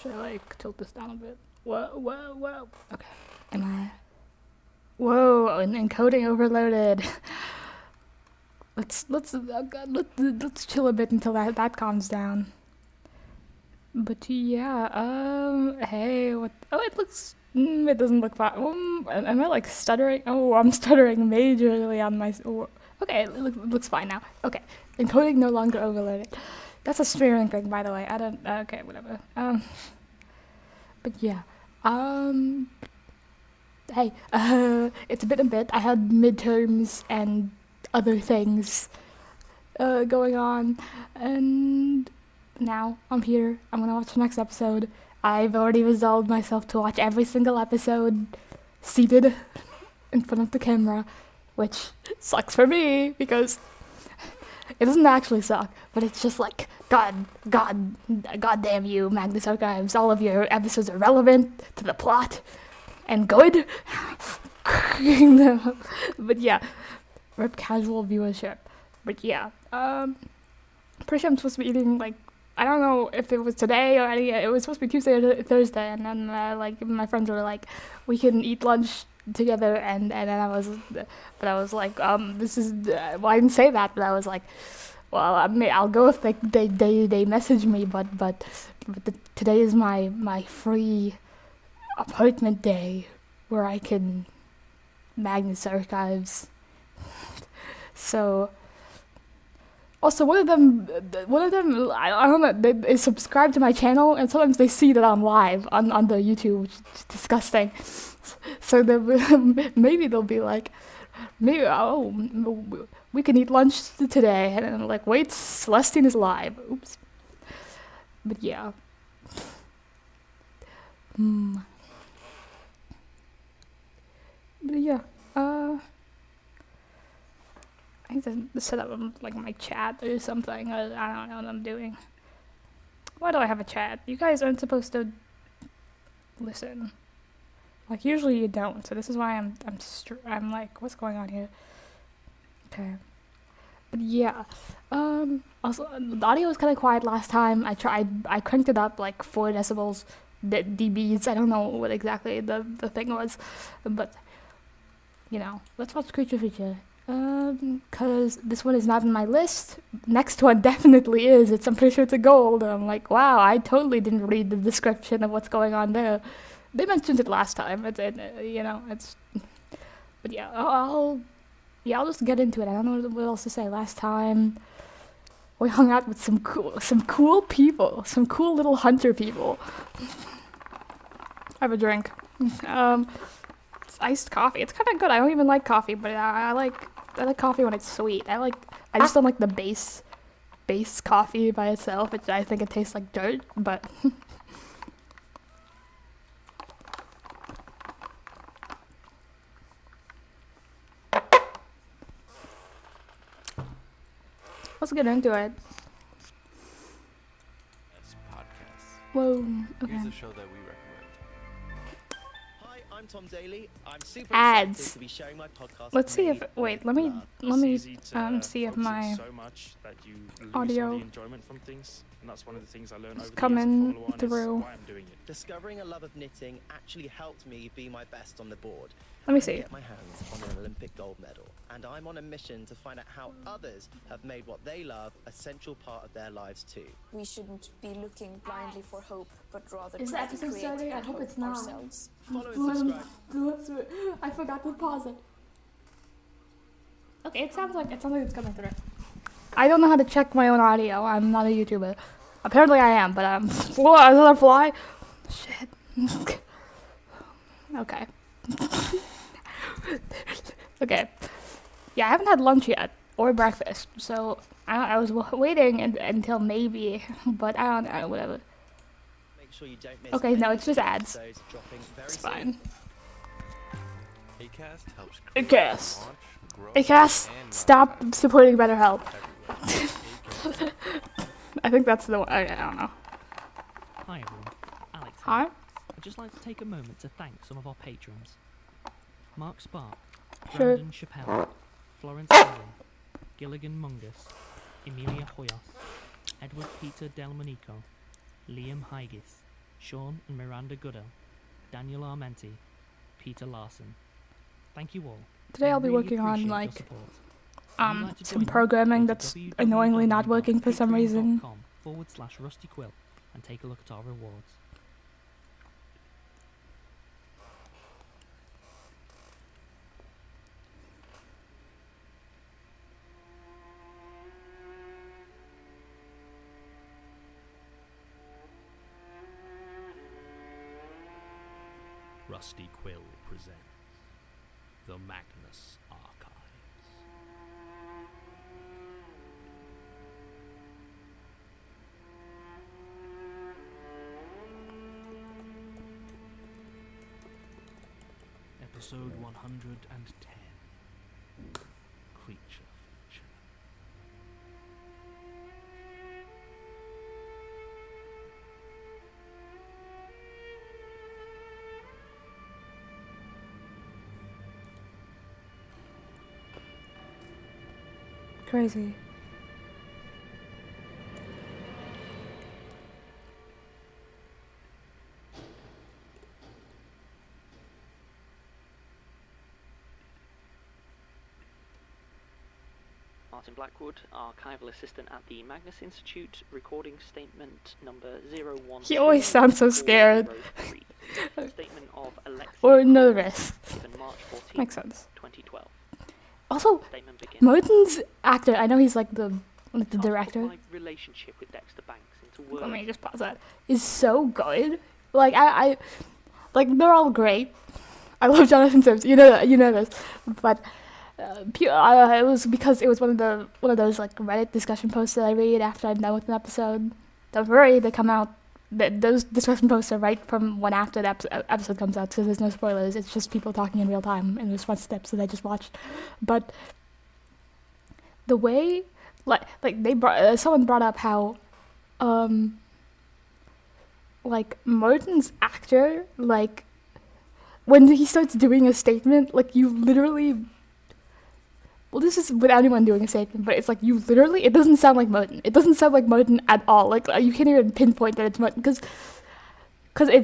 Should I like tilt this down a bit? Whoa. Okay. Am I? Whoa, and encoding overloaded. Let's chill a bit until that calms down. But yeah, hey, what? Oh, it looks. It doesn't look fine. Am I like stuttering? Oh, I'm stuttering majorly on my. Oh, okay, it looks fine now. Okay, encoding no longer overloaded. That's a streaming thing, by the way. I don't. Okay, whatever. But yeah. Hey. It's a bit. I had midterms and other things going on, and now I'm here. I'm gonna watch the next episode. I've already resolved myself to watch every single episode seated in front of the camera, which sucks for me because it doesn't actually suck, but it's just like, God damn you, Magnus Archives. All of your episodes are relevant to the plot and good. But yeah, rip casual viewership. But yeah, pretty sure I'm supposed to be eating, like, I don't know if it was today or any, it was supposed to be Tuesday or Thursday, and then like my friends were like, we can eat lunch together, and then I was like, this is, well, I didn't say that, but I was like, well, I'll go if they message me, but today is my free apartment day where I can Magnus Archives. So also one of them I don't know, they is subscribed to my channel, and sometimes they see that I'm live on the YouTube, which is disgusting. So maybe they'll be like, maybe, oh, we can eat lunch today, and I'm like, wait, Celestine is live. Oops. But yeah. But yeah, I need to set up like my chat or something. I don't know what I'm doing. Why do I have a chat? You guys aren't supposed to listen. Like, usually you don't. So this is why I'm like, what's going on here? Okay. But yeah. Also, the audio was kind of quiet last time. I cranked it up like 4 decibels, dBs. I don't know what exactly the thing was, but you know, let's watch Creature Feature. Cause this one is not in my list. Next one definitely is. I'm pretty sure it's a gold. I'm like, wow, I totally didn't read the description of what's going on there. They mentioned it last time. But yeah, I'll just get into it. I don't know what else to say. Last time we hung out with some cool people, some cool little hunter people. Have a drink. It's iced coffee. It's kind of good. I don't even like coffee, but I like coffee when it's sweet. I just don't like the base coffee by itself, which I think it tastes like dirt, but let's get into it. Whoa, okay. Here's a show that we recommend. Hi, I'm Tom Daly. I'm super Ads. excited to be sharing my podcast. Let's see if let me see if my so much that you lose audio all the enjoyment from things, and that's one of the things I learned over the coming years to follow on through. is why I'm doing it. Discovering a love of knitting actually helped me be my best on the board. Let me and see. Get my hands on an Olympic gold medal, and I'm on a mission to find out how others have made what they love a central part of their lives too. We shouldn't be looking blindly for hope, but rather Is the try to episode create starting? I that hope hope it's not. ourselves. Follow and subscribe. I forgot to pause it. Okay, it sounds like it's coming through. I don't know how to check my own audio. I'm not a YouTuber. Apparently I am, but another fly. Shit. Okay. Okay. Yeah, I haven't had lunch yet or breakfast, so I was waiting until maybe, but I don't know. Whatever. Make sure you don't miss Okay, no, any it's just ads. episodes dropping very It's soon. fine. Acast helps Acast. launch, grow, Acast, and stop monetize supporting BetterHelp. everywhere. Acast. I think that's the one. I don't know. Hi everyone, Alex here. Hi. I'd just like to take a moment to thank some of our patrons. Mark Spark, Sure. Brandon Chappelle, Florence Allen, Gilligan Mungus, Emilia Hoyos, Edward Peter Delmonico, Liam Hygis, Sean and Miranda Goodell, Daniel Armenti, Peter Larson. Thank you all. Today We I'll be really working on appreciate your like support. If you'd like to some join us, programming go to that's annoyingly not working for some reason. www.patreon.com/RustyQuill and take a look at our rewards. Rusty Quill presents the Magnus Archives. Episode 110. Creature Feature. Crazy. Martin Blackwood, Archival Assistant at the Magnus Institute, recording statement number 01. He always sounds so scared. Statement of Alexia Or nervous. given March 14, Makes sense. 2012. Also, Statement begins. Merton's actor, I know he's like the It's hard to put director. My relationship with Dexter Banks into words. Let me just pause that. Is so good. Like I like they're all great. I love Jonathan Sims. You know this, but it was because it was one of those like Reddit discussion posts that I read after I'm done with an episode. Don't worry, they come out. Those discussion posts are right from when after the episode comes out, so there's no spoilers. It's just people talking in real time in response to the episode I just watched. But the way, like they brought someone brought up how, like Martin's actor, like when he starts doing a statement, like you literally. Well, this is without anyone doing a statement, but it's like you literally, it doesn't sound like Martin. It doesn't sound like Martin at all. Like you can't even pinpoint that it's Martin because I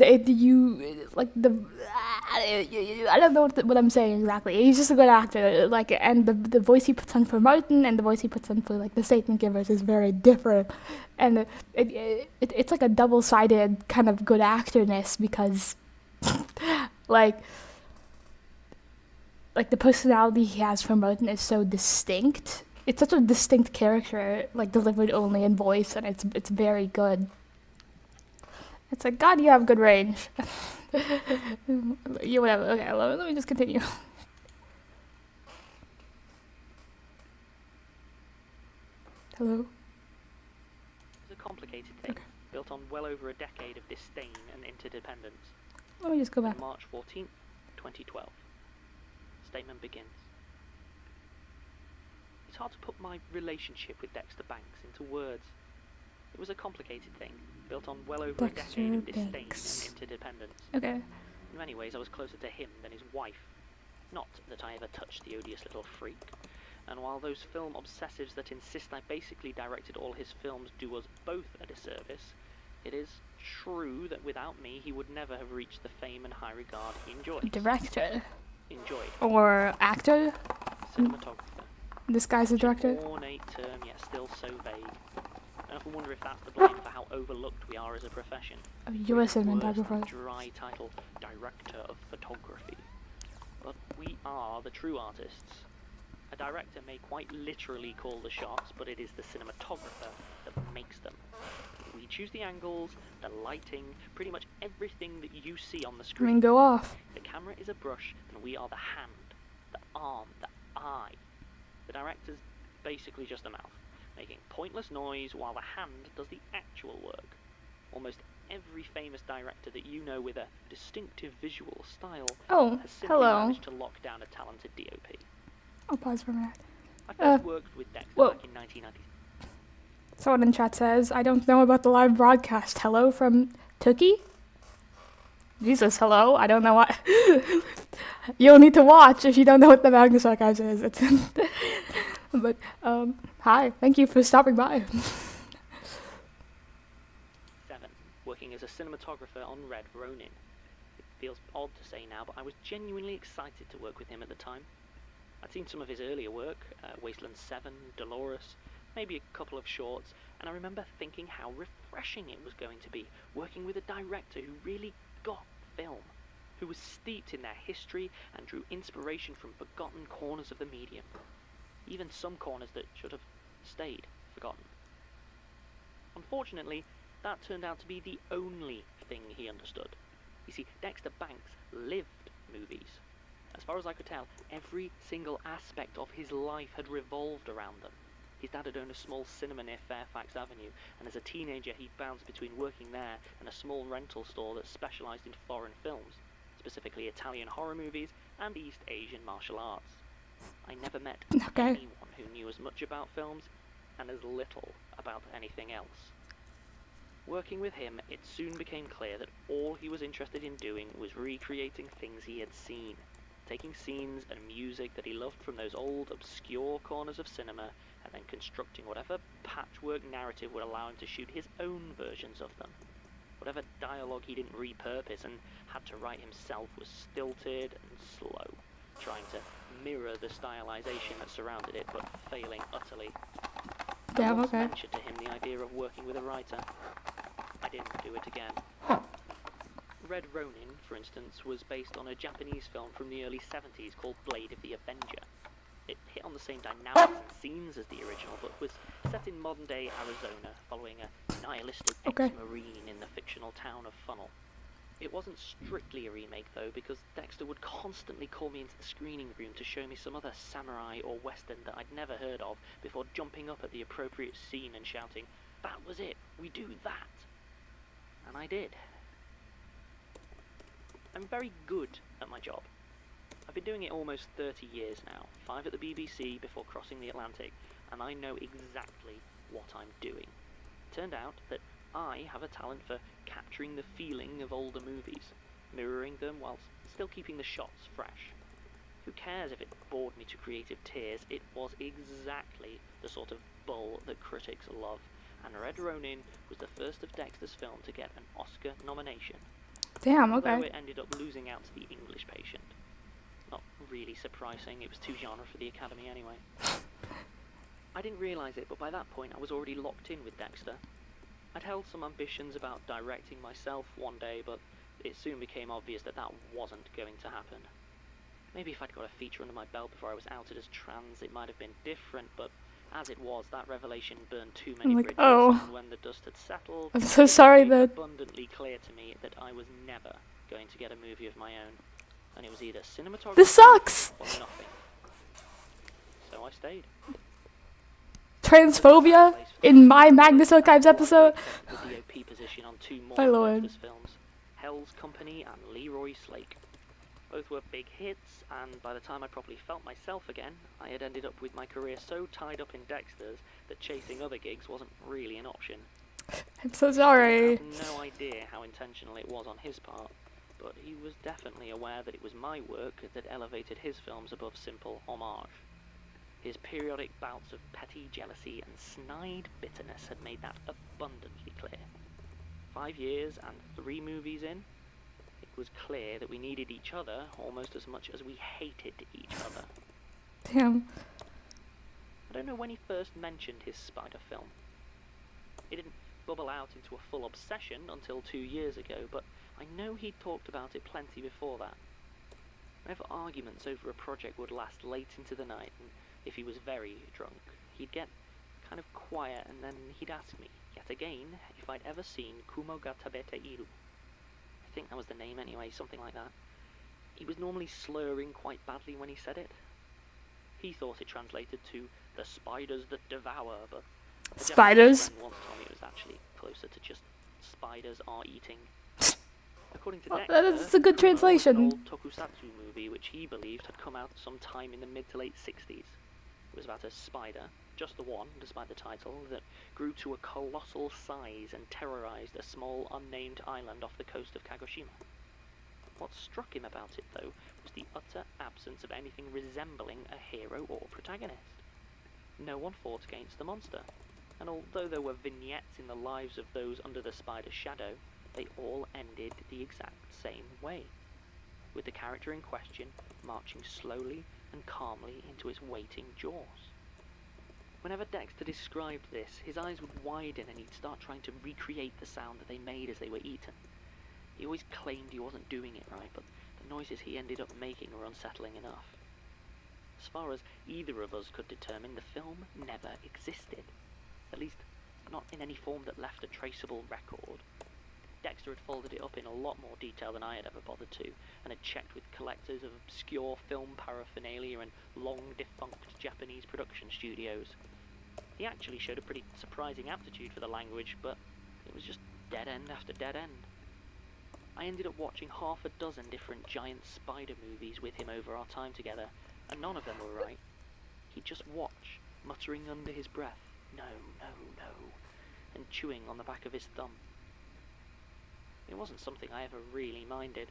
don't know what I'm saying exactly. He's just a good actor. Like, and the voice he puts on for Martin and the voice he puts on for like the statement givers is very different, and it's like a double-sided kind of good actorness because, like the personality he has for Martin is so distinct. It's such a distinct character, like delivered only in voice, and it's very good. It's like, God, you have good range. You whatever. Okay, let me just continue. Hello? It's a complicated thing, built on well over a decade of disdain and interdependence. Let me just go back. On March 14th, 2012. Statement begins. It's hard to put my relationship with Dexter Banks into words. It was a complicated thing, built on well over a decade of disdain and interdependence. Okay. In many ways, I was closer to him than his wife. Not that I ever touched the odious little freak. And while those film obsessives that insist I basically directed all his films do us both a disservice, it is true that without me, he would never have reached the fame and high regard he enjoys. Director. Enjoyed. Or actor? Cinematographer. This guy's a director? An ornate term, yet still so vague. I often wonder if that's the blame for how overlooked we are as a profession. Oh, you're a Worse than cinematographer. the dry title, Director of Photography. But we are the true artists. A director may quite literally call the shots, but it is the cinematographer that makes them. We choose the angles, the lighting, pretty much everything that you see on the I screen. mean, go off. The camera is a brush, and we are the hand, the arm, the eye. The director's basically just a mouth, making pointless noise while the hand does the actual work. Almost every famous director that you know with a distinctive visual style Oh, has simply hello. managed to lock down a talented DOP. I'll pause for a minute. I first worked with Dexter whoa. back in 1990. Someone in chat says, I don't know about the live broadcast. Hello from Tookie? Jesus, hello? I don't know what. You'll need to watch if you don't know what the Magnus Archives is. It's but, hi. Thank you for stopping by. 7. working as a cinematographer on Red Ronin. It feels odd to say now, but I was genuinely excited to work with him at the time. I'd seen some of his earlier work, Wasteland 7, Dolores, maybe a couple of shorts, and I remember thinking how refreshing it was going to be, working with a director who really got film, who was steeped in their history and drew inspiration from forgotten corners of the medium. Even some corners that should have stayed forgotten. Unfortunately, that turned out to be the only thing he understood. You see, Dexter Banks lived movies. As far as I could tell, every single aspect of his life had revolved around them. His dad had owned a small cinema near Fairfax Avenue, and as a teenager he bounced between working there and a small rental store that specialised in foreign films, specifically Italian horror movies and East Asian martial arts. I never met anyone who knew as much about films and as little about anything else. Working with him, it soon became clear that all he was interested in doing was recreating things he had seen, taking scenes and music that he loved from those old, obscure corners of cinema, and then constructing whatever patchwork narrative would allow him to shoot his own versions of them. Whatever dialogue he didn't repurpose and had to write himself was stilted and slow, trying to mirror the stylization that surrounded it, but failing utterly. I once mentioned to him the idea of working with a writer. I didn't do it again. Red Ronin, for instance, was based on a Japanese film from the early 70s called Blade of the Avenger. It hit on the same dynamics and scenes as the original, but was set in modern-day Arizona, following a nihilistic ex-marine in the fictional town of Funnel. It wasn't strictly a remake, though, because Dexter would constantly call me into the screening room to show me some other samurai or western that I'd never heard of, before jumping up at the appropriate scene and shouting, "That was it! We do that!" And I did. I'm very good at my job. I've been doing it almost 30 years now, 5 at the BBC before crossing the Atlantic, and I know exactly what I'm doing. It turned out that I have a talent for capturing the feeling of older movies, mirroring them whilst still keeping the shots fresh. Who cares if it bored me to creative tears? It was exactly the sort of bull that critics love, and Red Ronin was the first of Dexter's film to get an Oscar nomination. Damn, Although it ended up losing out to The English Patient. Not really surprising, it was too genre for the Academy anyway. I didn't realise it, but by that point I was already locked in with Dexter. I'd held some ambitions about directing myself one day, but it soon became obvious that that wasn't going to happen. Maybe if I'd got a feature under my belt before I was outed as trans, it might have been different, but as it was, that revelation burned too many bridges, and when the dust had settled, I'm so sorry it became that... abundantly clear to me that I was never going to get a movie of my own, and it was either cinematography This sucks! or nothing. So I stayed. Transphobia in my Magnus Archives episode. The DOP position on 2 more My lord. Dexter's films, Hell's Company and Leroy Slake. Both were big hits, and by the time I properly felt myself again, I had ended up with my career so tied up in Dexter's that chasing other gigs wasn't really an option. I'm so sorry. I have no idea how intentional it was on his part, but he was definitely aware that it was my work that elevated his films above simple homage. His periodic bouts of petty jealousy and snide bitterness had made that abundantly clear. 5 years and 3 movies in, it was clear that we needed each other almost as much as we hated each other. Damn. I don't know when he first mentioned his spider film. It didn't bubble out into a full obsession until 2 years ago, but I know he'd talked about it plenty before that. Whenever arguments over a project would last late into the night, and if he was very drunk, he'd get kind of quiet and then he'd ask me, yet again, if I'd ever seen Kumo ga tabete iru. I think that was the name anyway, something like that. He was normally slurring quite badly when he said it. He thought it translated to the spiders that devour, but a Spiders? Japanese friend once told me it was actually closer to just spiders are eating. According to Oh, Dexter, that's a good Kumo was translation. an old tokusatsu movie which he believed had come out sometime in the mid to late 60s. It was about a spider, just the one, despite the title, that grew to a colossal size and terrorized a small unnamed island off the coast of Kagoshima. What struck him about it, though, was the utter absence of anything resembling a hero or protagonist. No one fought against the monster, and although there were vignettes in the lives of those under the spider's shadow, they all ended the exact same way, with the character in question marching slowly and calmly into its waiting jaws. Whenever Dexter described this, his eyes would widen and he'd start trying to recreate the sound that they made as they were eaten. He always claimed he wasn't doing it right, but the noises he ended up making were unsettling enough. As far as either of us could determine, the film never existed. At least, not in any form that left a traceable record. Dexter had folded it up in a lot more detail than I had ever bothered to, and had checked with collectors of obscure film paraphernalia and long-defunct Japanese production studios. He actually showed a pretty surprising aptitude for the language, but it was just dead end after dead end. I ended up watching half a dozen different giant spider movies with him over our time together, and none of them were right. He'd just watch, muttering under his breath, "No, no, no," and chewing on the back of his thumb. It wasn't something I ever really minded.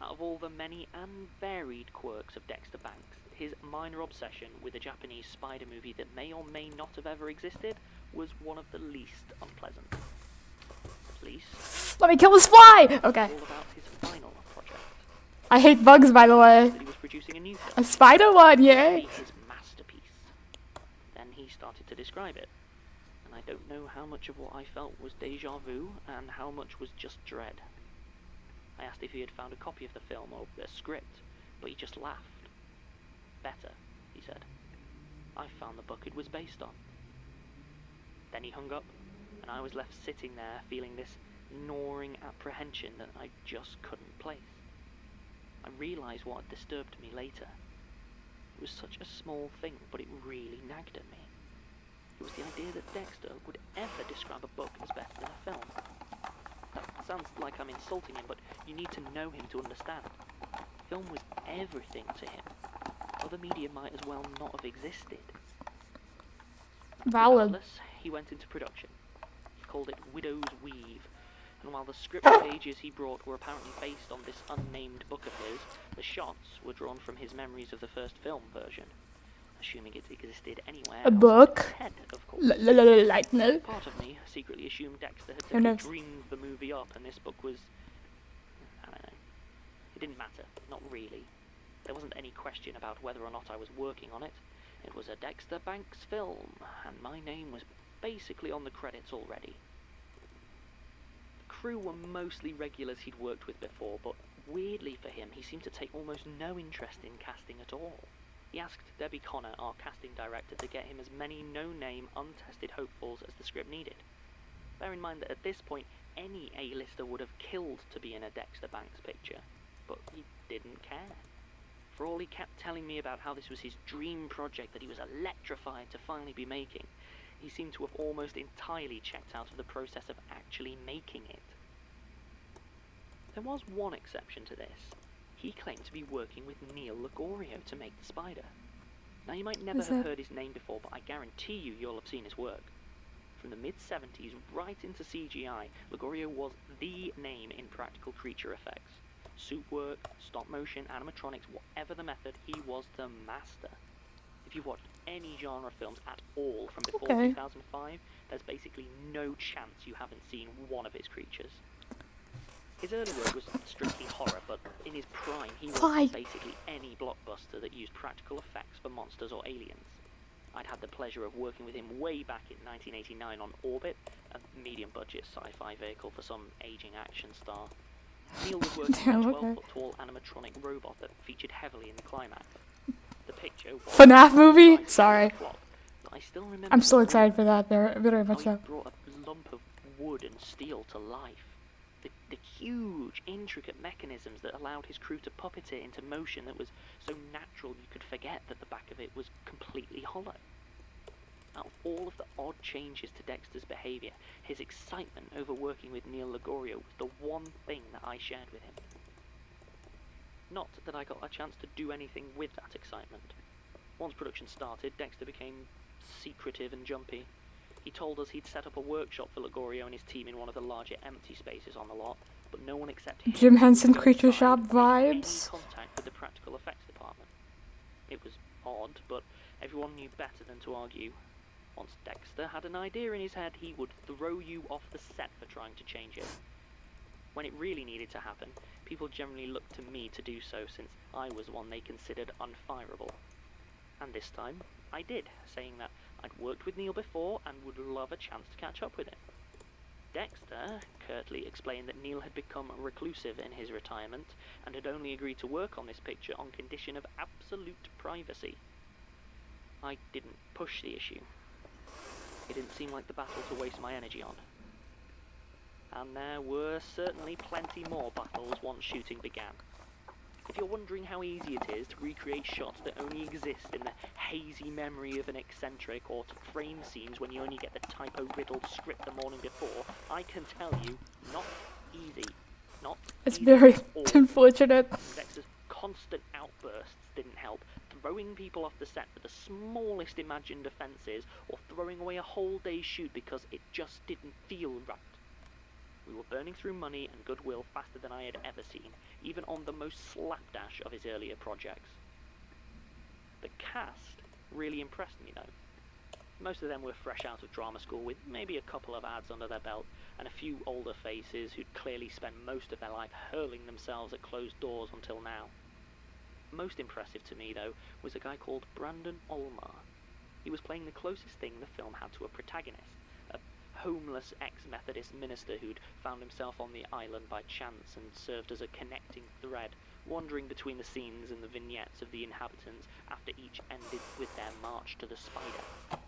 Out of all the many and varied quirks of Dexter Banks, his minor obsession with a Japanese spider movie that may or may not have ever existed was one of the least unpleasant. At least, Let me kill this fly! Okay. all about his final project. I hate bugs, by the way. That he was producing a new film. A spider one, Be yay! his masterpiece. Then he started to describe it, and I don't know how much of what I felt was deja vu and how much was just dread. I asked if he had found a copy of the film or a script, but he just laughed. "Better," he said. "I found the book it was based on." Then he hung up, and I was left sitting there feeling this gnawing apprehension that I just couldn't place. I realised what had disturbed me later. It was such a small thing, but it really nagged at me. It was the idea that Dexter would ever describe a book as better than a film. That sounds like I'm insulting him, but you need to know him to understand. Film was everything to him. Other media might as well not have existed. Valid. Regardless, he went into production. He called it Widow's Weave, and while the script pages he brought were apparently based on this unnamed book of his, the shots were drawn from his memories of the first film version, assuming it existed anywhere. A book? Head, of course. Like no. Part of me secretly assumed Dexter had Who simply knows? dreamed the movie up, and this book was... I don't know. It didn't matter. Not really. There wasn't any question about whether or not I was working on it. It was a Dexter Banks film, and my name was basically on the credits already. The crew were mostly regulars he'd worked with before, but weirdly for him, he seemed to take almost no interest in casting at all. He asked Debbie Connor, our casting director, to get him as many no-name, untested hopefuls as the script needed. Bear in mind that at this point, any A-lister would have killed to be in a Dexter Banks picture, but he didn't care. For all he kept telling me about how this was his dream project that he was electrified to finally be making, he seemed to have almost entirely checked out of the process of actually making it. There was one exception to this. He claimed to be working with Neil Ligorio to make the spider. Now you might never Is have that- heard his name before, but I guarantee you'll have seen his work. From the mid-70s right into CGI, Ligorio was the name in practical creature effects. Suit work, stop motion, animatronics, whatever the method, he was the master. If you've watched any genre films at all from before Okay. 2005, there's basically no chance you haven't seen one of his creatures. His early work was strictly horror, but in his prime he Why? was basically any blockbuster that used practical effects for monsters or aliens. I'd had the pleasure of working with him way back in 1989 on Orbit, a medium-budget sci-fi vehicle for some aging action star. Neil was working on Damn, a okay. 12-foot-tall animatronic robot that featured heavily in the climax. The picture was FNAF movie? slightly Sorry. flop, but I still remember I'm still the excited for that, very how much he so. brought a lump of wood and steel to life. The huge, intricate mechanisms that allowed his crew to puppet it into motion that was so natural you could forget that the back of it was completely hollow. Out of all of the odd changes to Dexter's behaviour, his excitement over working with Neil Ligorio was the one thing that I shared with him. Not that I got a chance to do anything with that excitement. Once production started, Dexter became secretive and jumpy. He told us he'd set up a workshop for Ligorio and his team in one of the larger empty spaces on the lot, but no one except him Jim Henson would go Creature inside Shop or make any vibes. contact with the practical effects department. It was odd, but everyone knew better than to argue. Once Dexter had an idea in his head, he would throw you off the set for trying to change it. When it really needed to happen, people generally looked to me to do so since I was one they considered unfireable. And this time, I did, saying that I'd worked with Neil before and would love a chance to catch up with him. Dexter curtly explained that Neil had become reclusive in his retirement and had only agreed to work on this picture on condition of absolute privacy. I didn't push the issue. It didn't seem like the battle to waste my energy on. And there were certainly plenty more battles once shooting began. If you're wondering how easy it is to recreate shots that only exist in the hazy memory of an eccentric, or to frame scenes when you only get the typo-riddled script the morning before, I can tell you, not easy. Not It's easy very at all. unfortunate. Dexter's constant outbursts didn't help, throwing people off the set for the smallest imagined offences, or throwing away a whole day's shoot because it just didn't feel right. We were burning through money and goodwill faster than I had ever seen, even on the most slapdash of his earlier projects. The cast really impressed me though. Most of them were fresh out of drama school with maybe a couple of ads under their belt, and a few older faces who'd clearly spent most of their life hurling themselves at closed doors until now. Most impressive to me though was a guy called Brandon Olmar. He was playing the closest thing the film had to a protagonist, a homeless ex-Methodist minister who'd found himself on the island by chance and served as a connecting thread, wandering between the scenes and the vignettes of the inhabitants after each ended with their march to the spider.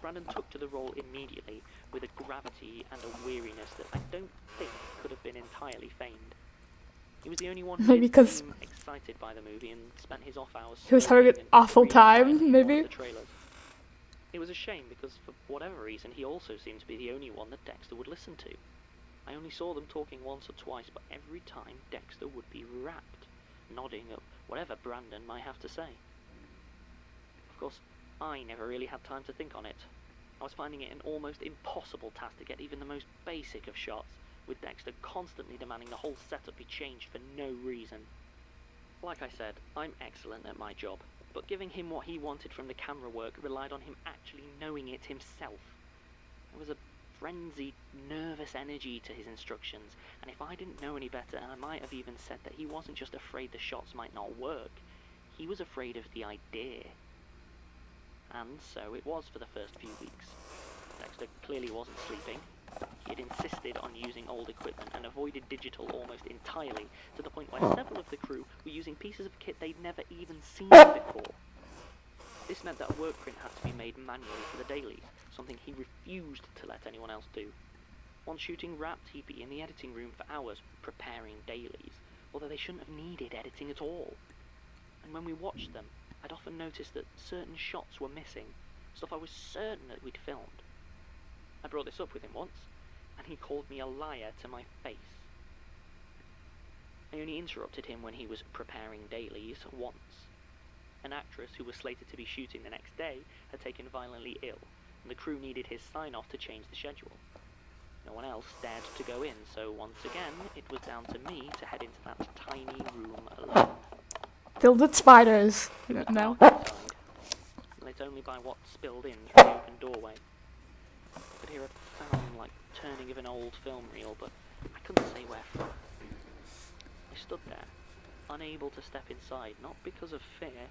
Brandon took to the role immediately with a gravity and a weariness that I don't think could have been entirely feigned. He was the only one who Maybe didn't 'cause seem excited by the movie and spent his off hours he was having an smoking and awful reading time, quietly maybe? the trailers. It was a shame because for whatever reason he also seemed to be the only one that Dexter would listen to. I only saw them talking once or twice, but every time Dexter would be rapt, nodding at whatever Brandon might have to say. Of course, I never really had time to think on it. I was finding it an almost impossible task to get even the most basic of shots, with Dexter constantly demanding the whole setup be changed for no reason. Like I said, I'm excellent at my job, but giving him what he wanted from the camera work relied on him actually knowing it himself. There was a frenzied, nervous energy to his instructions, and if I didn't know any better, I might have even said that he wasn't just afraid the shots might not work, he was afraid of the idea. And so it was for the first few weeks. Dexter clearly wasn't sleeping. He had insisted on using old equipment and avoided digital almost entirely, to the point where several of the crew were using pieces of kit they'd never even seen before. This meant that a work print had to be made manually for the dailies, something he refused to let anyone else do. Once shooting wrapped, he'd be in the editing room for hours preparing dailies, although they shouldn't have needed editing at all. And when we watched them, I'd often noticed that certain shots were missing, stuff I was certain that we'd filmed. I brought this up with him once, and he called me a liar to my face. I only interrupted him when he was preparing dailies once. An actress who was slated to be shooting the next day had taken violently ill, and the crew needed his sign-off to change the schedule. No one else dared to go in, so once again, it was down to me to head into that tiny room alone. Filled with spiders. It was No. dark inside, lit only by what spilled in through the open doorway. I could hear a sound like turning of an old film reel, but I couldn't say where from. I stood there, unable to step inside, not because of fear,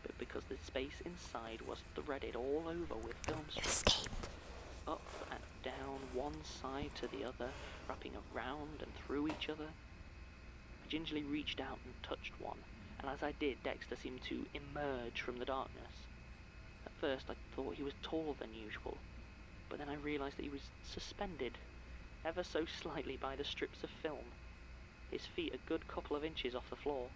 but because the space inside was threaded all over with film strips. Escape. Up and down, one side to the other, wrapping around and through each other. I gingerly reached out and touched one, and as I did, Dexter seemed to emerge from the darkness. At first, I thought he was taller than usual, but then I realised that he was suspended, ever so slightly by the strips of film, his feet a good couple of inches off the floor.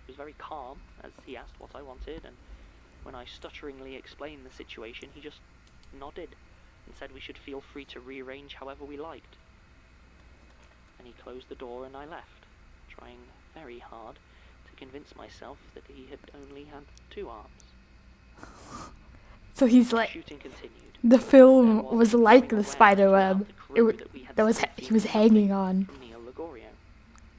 He was very calm as he asked what I wanted, and when I stutteringly explained the situation, he just nodded and said we should feel free to rearrange however we liked. And he closed the door and I left, trying very hard to convince myself that he had only had 2 arms. So he's like, Shooting continued. the film was like the spider web. He was hanging on. From Neil Ligorio.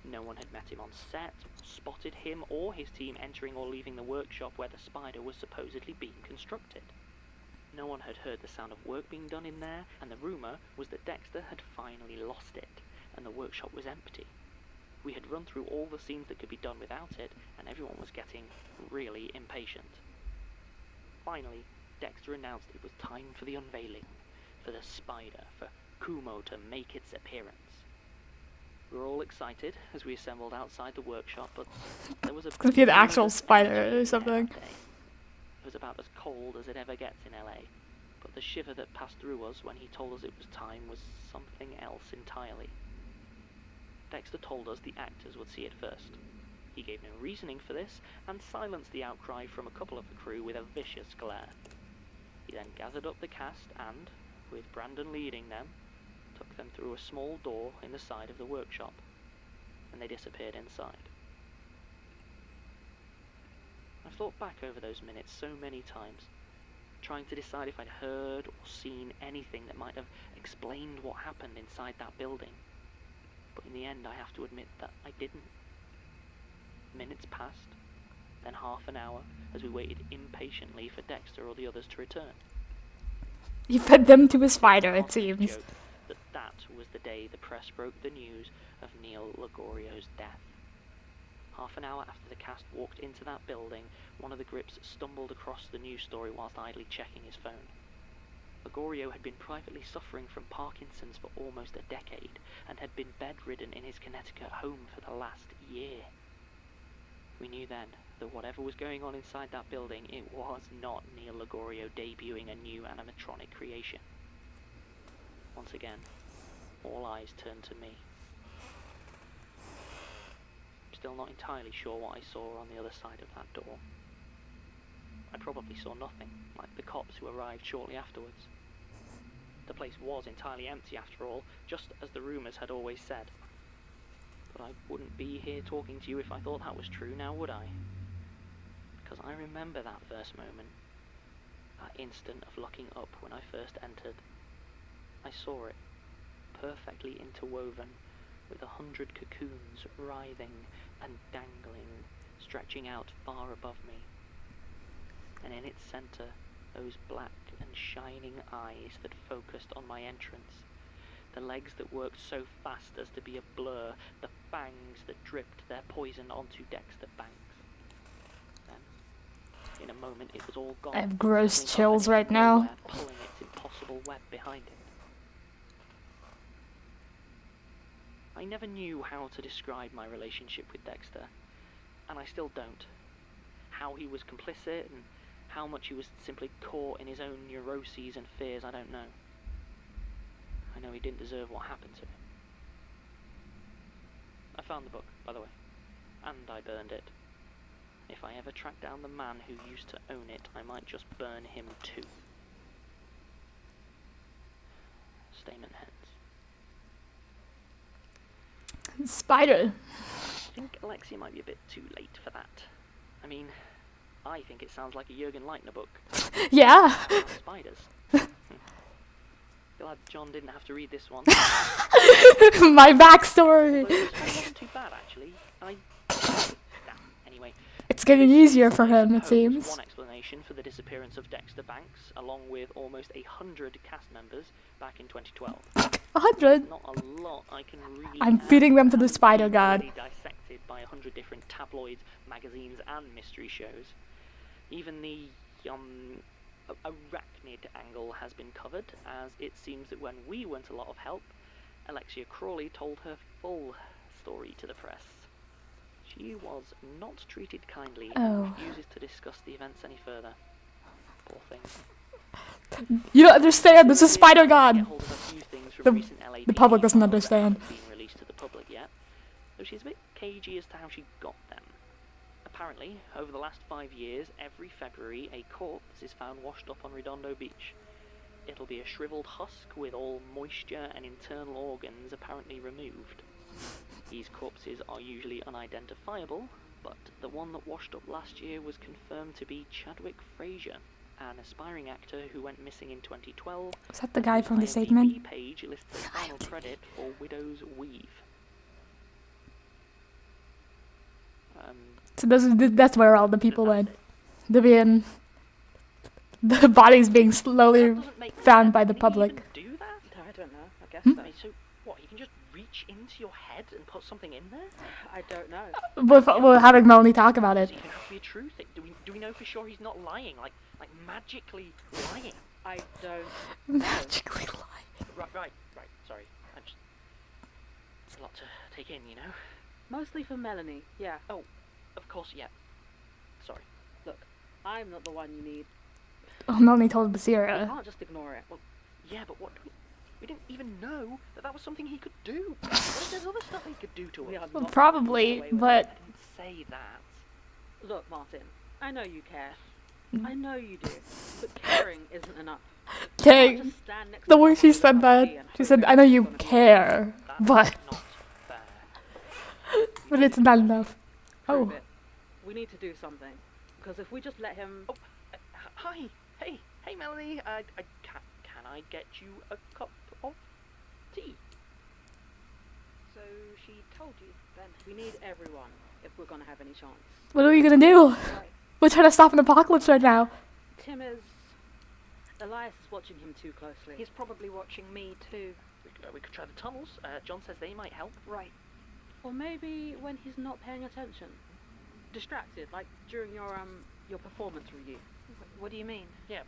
No one had met him on set, spotted him or his team entering or leaving the workshop where the spider was supposedly being constructed. No one had heard the sound of work being done in there, and the rumour was that Dexter had finally lost it, and the workshop was empty. We had run through all the scenes that could be done without it, and everyone was getting really impatient. Finally, Dexter announced it was time for the unveiling, for the spider, for Kumo to make its appearance. We were all excited as we assembled outside the workshop, but there was a... It's gonna be an actual nervous spider energy or in something. that day. It was about as cold as it ever gets in LA, but the shiver that passed through us when he told us it was time was something else entirely. Dexter told us the actors would see it first. He gave no reasoning for this, and silenced the outcry from a couple of the crew with a vicious glare. He then gathered up the cast and, with Brandon leading them, took them through a small door in the side of the workshop, and they disappeared inside. I've thought back over those minutes so many times, trying to decide if I'd heard or seen anything that might have explained what happened inside that building. But in the end, I have to admit that I didn't. Minutes passed, then half an hour, as we waited impatiently for Dexter or the others to return. You fed them to a spider, it Often seems. joked that was the day the press broke the news of Neil Ligorio's death. Half an hour after the cast walked into that building, one of the grips stumbled across the news story whilst idly checking his phone. Ligorio had been privately suffering from Parkinson's for almost a decade, and had been bedridden in his Connecticut home for the last year. We knew then that whatever was going on inside that building, it was not Neil Ligorio debuting a new animatronic creation. Once again, all eyes turned to me. Still not entirely sure what I saw on the other side of that door. I probably saw nothing, like the cops who arrived shortly afterwards. The place was entirely empty after all, just as the rumours had always said. But I wouldn't be here talking to you if I thought that was true, now would I? Because I remember that first moment, that instant of looking up when I first entered. I saw it, perfectly interwoven, with 100 cocoons writhing and dangling, stretching out far above me. And in its centre, those black and shining eyes that focused on my entrance, the legs that worked so fast as to be a blur, the fangs that dripped their poison onto Dexter Banks. Then, in a moment, it was all gone. I have gross leaving chills behind right now. nowhere, pulling its impossible web behind it. I never knew how to describe my relationship with Dexter, and I still don't. How he was complicit and how much he was simply caught in his own neuroses and fears, I don't know. I know he didn't deserve what happened to him. I found the book, by the way, and I burned it. If I ever track down the man who used to own it, I might just burn him too. Stamen hence. Spider. I think Alexia might be a bit too late for that. I mean, I think it sounds like a Jürgen Leitner book. Yeah. About spiders. Glad John didn't have to read this one. My backstory. Although this one wasn't too bad, actually. Anyway. It's getting easier for him, it Suppose seems. one explanation for the disappearance of Dexter Banks, along with almost 100 cast members back in 2012. 100. Not a lot I can really I'm add feeding them to the having spider been god. really dissected by 100 different tabloids, magazines, and mystery shows. Even the arachnid angle has been covered, as it seems that when we weren't a lot of help, Alexia Crawley told her full story to the press. She was not treated kindly and refuses to discuss the events any further. Poor thing. You don't understand. There's a spider god. Get hold of a few things from The- recent LAPD the public doesn't files that understand. haven't been released to the public yet, though she's a bit cagey as to how she got them. Apparently, over the last 5 years, every February, a corpse is found washed up on Redondo Beach. It'll be a shriveled husk with all moisture and internal organs apparently removed. These corpses are usually unidentifiable, but the one that washed up last year was confirmed to be Chadwick Fraser, an aspiring actor who went missing in 2012. Was that the guy from the IMDb statement? page lists the final credit for Widow's Weave. So that's where all the people that's went. it. They're being... The bodies being slowly That doesn't make found sense. by the Can he public. even do that? I don't know. I guess Hmm? so. I mean, so what? He can just reach into your head and put something in there? I don't know. We're having Melanie talk about Does it. it even have to be a true thing? Do we know for sure he's not lying? Like magically lying? I don't. Magically lying. Right. Sorry. It's a lot to take in, you know? Mostly for Melanie, yeah. Oh, of course, yeah. Sorry. Look, I'm not the one you need. Oh, Melanie told You Basira. can't just ignore it. Yeah, but what we didn't even know that was something he could do. What if there's other stuff he could do to We us? are Well, not probably, getting away with but I didn't say that. it. Look, Martin, I know you care. Mm. I know you do. But caring isn't enough. You can't Dang. just stand next The to way she someone said with a cup of that, tea and she hope said, I know you everything's gonna be care, That's but not fair. it's not enough. Prove Oh, it. We need to do something. Because if we just let him... Oh, hi. Hey, Melanie. Can I get you a cup of tea? So she told you then. We need everyone if we're going to have any chance. what are we gonna do? Right. We're trying to stop an apocalypse right now. Tim is... Elias is watching him too closely. He's probably watching me too. We could try the tunnels. John says they might help. Right. Or maybe when he's not paying attention. Distracted, like during your performance review. What do you mean? Yeah.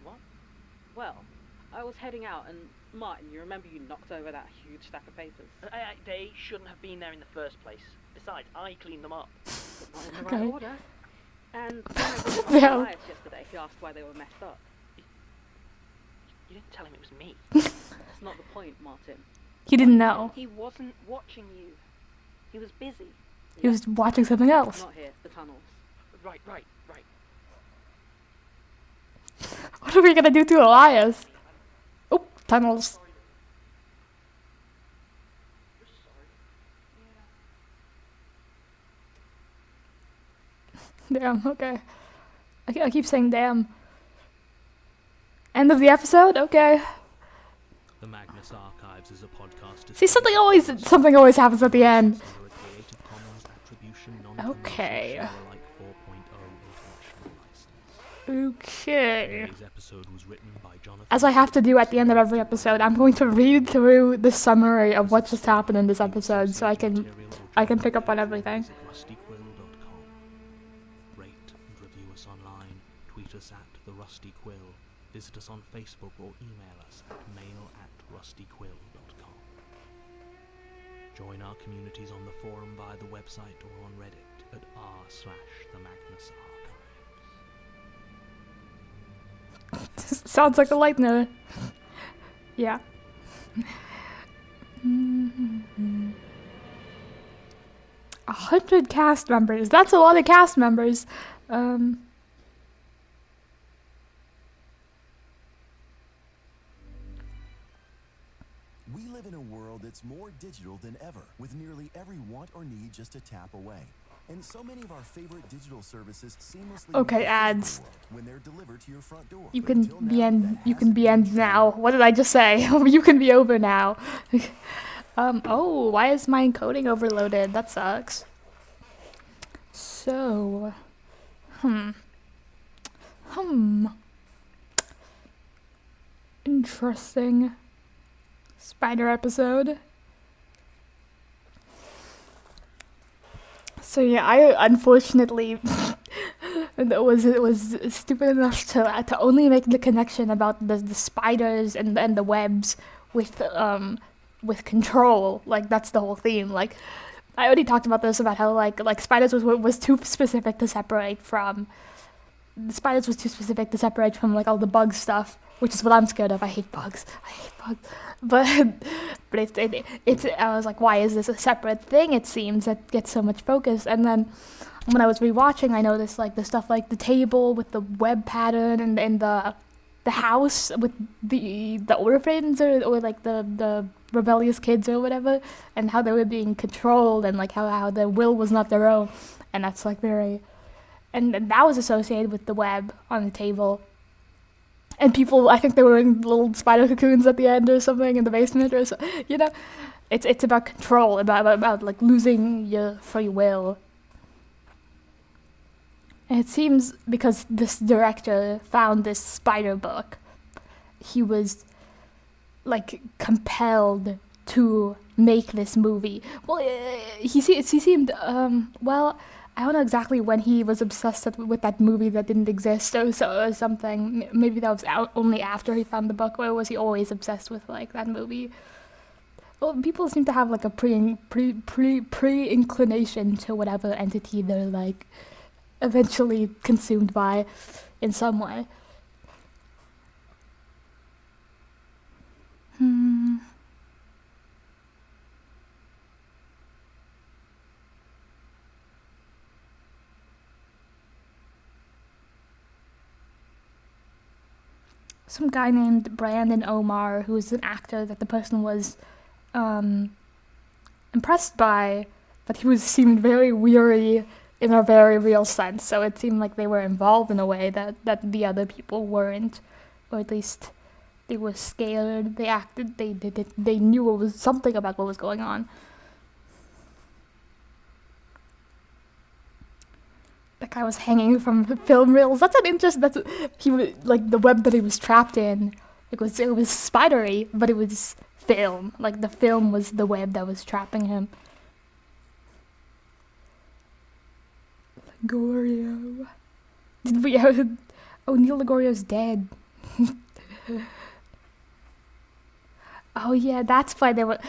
What? Well, I was heading out and Martin, you remember you knocked over that huge stack of papers? They shouldn't have been there in the first place. Besides, I cleaned them up. But not in the Okay. right order. And when I was Yeah. Elias yesterday, he asked why they were messed up. You didn't tell him it was me. That's not the point, Martin. He didn't know. He wasn't watching you. He was busy. He was watching something else. Not here, the tunnels. Right. What are we gonna do to Elias? Oh, tunnels. Damn, okay. I keep saying damn. End of the episode? Okay. The Magnus Archives is a podcast. See, something always happens at the end. Under a Creative Commons Attribution Non-Commercial Okay. Share Alike 4.0 international license. Okay. Today's episode was written by Jonathan. As I have to do at the end of every episode, I'm going to read through the summary of what just happened in this episode so I can pick up on everything. rustyquill.com. Rate and review us online. Tweet us at The Rusty Quill. Visit us on Facebook or email us at mail@rustyquill.com. Join our communities on the forum via the website or on Reddit at r/the Magnus Archives. Sounds like a light note. Yeah. 100 cast members. That's a lot of cast members. We live in a world that's more digital than ever, with nearly every want or need just a tap away. And so many of our favorite digital services seamlessly Okay, meet the ads. physical world when they're delivered to your front door. You But can until be now, end. that You can hasn't be been end true. now. What did I just say? You can be over now. Oh, why is my encoding overloaded? That sucks. So, interesting spider episode. So yeah, I unfortunately was stupid enough to only make the connection about the spiders and the webs with control. Like that's the whole theme. Like I already talked about this about how like spiders was too specific to separate from. The spiders was too specific to separate from like all the bug stuff, which is what I'm scared of. I hate bugs. But it's I was like, why is this a separate thing? It seems that gets so much focus. And then when I was rewatching, I noticed like the stuff like the table with the web pattern and the house with the orphans or like the rebellious kids or whatever, and how they were being controlled and like how their will was not their own, and that's like very. And that was associated with the web on the table. And people, I think they were in little spider cocoons at the end or something in the basement or so. You know, it's about control, about like losing your free will. And it seems because this director found this spider book, he was like compelled to make this movie. Well, he seemed well, I don't know exactly when he was obsessed with that movie that didn't exist or something. Maybe that was out only after he found the book, or was he always obsessed with like that movie? Well, people seem to have like a pre-inclination to whatever entity they're like eventually consumed by in some way. Some guy named Brandon Omar, who's an actor that the person was impressed by, but he seemed very weary in a very real sense. So it seemed like they were involved in a way that the other people weren't, or at least they were scared. They acted. They knew it was something about what was going on. That guy was hanging from film reels. That's an interest. He was like the web that he was trapped in. It was spidery, but it was film. Like the film was the web that was trapping him. Ligorio. Did we? Oh, Neil Ligorio's dead. Oh yeah, that's why they were.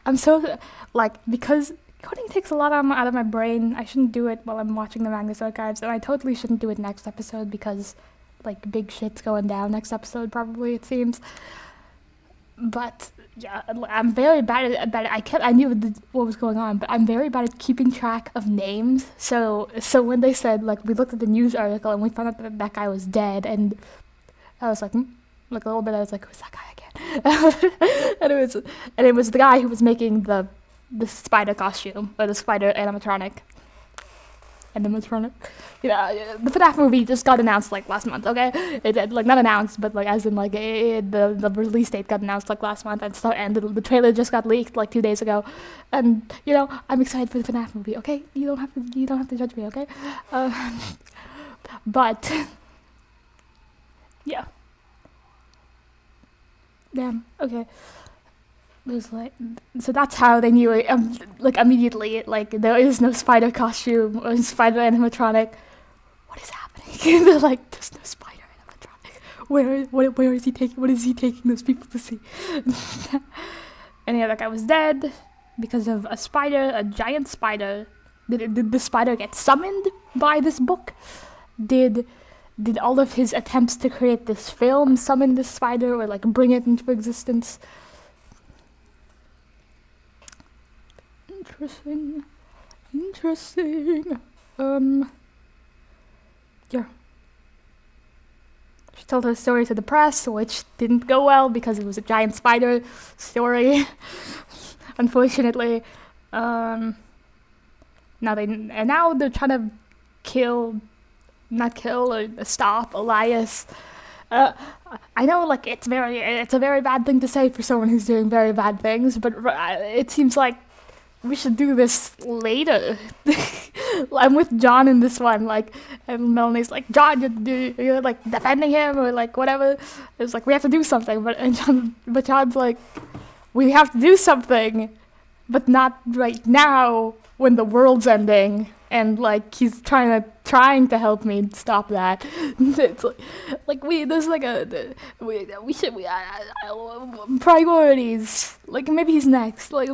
I'm so like because. Coding takes a lot out of my brain. I shouldn't do it while I'm watching the Magnus archives, and I totally shouldn't do it next episode because, like, big shit's going down next episode, probably, it seems. But, yeah, I'm very bad at it. I knew what was going on, but I'm very bad at keeping track of names. So when they said, like, we looked at the news article and we found out that guy was dead, and I was like, like a little bit, I was like, who's that guy again? and it was the guy who was making the spider costume, or the spider animatronic. Yeah, the FNAF movie just got announced like last month, okay? It like not announced, but like as in like the release date got announced like last month, and the trailer just got leaked like 2 days ago, and you know I'm excited for the FNAF movie, okay? You don't have to judge me, okay? But yeah, damn, okay. There's like, so that's how they knew it, like immediately, like there is no spider costume or spider animatronic. What is happening? They're like, there's no spider animatronic. Where is he taking? What is he taking those people to see? And yeah, that guy was dead because of a spider, a giant spider. Did the spider get summoned by this book? Did all of his attempts to create this film summon this spider or like bring it into existence? Interesting. Yeah. She told her story to the press, which didn't go well because it was a giant spider story. Unfortunately. Now they're trying to stop Elias. I know, like it's a very bad thing to say for someone who's doing very bad things, but it seems like we should do this later. I'm with John in this one, like, and Melanie's like, John, you're like defending him or like whatever. It's like we have to do something, but John's like, we have to do something, but not right now when the world's ending. And like he's trying to help me stop that. It's like there's like we should priorities. Like maybe he's next. Like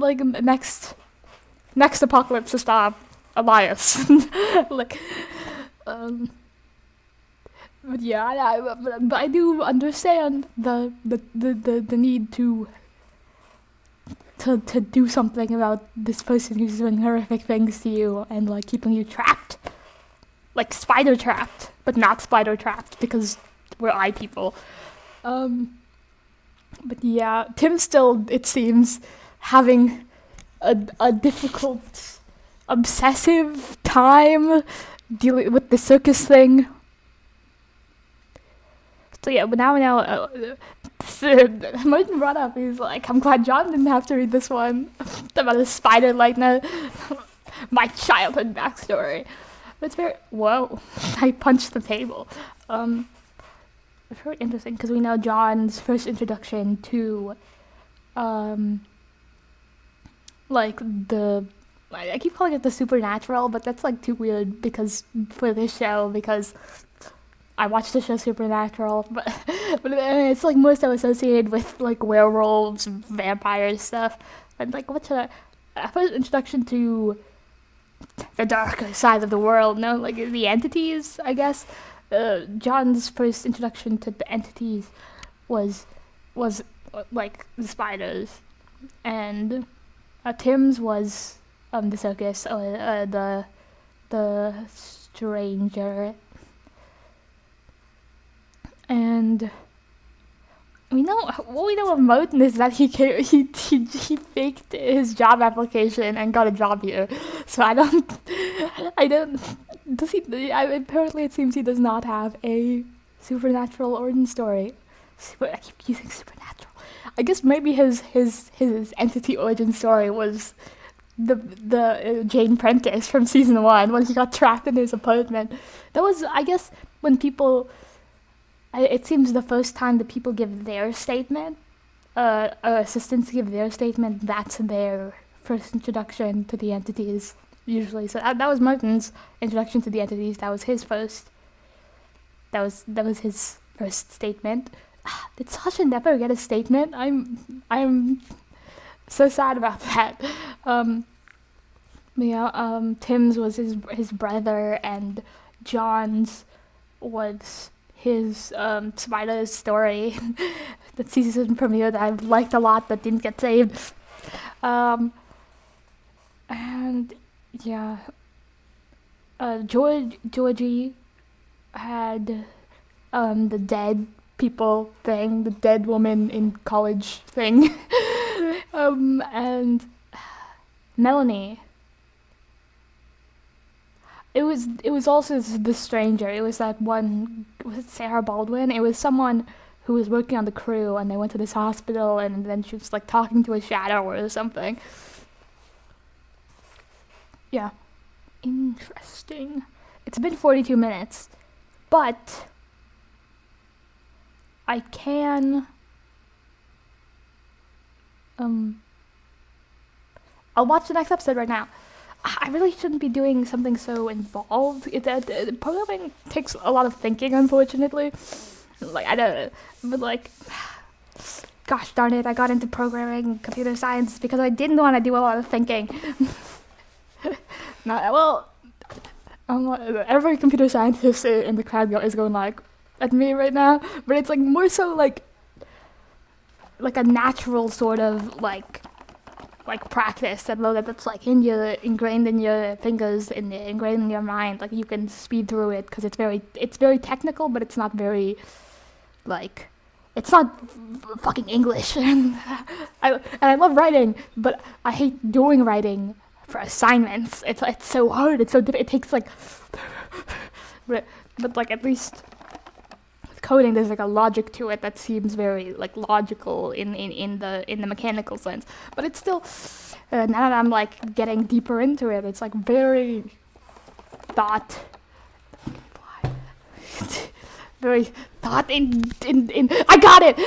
next apocalypse to stop Elias. Like but yeah, but I do understand the need to do something about this person who's doing horrific things to you and like keeping you trapped, like spider trapped, but not spider trapped because we're eye people. But yeah, Tim's still, it seems, having a difficult, obsessive time dealing with the circus thing. So yeah, but now Martin brought up, he's like, I'm glad John didn't have to read this one about a spider lightner. My childhood backstory. But it's very, whoa, I punched the table. It's very interesting because we know John's first introduction to like I keep calling it the supernatural, but that's like too weird because for this show, because I watched the show Supernatural, but it's like more so associated with like werewolves, vampires stuff, and like what's a first introduction to the darker side of the world? No, like the entities, I guess. John's first introduction to the entities was like the spiders, and Tim's was the circus, or the stranger. And what we know of Moten is that he faked his job application and got a job here. So apparently it seems he does not have a supernatural origin story. I keep using supernatural. I guess maybe his entity origin story was the Jane Prentice from season 1 when he got trapped in his apartment. That was, I guess, when people. It seems the first time that people give their statement, assistants give their statement, that's their first introduction to the entities, usually. So that was Martin's introduction to the entities. That was his first. That was his first statement. Did Sasha never get a statement? I'm so sad about that. Tim's was his brother, and John's was his Spider's story, the season premiere that I liked a lot but didn't get saved. And yeah, Georgie had the dead people thing, the dead woman in college thing, and Melanie. It was also the stranger. It was that one, was it Sarah Baldwin? It was someone who was working on the crew, and they went to this hospital, and then she was like talking to a shadow or something. Yeah. Interesting. It's been 42 minutes, but I can I'll watch the next episode right now. I really shouldn't be doing something so involved. Programming takes a lot of thinking, unfortunately. Like, I don't, but like, gosh darn it, I got into programming, computer science, because I didn't want to do a lot of thinking. Every computer scientist in the crowd is going like at me right now, but it's like more so like a natural sort of like practice that's like ingrained in your fingers and ingrained in your mind. Like you can speed through it because it's very technical, but it's not very like, it's not fucking English. I love writing, but I hate doing writing for assignments. It's so hard. It's so difficult. It takes like, but like at least coding, there's like a logic to it that seems very like logical in the mechanical sense, but it's still now that I'm like getting deeper into it, it's like very thought in I got it.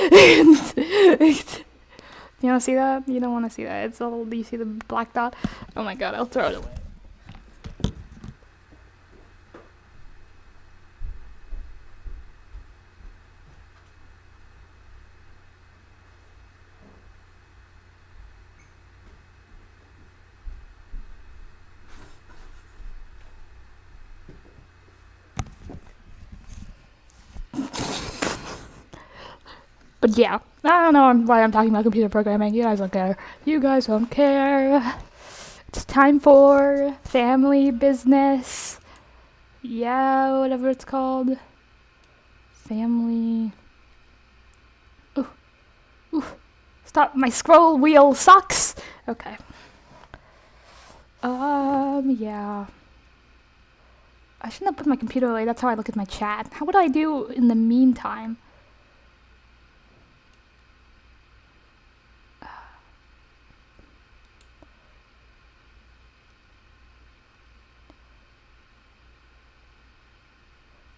You don't see that? You don't want to see that. It's all, do you see the black dot? Oh my god, I'll throw it away. But yeah, I don't know why I'm talking about computer programming. You guys don't care. You guys don't care. It's time for family business. Yeah, whatever it's called. Family. Ooh. Stop. My scroll wheel sucks. Okay. Yeah. I shouldn't have put my computer away. That's how I look at my chat. How would I do in the meantime?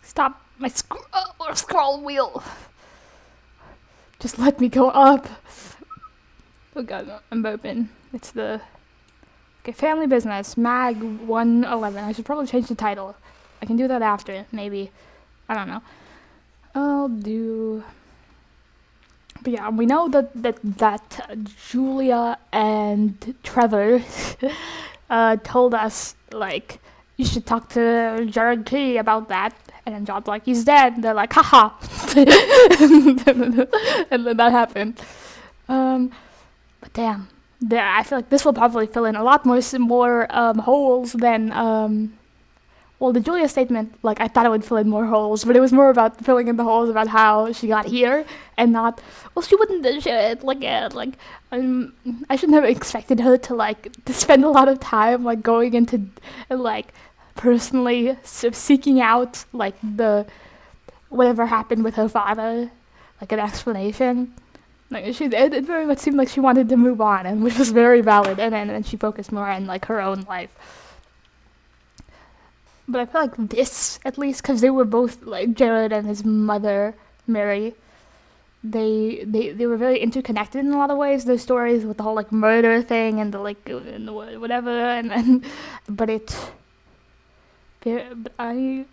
Stop my scroll wheel. Just let me go up. Oh god, I'm burping. It's the Okay, Family Business, Mag 111. I should probably change the title. I can do that after, maybe. I don't know. I'll do... But yeah, we know that Julia and Trevor told us, like, you should talk to Jared Key about that. And then John's like, he's dead. And they're like, haha. And then that happened. But damn. I feel like this will probably fill in a lot more holes than... Well, the Julia statement, like, I thought it would fill in more holes, but it was more about filling in the holes about how she got here, and not, well, she wouldn't, I shouldn't have expected her to spend a lot of time, like, going into, like, personally seeking out, like, whatever happened with her father, like, an explanation. Like, it very much seemed like she wanted to move on, and which was very valid, and then she focused more on, like, her own life. But I feel like this, at least, because they were both, like, Jared and his mother, Mary, they were very interconnected in a lot of ways, their stories, with the whole, like, murder thing, and the, like, and the whatever, but I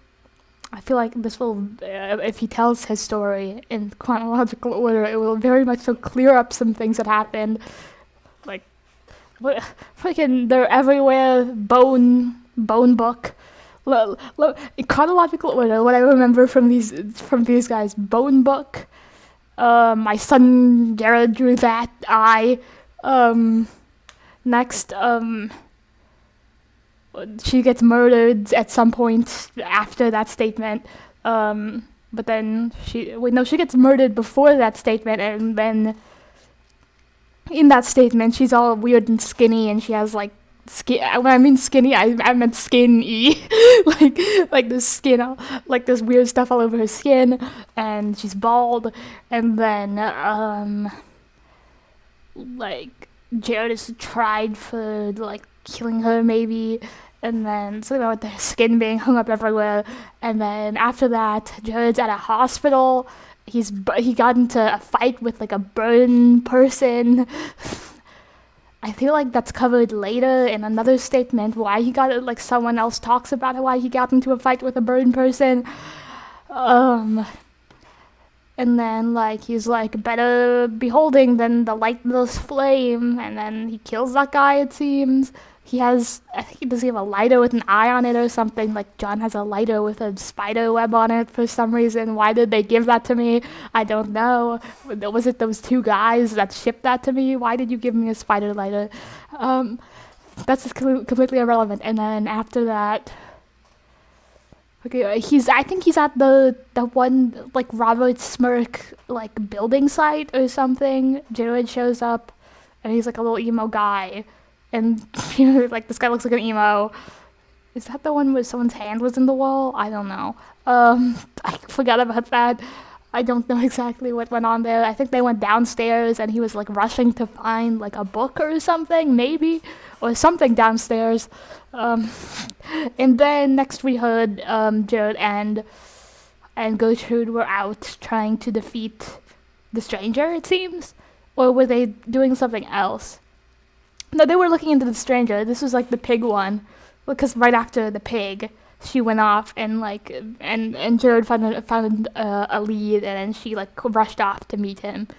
feel like this will, if he tells his story in chronological order, it will very much so clear up some things that happened, like, freaking, they're everywhere, bone book. In chronological order, what I remember from these guys: Bone Book, my son Gerard drew that. Next, she gets murdered at some point after that statement. But then she gets murdered before that statement, and then in that statement, she's all weird and skinny, and she has like. When I mean skinny, I meant skin-y, like this skin, like this weird stuff all over her skin, and she's bald, and then like Jared is tried for like killing her maybe, and then something about her skin being hung up everywhere, and then after that Jared's at a hospital. He got into a fight with like a burn person. I feel like that's covered later in another statement, why he got it, like someone else talks about it, why he got into a fight with a burn person. And then like he's like better beholding than the lightless flame, and then he kills that guy, it seems. I think he have a lighter with an eye on it or something, like John has a lighter with a spider web on it for some reason. Why did they give that to me? I don't know. Was it those two guys that shipped that to me? Why did you give me a spider lighter? That's just completely irrelevant. And then after that, okay, I think he's at the one, like, Robert Smirk, like, building site or something. Jared shows up, and he's like a little emo guy. And, you know, like, this guy looks like an emo. Is that the one where someone's hand was in the wall? I don't know. I forgot about that. I don't know exactly what went on there. I think they went downstairs, and he was, like, rushing to find, like, a book or something, maybe? Or something downstairs. And then next we heard Jared and Gertrude were out trying to defeat the stranger, it seems? Or were they doing something else? No, they were looking into the stranger. This was like the pig one, because right after the pig, she went off and like and Jared found a lead, and then she like rushed off to meet him.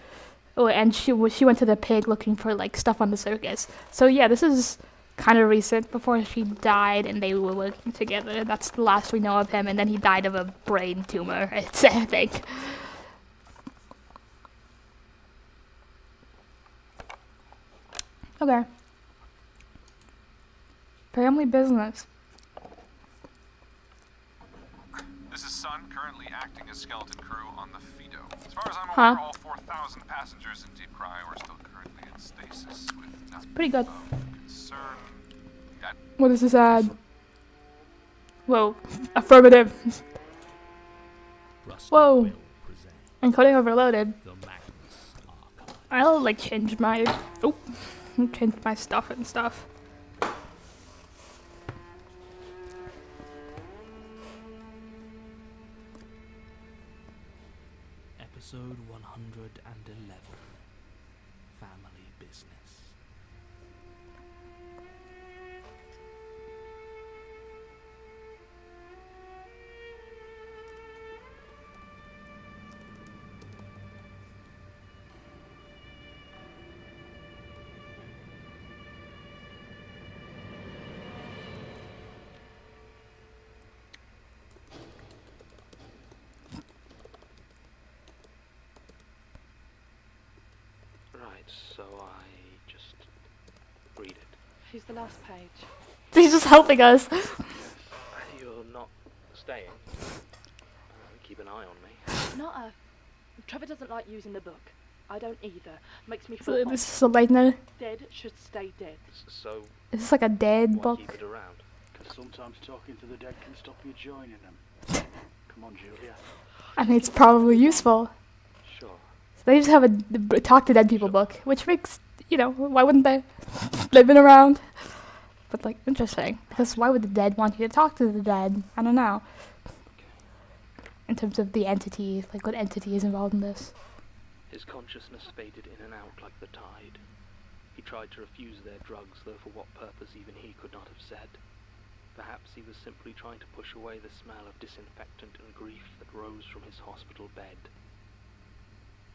Oh, and she went to the pig looking for like stuff on the circus. So yeah, this is kind of recent, before she died, and they were working together. That's the last we know of him, and then he died of a brain tumor. I think. Okay. Family Business. This is Sun, currently acting as skeleton crew on the Fido. As far as I'm aware, all 4,000 passengers in deep cryo are still currently in stasis with nothing Pretty good. of concern. What is this ad? Whoa. Affirmative. Whoa. Encoding overloaded. I'll like change my stuff and stuff. Episode 111. Family Business. so I just read it. Here's the last page. He's just helping us. You're not staying? Keep an eye on me. Not a... Trevor doesn't like using the book. I don't either. Makes me So feel this is a like no. dead should stay dead. So Is this like a dead why book? keep it around? Because sometimes talking to the dead can stop you joining them. Come on, Julia. I mean, it's probably useful. Sure. So they just have a talk to dead people book, which makes, you know, why wouldn't they? They've been around. But like, interesting. Because why would the dead want you to talk to the dead? I don't know. In terms of the entity, like what entity is involved in this? His consciousness faded in and out like the tide. He tried to refuse their drugs, though for what purpose even he could not have said. Perhaps he was simply trying to push away the smell of disinfectant and grief that rose from his hospital bed.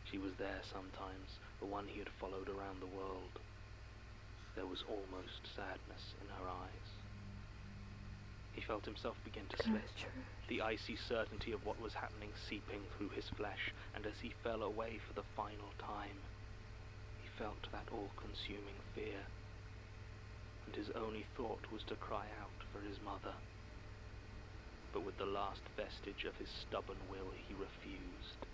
She was there sometimes, the one he had followed around the world. There was almost sadness in her eyes. He felt himself begin to slip, the icy certainty of what was happening seeping through his flesh, and as he fell away for the final time, he felt that all-consuming fear, and his only thought was to cry out for his mother. But with the last vestige of his stubborn will, he refused.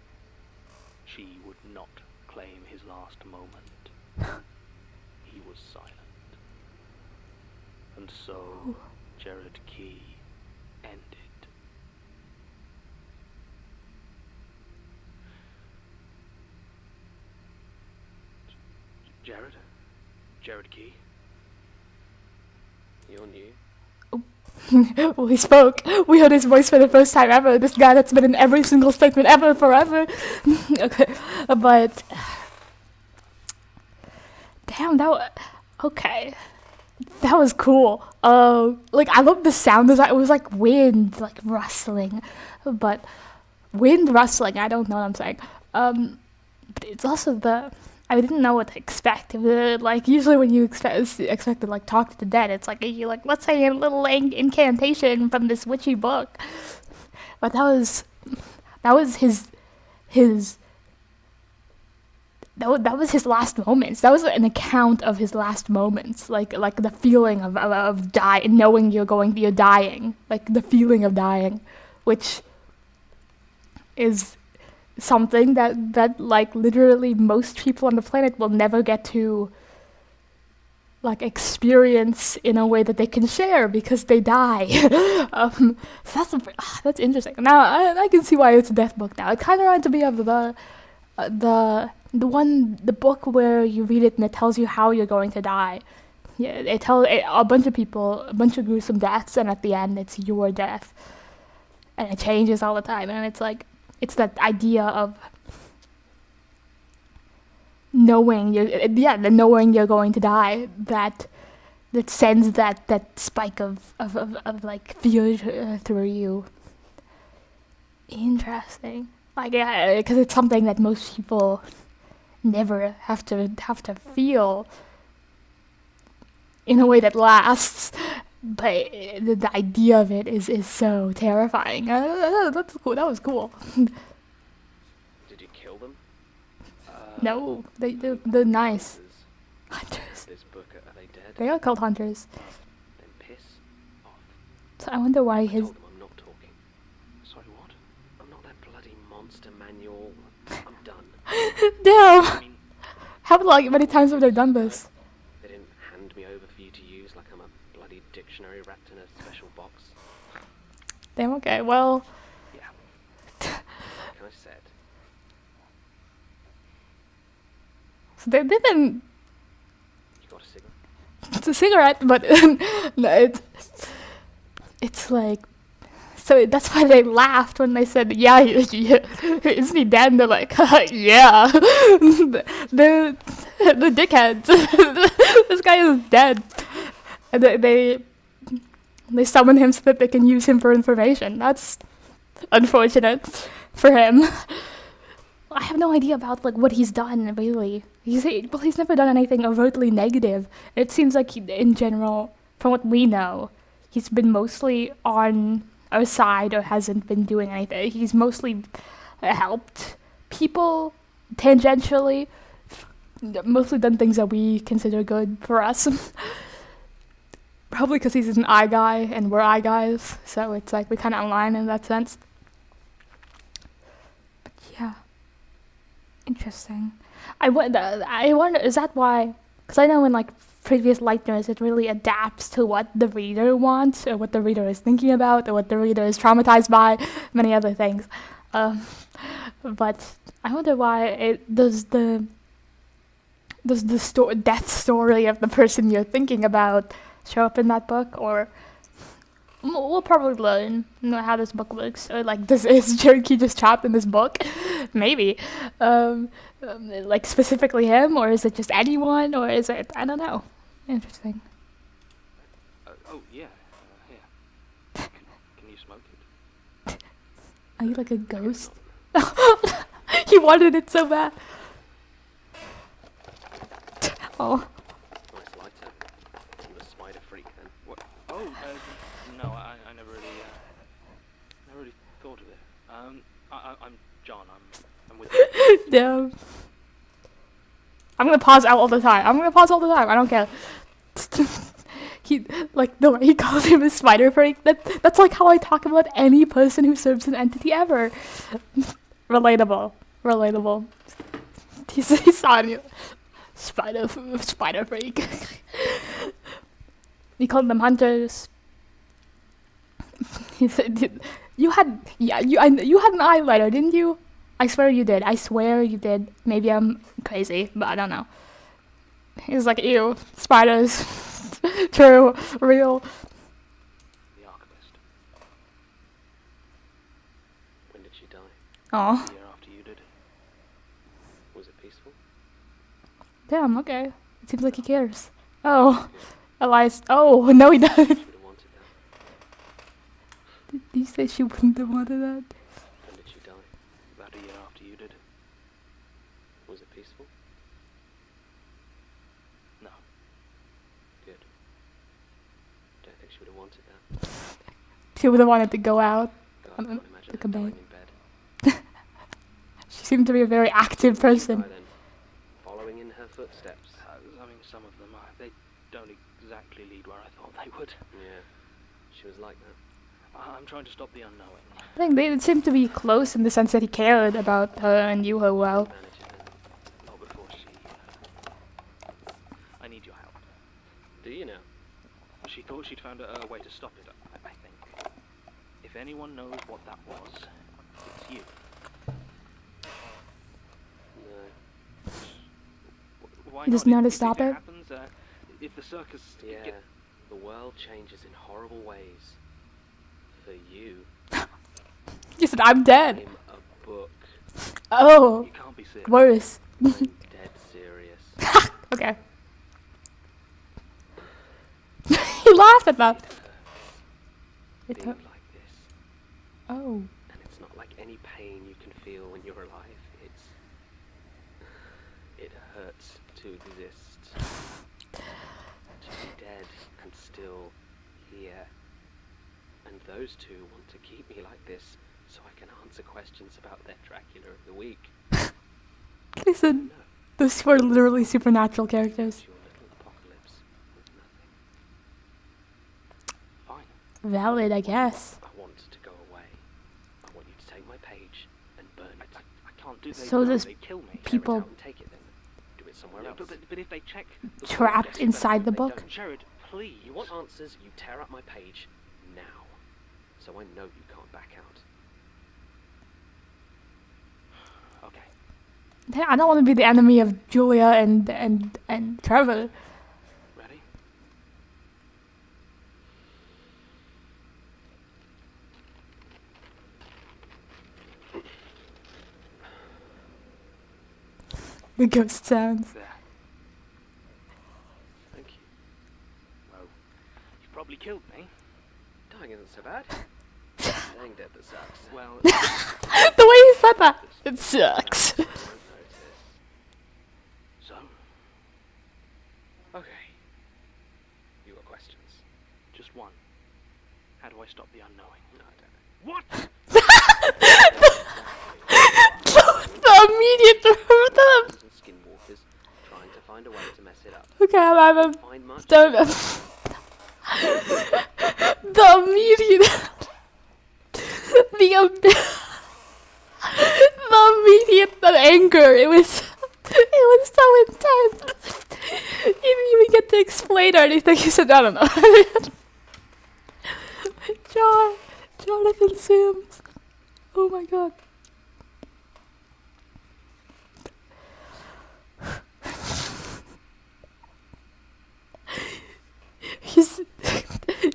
She would not claim his last moment. He was silent. And so, GERARD KEAY ended. GERARD? GERARD KEAY? You're new? Well, he spoke. We heard his voice for the first time ever. This guy that's been in every single statement ever, forever. Okay, but... Damn, okay. That was cool. Like, I love the sound. It was like wind, like rustling. But wind rustling, I don't know what I'm saying. But it's also I didn't know what to expect. Like, usually when you expect to, like, talk to the dead, it's like, you like, let's say a little incantation from this witchy book. But that was his that was his last moments. That was an account of his last moments, like the feeling of knowing you're dying, like the feeling of dying, which is something that like literally most people on the planet will never get to like experience in a way that they can share because they die. So that's interesting. Now I can see why it's a death book now. It kind of reminds me of the book where you read it and it tells you how you're going to die. Yeah, it tells a bunch of people a bunch of gruesome deaths, and at the end it's your death, and it changes all the time. And it's like, it's that idea of knowing you're going to die that sends that spike of like fear through you. Interesting. Like, yeah, because it's something that most people never have to feel in a way that lasts, but the idea of it is so terrifying. That's cool. That was cool. Did you kill them? No, they're nice. Hunters. This book, are they dead? They are called hunters. Then piss off. So I wonder why I his... told them I'm not talking. Sorry, what? I'm not that bloody monster manual. I'm done. Damn! How many times have they done this? They didn't hand me over for you to use like I'm a bloody dictionary wrapped in a special box. Damn, okay, well... Yeah. Like I said. So they've been... You got a cigarette? It's a cigarette, but no, it's like... So that's why they laughed when they said, yeah, isn't he dead? And they're like, yeah. the dickheads. This guy is dead. And they summon him so that they can use him for information. That's unfortunate for him. I have no idea about like what he's done, really. He's never done anything overtly negative. It seems like in general, from what we know, he's been mostly on our side or hasn't been doing anything. He's mostly helped people tangentially, mostly done things that we consider good for us. Probably because he's an eye guy and we're eye guys, so it's like we kind of align in that sense. But yeah, interesting. I wonder, is that why? Because I know in like previous Lightners, it really adapts to what the reader wants, or what the reader is thinking about, or what the reader is traumatized by, many other things. But I wonder why it does the death story of the person you're thinking about show up in that book, or we'll probably learn how this book works, or like, is Cherokee just trapped in this book? Maybe. Like specifically him, or is it just anyone, or is it, I don't know. Interesting. Oh, yeah. Here. Can you smoke it? Are you like a ghost? He wanted it so bad. Oh. Nice lighter. I'm a spider freak then. What? Oh, no, I never really thought of it. I'm John. I'm with you. Damn. I'm gonna pause out all the time. I don't care. He, like, the way he calls him a spider freak, that's like how I talk about any person who serves an entity ever. Relatable. He's on you. Spider freak. He called them hunters. He said, you had an eyeliner, didn't you? I swear you did. Maybe I'm crazy, but I don't know. He's like, ew, spiders. True, real. The Archivist. When did she die? Oh. The year after you did. Was it peaceful? Damn, okay. It seems like he cares. Oh. Elias. Oh, no he doesn't. She would have wanted that. Did he say she wouldn't have wanted that? When did she die? About a year after you did. Was it peaceful? No. Good. Don't think she would have wanted that. She would have wanted to go out. God, I can't imagine Like her a dying babe. in bed. She seemed to be a very active person. By then, following in her footsteps. I mean, some of them are. They don't exactly lead where I thought they would. Yeah, she was like that. I'm trying to stop the unknowing. I think they seemed to be close in the sense that he cared about her and knew her well. Manage it, and not before she. I need your help. Do you now? She thought she'd found a way to stop it. I think. If anyone knows what that was, it's you. No. Why He doesn't not? know to If stop it it? happens, if the circus. Yeah, the world changes in horrible ways. For you. He said, I'm dead. I'm a book. Oh. You can't be serious. Worse. I'm dead serious. Okay. He laughed at that. It Being hurt. like this. Oh. And it's not like any pain you can feel when you're alive. It hurts to exist. To be dead and still here. And those two want to keep me like this so I can answer questions about their Dracula of the week. Listen, those were literally supernatural characters. Your little apocalypse with nothing. Fine. Valid, I guess. I want to go away. I want you to take my page and burn it. I can't do that. So there's They kill me. people Tear it out and take it then. Do it somewhere No, else. but if they check the trapped book, inside the they book. don't. Jared, please. You want answers, you tear up my page now. So I know you can't back out. Okay. I don't want to be the enemy of Julia and Trevor. Ready? The ghost sounds. There. Thank you. Well, you probably killed me. Dying isn't so bad. Staying dead that sucks. Well, The way he said that, it sucks. I won't notice. so Okay. You got questions? just one. How do I stop the unknowing? No, I don't know. What? The immediate them. And skinwalkers find a way to mess it up. Okay, I'm having. Find much. Don't. The immediate. The immediate anger. It was so intense. You didn't even get to explain or anything. You said, I don't know. Jonathan Sims. Oh my god.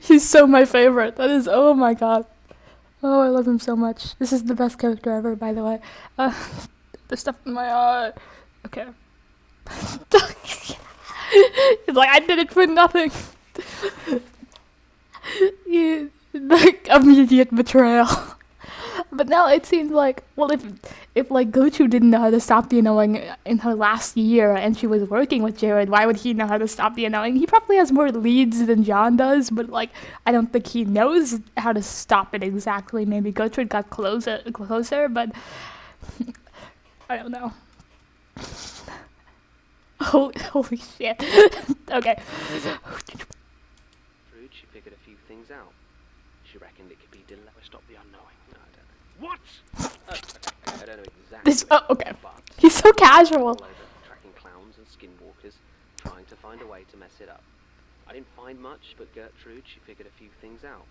He's so my favorite. That is, oh my god. Oh, I love him so much. This is the best character ever, by the way. There's stuff in my eye. Okay. It's like, I did it for nothing. Like, immediate betrayal. But now it seems like, well, if like Gertrude didn't know how to stop the annoying in her last year and she was working with Jared, why would he know how to stop the annoying? He probably has more leads than John does, but like, I don't think he knows how to stop it exactly. Maybe Gertrude got closer, but I don't know. Holy shit. Okay. She figured a few things out. She reckoned it could be delayed. Stop the unknowing. No, I don't know. What? I don't know exactly. Okay. He's so casual. All over, tracking clowns and skinwalkers, trying to find a way to mess it up. I didn't find much, but Gertrude, she figured a few things out.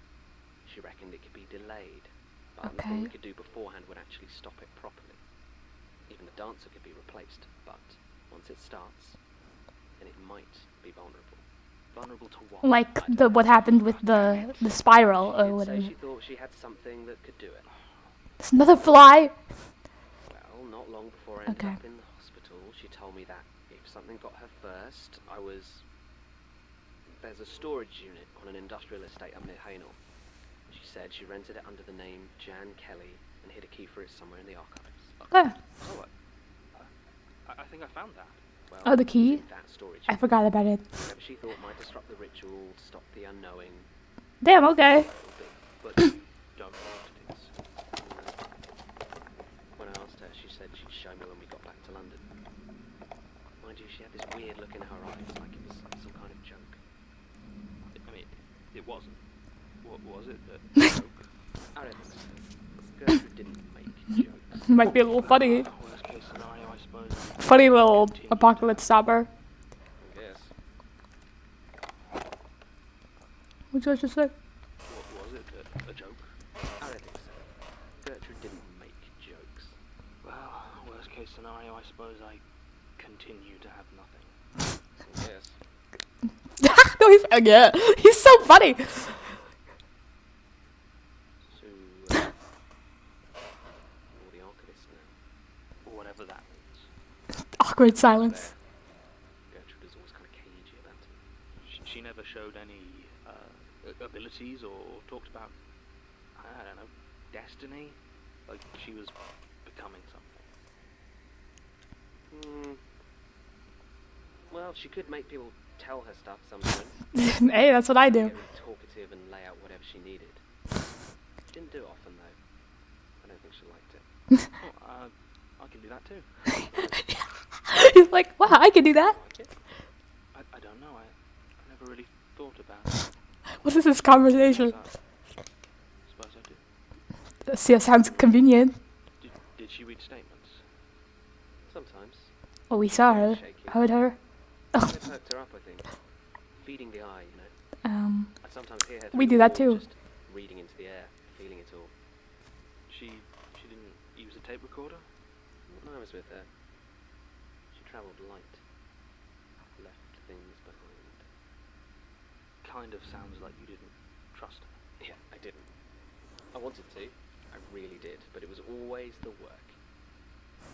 She reckoned it could be delayed, but nothing we could do beforehand would actually stop it properly. Even the dancer could be replaced, but once it starts, then it might be vulnerable. Vulnerable to what? Like what happened with the spiral or whatever. She thought she had something that could do it. There's another fly. Well, not long before I ended up in the hospital, she told me that if something got her first, there's a storage unit on an industrial estate up near Hainault. She said she rented it under the name Jan Kelly and hid a key for it somewhere in the archives. Oh. I think I found that. Well, Oh, the key? that storage I forgot about it. whatever she thought might disrupt the ritual, stop the unknowing. Damn, okay. But don't ask this. When I asked her, she said she'd show me when we got back to London. Mind you, she had this weird look in her eyes, like it was some kind of joke. I mean, it wasn't. What was it? A joke? I don't think so. Gertrude didn't make jokes. Might be a little funny. Worst case scenario, I suppose. Funny little apocalypse stopper. Yes. What'd you just say? What was it? A joke? I don't think so. Gertrude didn't make jokes. Well, worst case scenario, I suppose I continue to have nothing. Yes. No, he's so funny. So, you're the archivist now. Or whatever that means. Awkward silence. Gertrude was always kind of cagey about it. She never showed any abilities or talked about, I don't know, destiny? Like she was becoming something. Well, she could make people tell her stuff sometimes. Hey, that's what I do. Get really talkative and lay out whatever she needed. She didn't do it often though. I don't think she liked it. I can do that too. He's like, wow, I can do that. I don't know. I never really thought about it. What is this conversation? Suppose I do. See, that sounds convenient. Did she read statements? Sometimes. Oh, we saw her. Heard her. It perked her up, I think. Feeding the eye, you know. I sometimes hear her. We do that too. Just reading into the air, feeling it all. She didn't use a tape recorder? When I was with her, she travelled light. Left things behind. Kind of sounds like you didn't trust her. Yeah, I didn't. I wanted to. I really did. But it was always the work.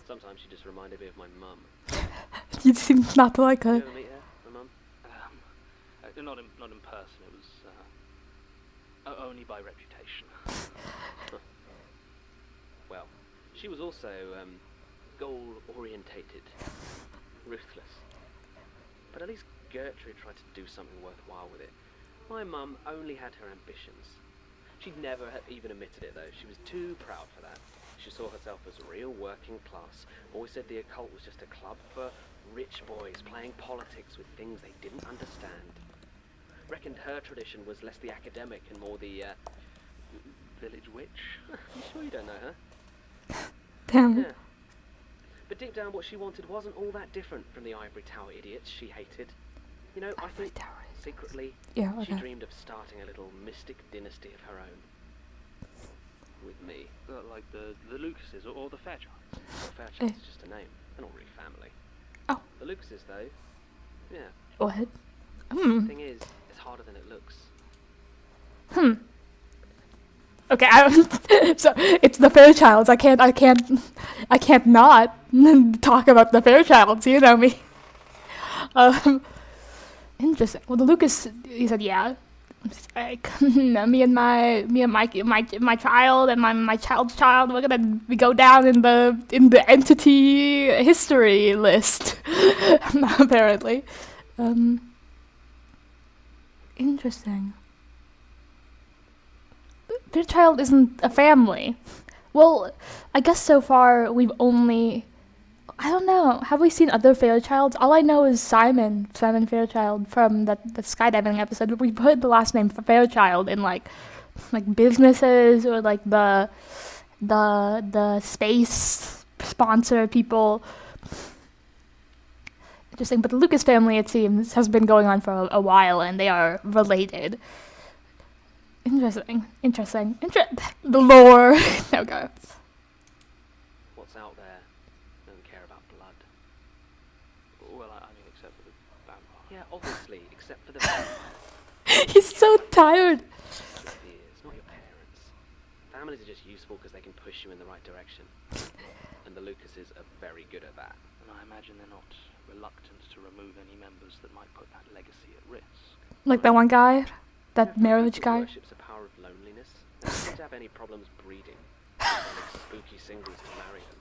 Sometimes she just reminded me of my mum. You seem not to like her. Did you ever meet her, my mum? Not in person. It was only by reputation. Well, she was also goal-orientated, ruthless. But at least Gertrude tried to do something worthwhile with it. My mum only had her ambitions. She'd never even admitted it though. She was too proud for that. She saw herself as real working class. Always said the occult was just a club for Rich boys playing politics with things they didn't understand. Reckoned her tradition was less the academic and more the, village witch. You sure you don't know her? Damn. Yeah. But deep down what she wanted wasn't all that different from the Ivory Tower idiots she hated. You know, I think secretly she dreamed of starting a little mystic dynasty of her own. With me. Like the Lucases or the Fairchilds? Well, Fairchilds is just a name. They're not really family. Oh. The Lucases, though, yeah. What? The thing is, it's harder than it looks. Okay, so it's the Fairchilds. I can't not talk about the Fairchilds. You know me. Interesting. Well, the Lucas, he said, yeah. It's like, me and my child and my child's child, we're gonna go down in the entity history list. Apparently. Interesting. Fairchild isn't a family. Well, I guess so far we've only... I don't know. Have we seen other Fairchilds? All I know is Simon Fairchild from the skydiving episode. But we put the last name for Fairchild in like businesses or like the space sponsor people. Interesting. But the Lucas family, it seems, has been going on for a while, and they are related. Interesting. The lore. Okay. What's out there? Don't care about blood. Well, I mean, except for the vampire. Yeah, obviously, except for the vampire. He's so tired. It's not your parents. Families are just useful because they can push you in the right direction. And the Lucases are very good at that. And I imagine they're not reluctant to remove any members that might put that legacy at risk. Like that one guy? That marriage guy? Worships the power of loneliness. They don't seem to have any problems breeding. Like spooky singles to marry them.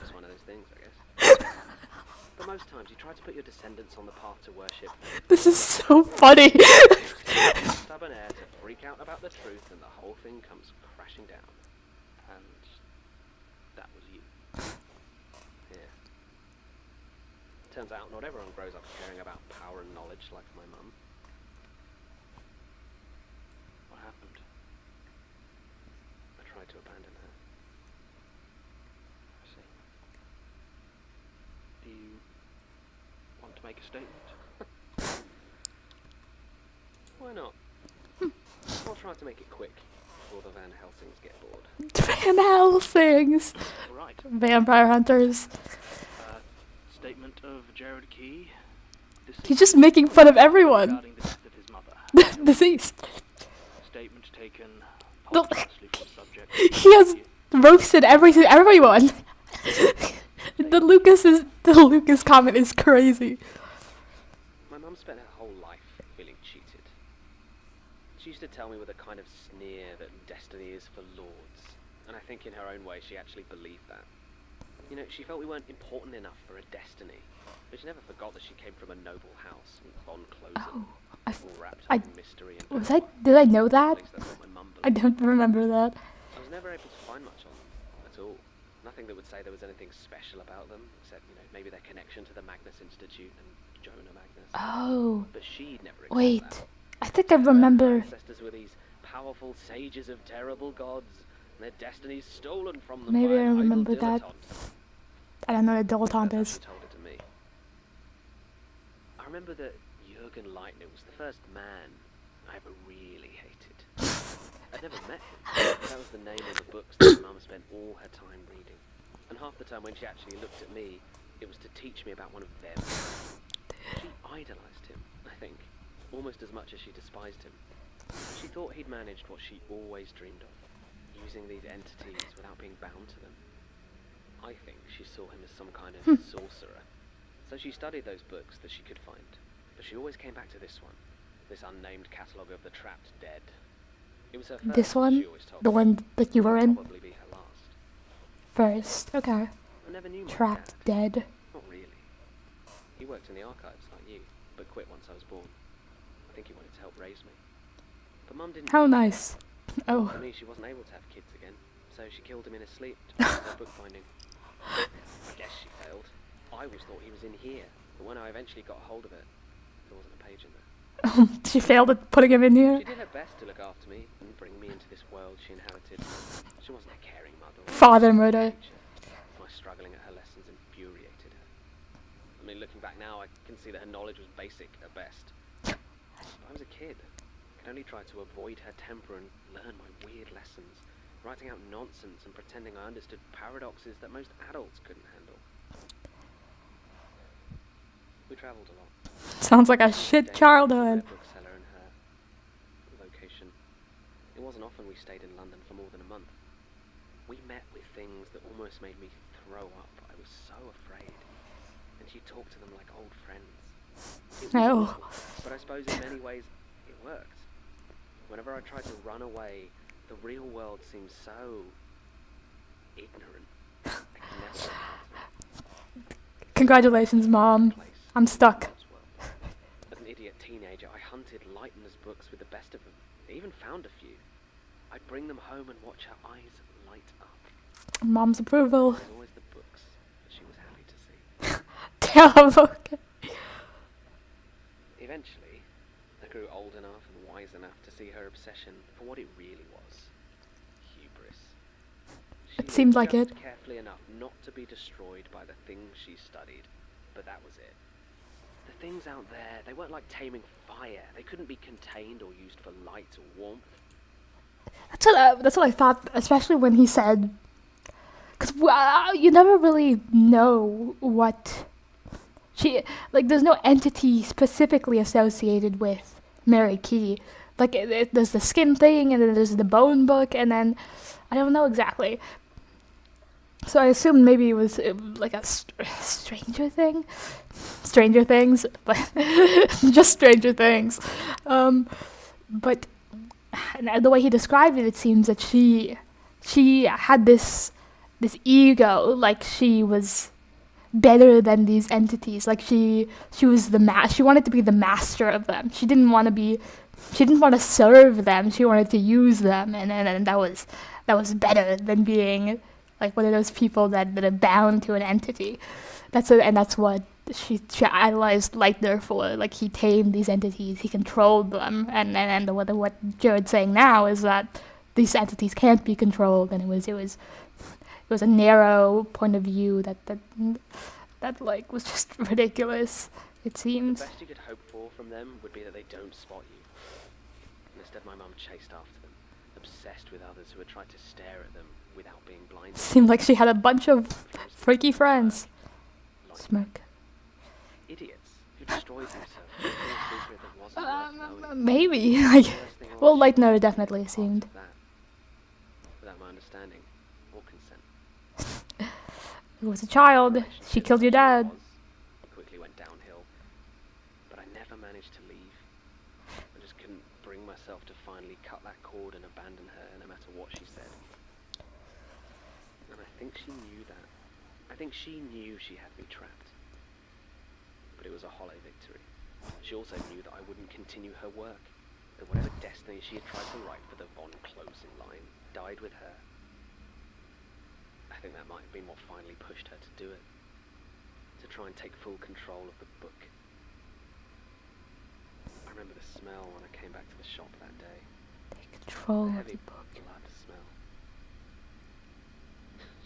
It's one of those things, I guess. But most times you try to put your descendants on the path to worship. This is so funny. Stubborn heir to freak out about the truth, and the whole thing comes crashing down. And that was you. Yeah. Turns out not everyone grows up caring about power and knowledge like my mum. What happened? I tried to abandon her. I see. Do you want to make a statement? Why not? I'll try to make it quick before the Van Helsings get bored. Van Helsings! Right. Vampire hunters. Statement of GERARD KEAY. He's just making fun of everyone. Regarding the death of his mother. Deceased. Statement taken No. posthumously from subject. He has roasted everyone. The Lucas comment is crazy. My mum spent her whole life feeling cheated. She used to tell me with a kind of sneer that destiny is for lords, and I think in her own way she actually believed that. You know, she felt we weren't important enough for a destiny, but she never forgot that she came from a noble house, von Closen, all wrapped up in mystery and Did I know that? At least that's what my mum I believed. don't remember that. I was never able to find much on them, at all. Nothing that would say there was anything special about them, except, you know, maybe their connection to the Magnus Institute and Jonah Magnus. Oh. But she'd never Wait. that. I think I remember. Ancestors were these powerful sages of terrible gods, and their destinies stolen from them Maybe by I an idle remember that. dilettante. I don't know what a dilettante She is. told it to me. I remember that Jürgen Leitner was the first man I ever really hated. I'd never met him, but that was the name of the books that Mum spent all her time reading. And half the time when she actually looked at me, it was to teach me about one of them. She idolized him, I think, almost as much as she despised him. She thought he'd managed what she always dreamed of, using these entities without being bound to them. I think she saw him as some kind of sorcerer. So she studied those books that she could find, but she always came back to this one, this unnamed catalogue of the trapped dead. It was her first, This one? she always told The me. one that you were in? Probably be her last. First. Okay. I never knew my Trapped dad. dead. Not really. He worked in the archives like you, but quit once I was born. I think he wanted to help raise me. But Mum didn't. How nice. Oh. For me, she wasn't able to have kids again, so she killed him in his sleep to practice her bookbinding. I guess she failed. I always thought he was in here, but when I eventually got hold of it, there wasn't a page in there. She failed at putting him in here. She did her best to look after me and bring me into this world she inherited. She wasn't a caring mother. Father murder. My struggling at her lessons infuriated her. I mean, looking back now, I can see that her knowledge was basic at best. I was a kid. I could only try to avoid her temper and learn my weird lessons, writing out nonsense and pretending I understood paradoxes that most adults couldn't handle. We travelled a lot. Sounds like a shit childhood. Bookseller and her location. It wasn't often we stayed in London for more than a month. We met with things that almost made me throw up. I was so afraid. And she talked to them like old friends. It was awful, but I suppose in many ways it worked. Whenever I tried to run away, the real world seemed so ignorant. I could never get out of it. Congratulations, Mom. I'm stuck. As an idiot teenager, I hunted Lightner's books with the best of them. I even found a few. I'd bring them home and watch her eyes light up. Mom's approval. There's always the books that she was happy to see. Damn, okay. Eventually, I grew old enough and wise enough to see her obsession for what it really was. Hubris. It seemed like it. Carefully enough not to be destroyed by the things she studied, but that was it. The things out there, they weren't like taming fire. They couldn't be contained or used for light or warmth. That's what I thought, especially when he said, because you never really know what she, like, there's no entity specifically associated with Mary Key. Like, there's the skin thing, and then there's the bone book, and then I don't know exactly. So I assumed maybe it was like a Stranger Things, but just Stranger Things. But the way he described it, it seems that she had this ego, like she was better than these entities, like she was she wanted to be the master of them. She didn't want to serve them. She wanted to use them, and that was better than being like one of those people that are bound to an entity. That's what she idolized Leitner for. Like, he tamed these entities, he controlled them, and what Jared's saying now is that these entities can't be controlled, and it was a narrow point of view that like was just ridiculous. It seems. The best you could hope for from them would be that they don't spot you. And instead, my mum chased after them, obsessed with others who had tried to stare at them without being blinded. Seemed like she had a bunch of freaky friends. Smirk. Idiots who destroyed themselves for a secret that wasn't worth knowing. Maybe. Well, Leitner definitely seemed. Without my understanding or consent. It was a child. She killed your dad. It quickly went downhill, but I never managed to leave. I just couldn't bring myself to finally cut that cord and abandon her, no matter what she said. And I think she knew that. I think she knew she had me trapped. But it was a hollow victory. She also knew that I wouldn't continue her work, that whatever destiny she had tried to write for the Von Closen line died with her. I think that might have been what finally pushed her to do it, to try and take full control of the book. I remember the smell when I came back to the shop that day. Take control of heavy the book. blood smell.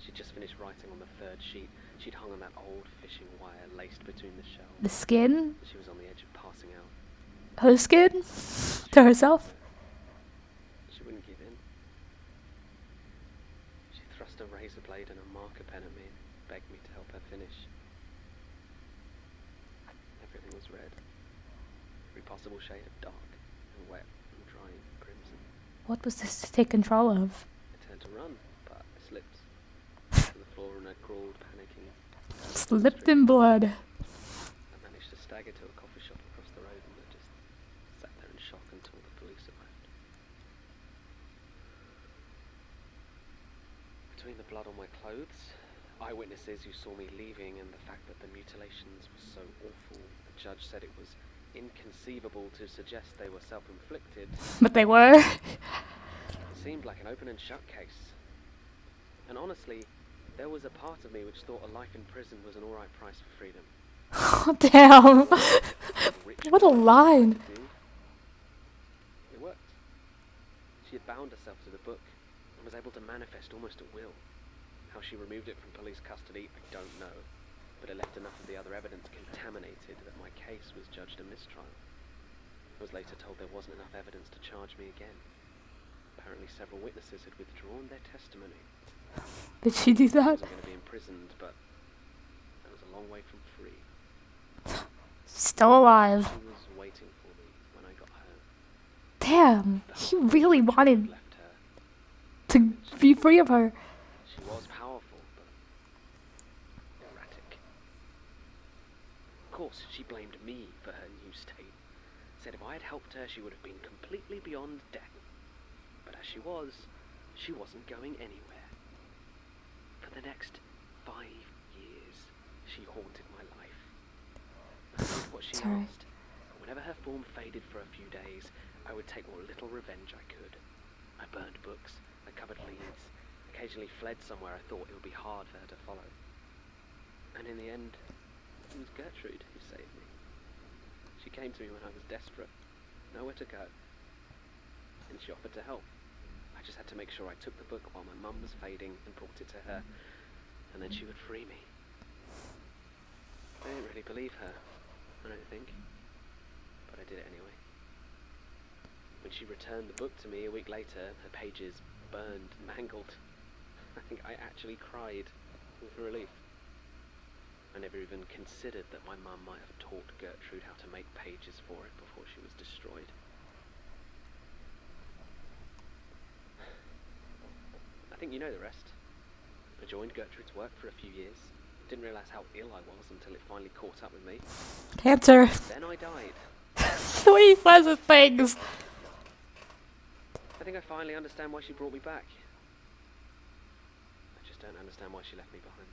She'd just finished writing on the third sheet. She'd hung on that old fishing wire laced between the shelves. The skin? She was on the edge of passing out. Her skin? To herself? She wouldn't give in. She thrust a razor blade and a marker pen at me and begged me to help her finish. Everything was red. Every possible shade of dark and wet and dry and crimson. What was this to take control of? I turned to run, but I slipped to the floor and I crawled, panicking. Slipped in blood. I managed to stagger to a coffee shop across the road and I just sat there in shock until the police arrived. Between the blood on my clothes, eyewitnesses who saw me leaving, and the fact that the mutilations were so awful, the judge said it was inconceivable to suggest they were self-inflicted. But they were. It seemed like an open and shut case. And honestly, There was a part of me which thought a life in prison was an alright price for freedom. Damn. What a line. It worked. She had bound herself to the book and was able to manifest almost at will. How she removed it from police custody, I don't know, but it left enough of the other evidence contaminated that my case was judged a mistrial. I was later told there wasn't enough evidence to charge me again. Apparently several witnesses had withdrawn their testimony. Did she do that? I wasn't going to be imprisoned, but I was a long way from free. Still alive. She was waiting for me when I got home. Damn, he really wanted to be free of her. She was powerful, but erratic. Of course, she blamed me for her new state. Said if I had helped her, she would have been completely beyond death. But as she wasn't going anywhere. For the next 5 years, she haunted my life. I did what she asked. Whenever her form faded for a few days, I would take what little revenge I could. I burned books, I covered leads, occasionally fled somewhere I thought it would be hard for her to follow. And in the end, it was Gertrude who saved me. She came to me when I was desperate, nowhere to go, and she offered to help. I just had to make sure I took the book while my mum was fading and brought it to her, and then she would free me. I didn't really believe her, I don't think, but I did it anyway. When she returned the book to me a week later, her pages burned, mangled. I think I actually cried with relief. I never even considered that my mum might have taught Gertrude how to make pages for it before she was destroyed. I think you know the rest. I joined Gertrude's work for a few years. Didn't realise how ill I was until it finally caught up with me. Cancer. Then I died. The way he says his things. I think I finally understand why she brought me back. I just don't understand why she left me behind.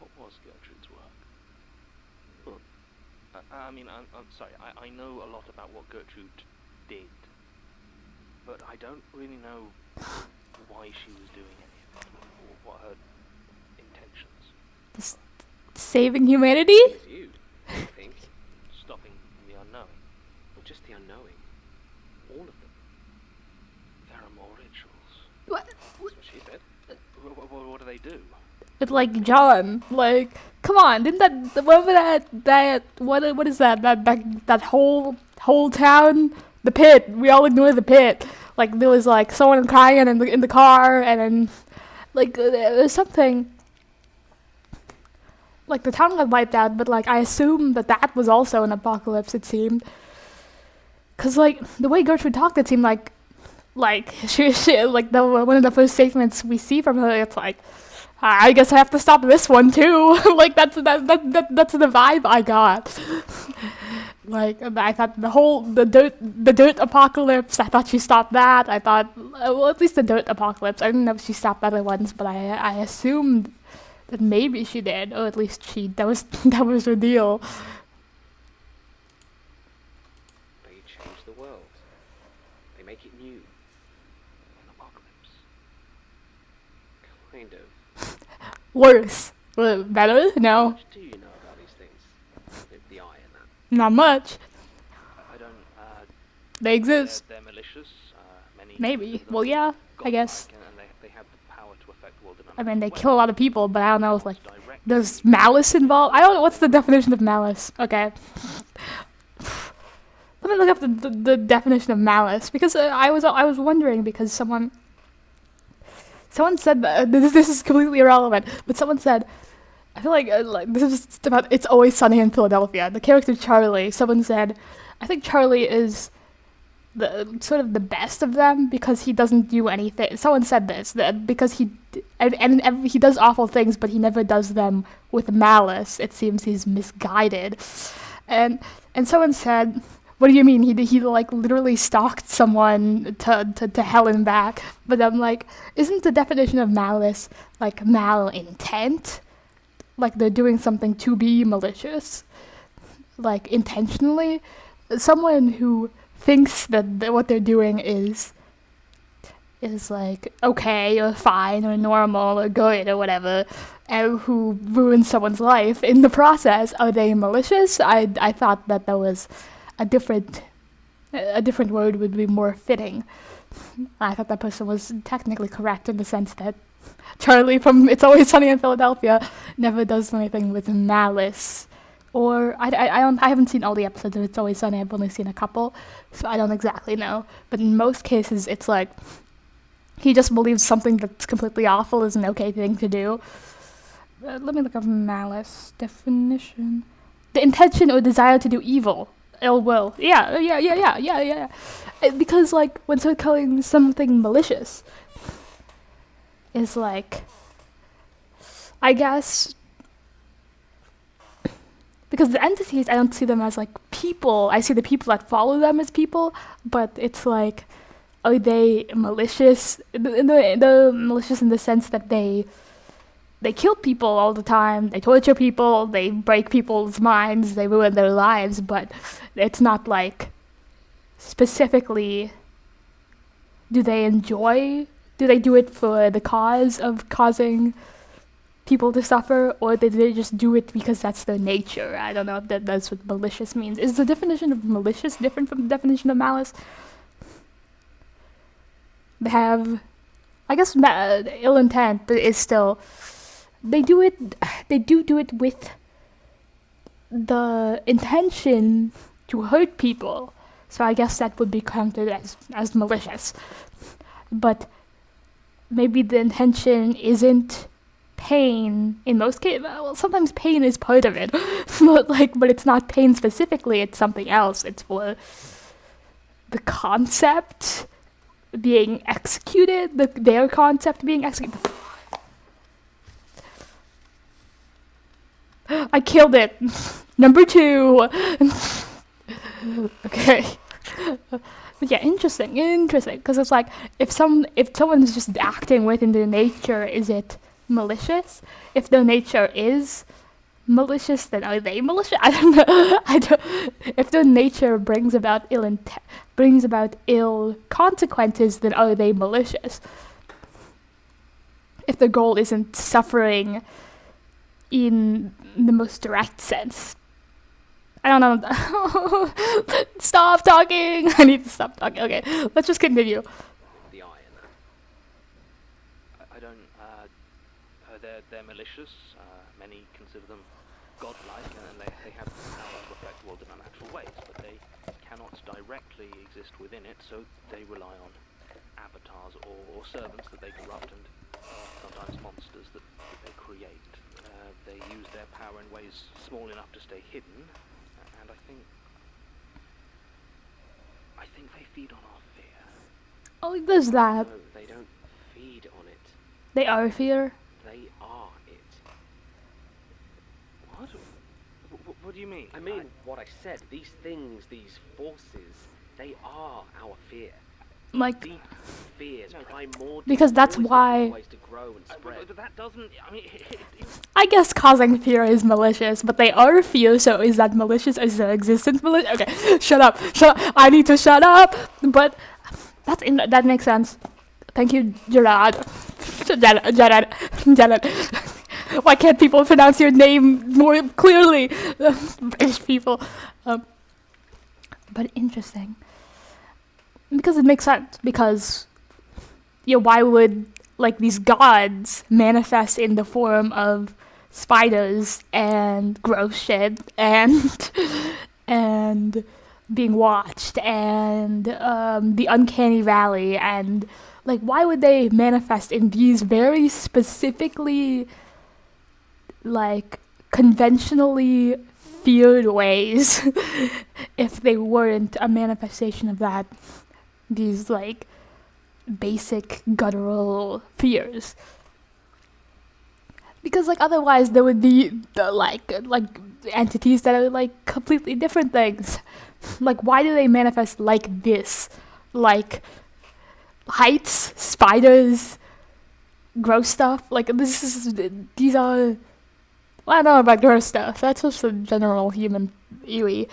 What was Gertrude's work? I mean, I'm sorry, I know a lot about what Gertrude did, but I don't really know why she was doing any of it, or what her intentions. Saving humanity? It's you, I think. Stopping the unknowing. Or just the unknowing. All of them. There are more rituals. What? That's what she said. What do they do? It's like John, like, come on, didn't that, what is that, that whole town, the pit, we all ignore the pit, like, there was, like, someone crying in the car, and then, like, there's something, like, the town got wiped out, but, like, I assume that was also an apocalypse, it seemed, cause, like, the way Gertrude talked, it seemed like, she like, one of the first statements we see from her, it's like, I guess I have to stop this one too. Like that's the vibe I got. Like I thought the dirt apocalypse. I thought she stopped that. I thought well at least the dirt apocalypse. I didn't know if she stopped other ones, but I assumed that maybe she did, or at least that was her deal. They change the world. They make it new. An apocalypse. Kind of. Worse. Better? No. How much do you know about these things? With the eye and that? Not much. I don't, they exist. They're malicious. Maybe. Well, yeah, I guess. And they have the power to affect the world in I mean, they kill a lot of people, but I don't know if, like, there's malice involved. I don't know, what's the definition of malice? Okay. Let me look up the definition of malice, because I was wondering, because someone said that, this is completely irrelevant, but someone said, I feel like this is just about It's Always Sunny in Philadelphia. The character Charlie, someone said, I think Charlie is the sort of the best of them because he doesn't do anything. Someone said this, that because he does awful things, but he never does them with malice. It seems he's misguided. And someone said, what do you mean? He like literally stalked someone to hell and back. But I'm like, isn't the definition of malice like malintent? Like they're doing something to be malicious? Like intentionally? Someone who thinks that what they're doing is is like okay or fine or normal or good or whatever, and who ruins someone's life in the process, are they malicious? I thought that there was a different word would be more fitting. I thought that person was technically correct in the sense that Charlie from It's Always Sunny in Philadelphia never does anything with malice. Or I haven't seen all the episodes of It's Always Sunny. I've only seen a couple, so I don't exactly know. But in most cases, it's like he just believes something that's completely awful is an okay thing to do. Let me look up malice definition. The intention or desire to do evil, ill will. Yeah. Because like when someone calling something malicious is like, I guess, because the entities, I don't see them as like people. I see the people that follow them as people, but it's like, are they malicious? The malicious in the sense that they kill people all the time, they torture people, they break people's minds, they ruin their lives, but it's not like specifically, do they do it for the cause of causing people to suffer, or did they just do it because that's their nature? I don't know if that's what malicious means. Is the definition of malicious different from the definition of malice? They have, I guess, ill intent, but it's still, they do it with the intention to hurt people. So I guess that would be counted as malicious. But maybe the intention isn't pain in most cases. Well, sometimes pain is part of it, but it's not pain specifically. It's something else. It's for the concept being executed, their concept being executed. I killed it. Number 2. Okay. But yeah, interesting, because it's like, if someone's just acting within their nature, is it malicious? If their nature is malicious, then are they malicious? I don't know. If their nature brings about ill consequences, then are they malicious? If the goal isn't suffering in the most direct sense. I don't know. Stop talking. I need to stop talking. Okay, let's just continue. The iron. I don't. They're malicious. Many consider them godlike, and they have the power to affect the world in unnatural ways, but they cannot directly exist within it, so they rely on avatars or servants that they corrupt, and sometimes monsters that they create. They use their power in ways small enough to stay hidden, and I think they feed on our fear. Oh, there's that. No, they don't feed on it. They are fear? They are it. What? What do you mean? I mean what I said. These things, these forces, they are our fear. Like, deep fears, primordial, because that's why, ways to grow and spread. But that doesn't, I mean, I guess causing fear is malicious, but they are fear, so is that malicious? Is their existence malicious? Okay, shut up, I need to shut up. But that makes sense. Thank you, Gerard. Gerard. Why can't people pronounce your name more clearly? British people. But interesting. Because it makes sense, because why would like these gods manifest in the form of spiders and gross shit and being watched and the uncanny valley, and like why would they manifest in these very specifically like conventionally feared ways if they weren't a manifestation of that, these like basic guttural fears? Because like otherwise there would be the like entities that are like completely different things. Like why do they manifest like this? Like heights, spiders, gross stuff. Like these are, well, I don't know about gross stuff. That's just a general human ewy.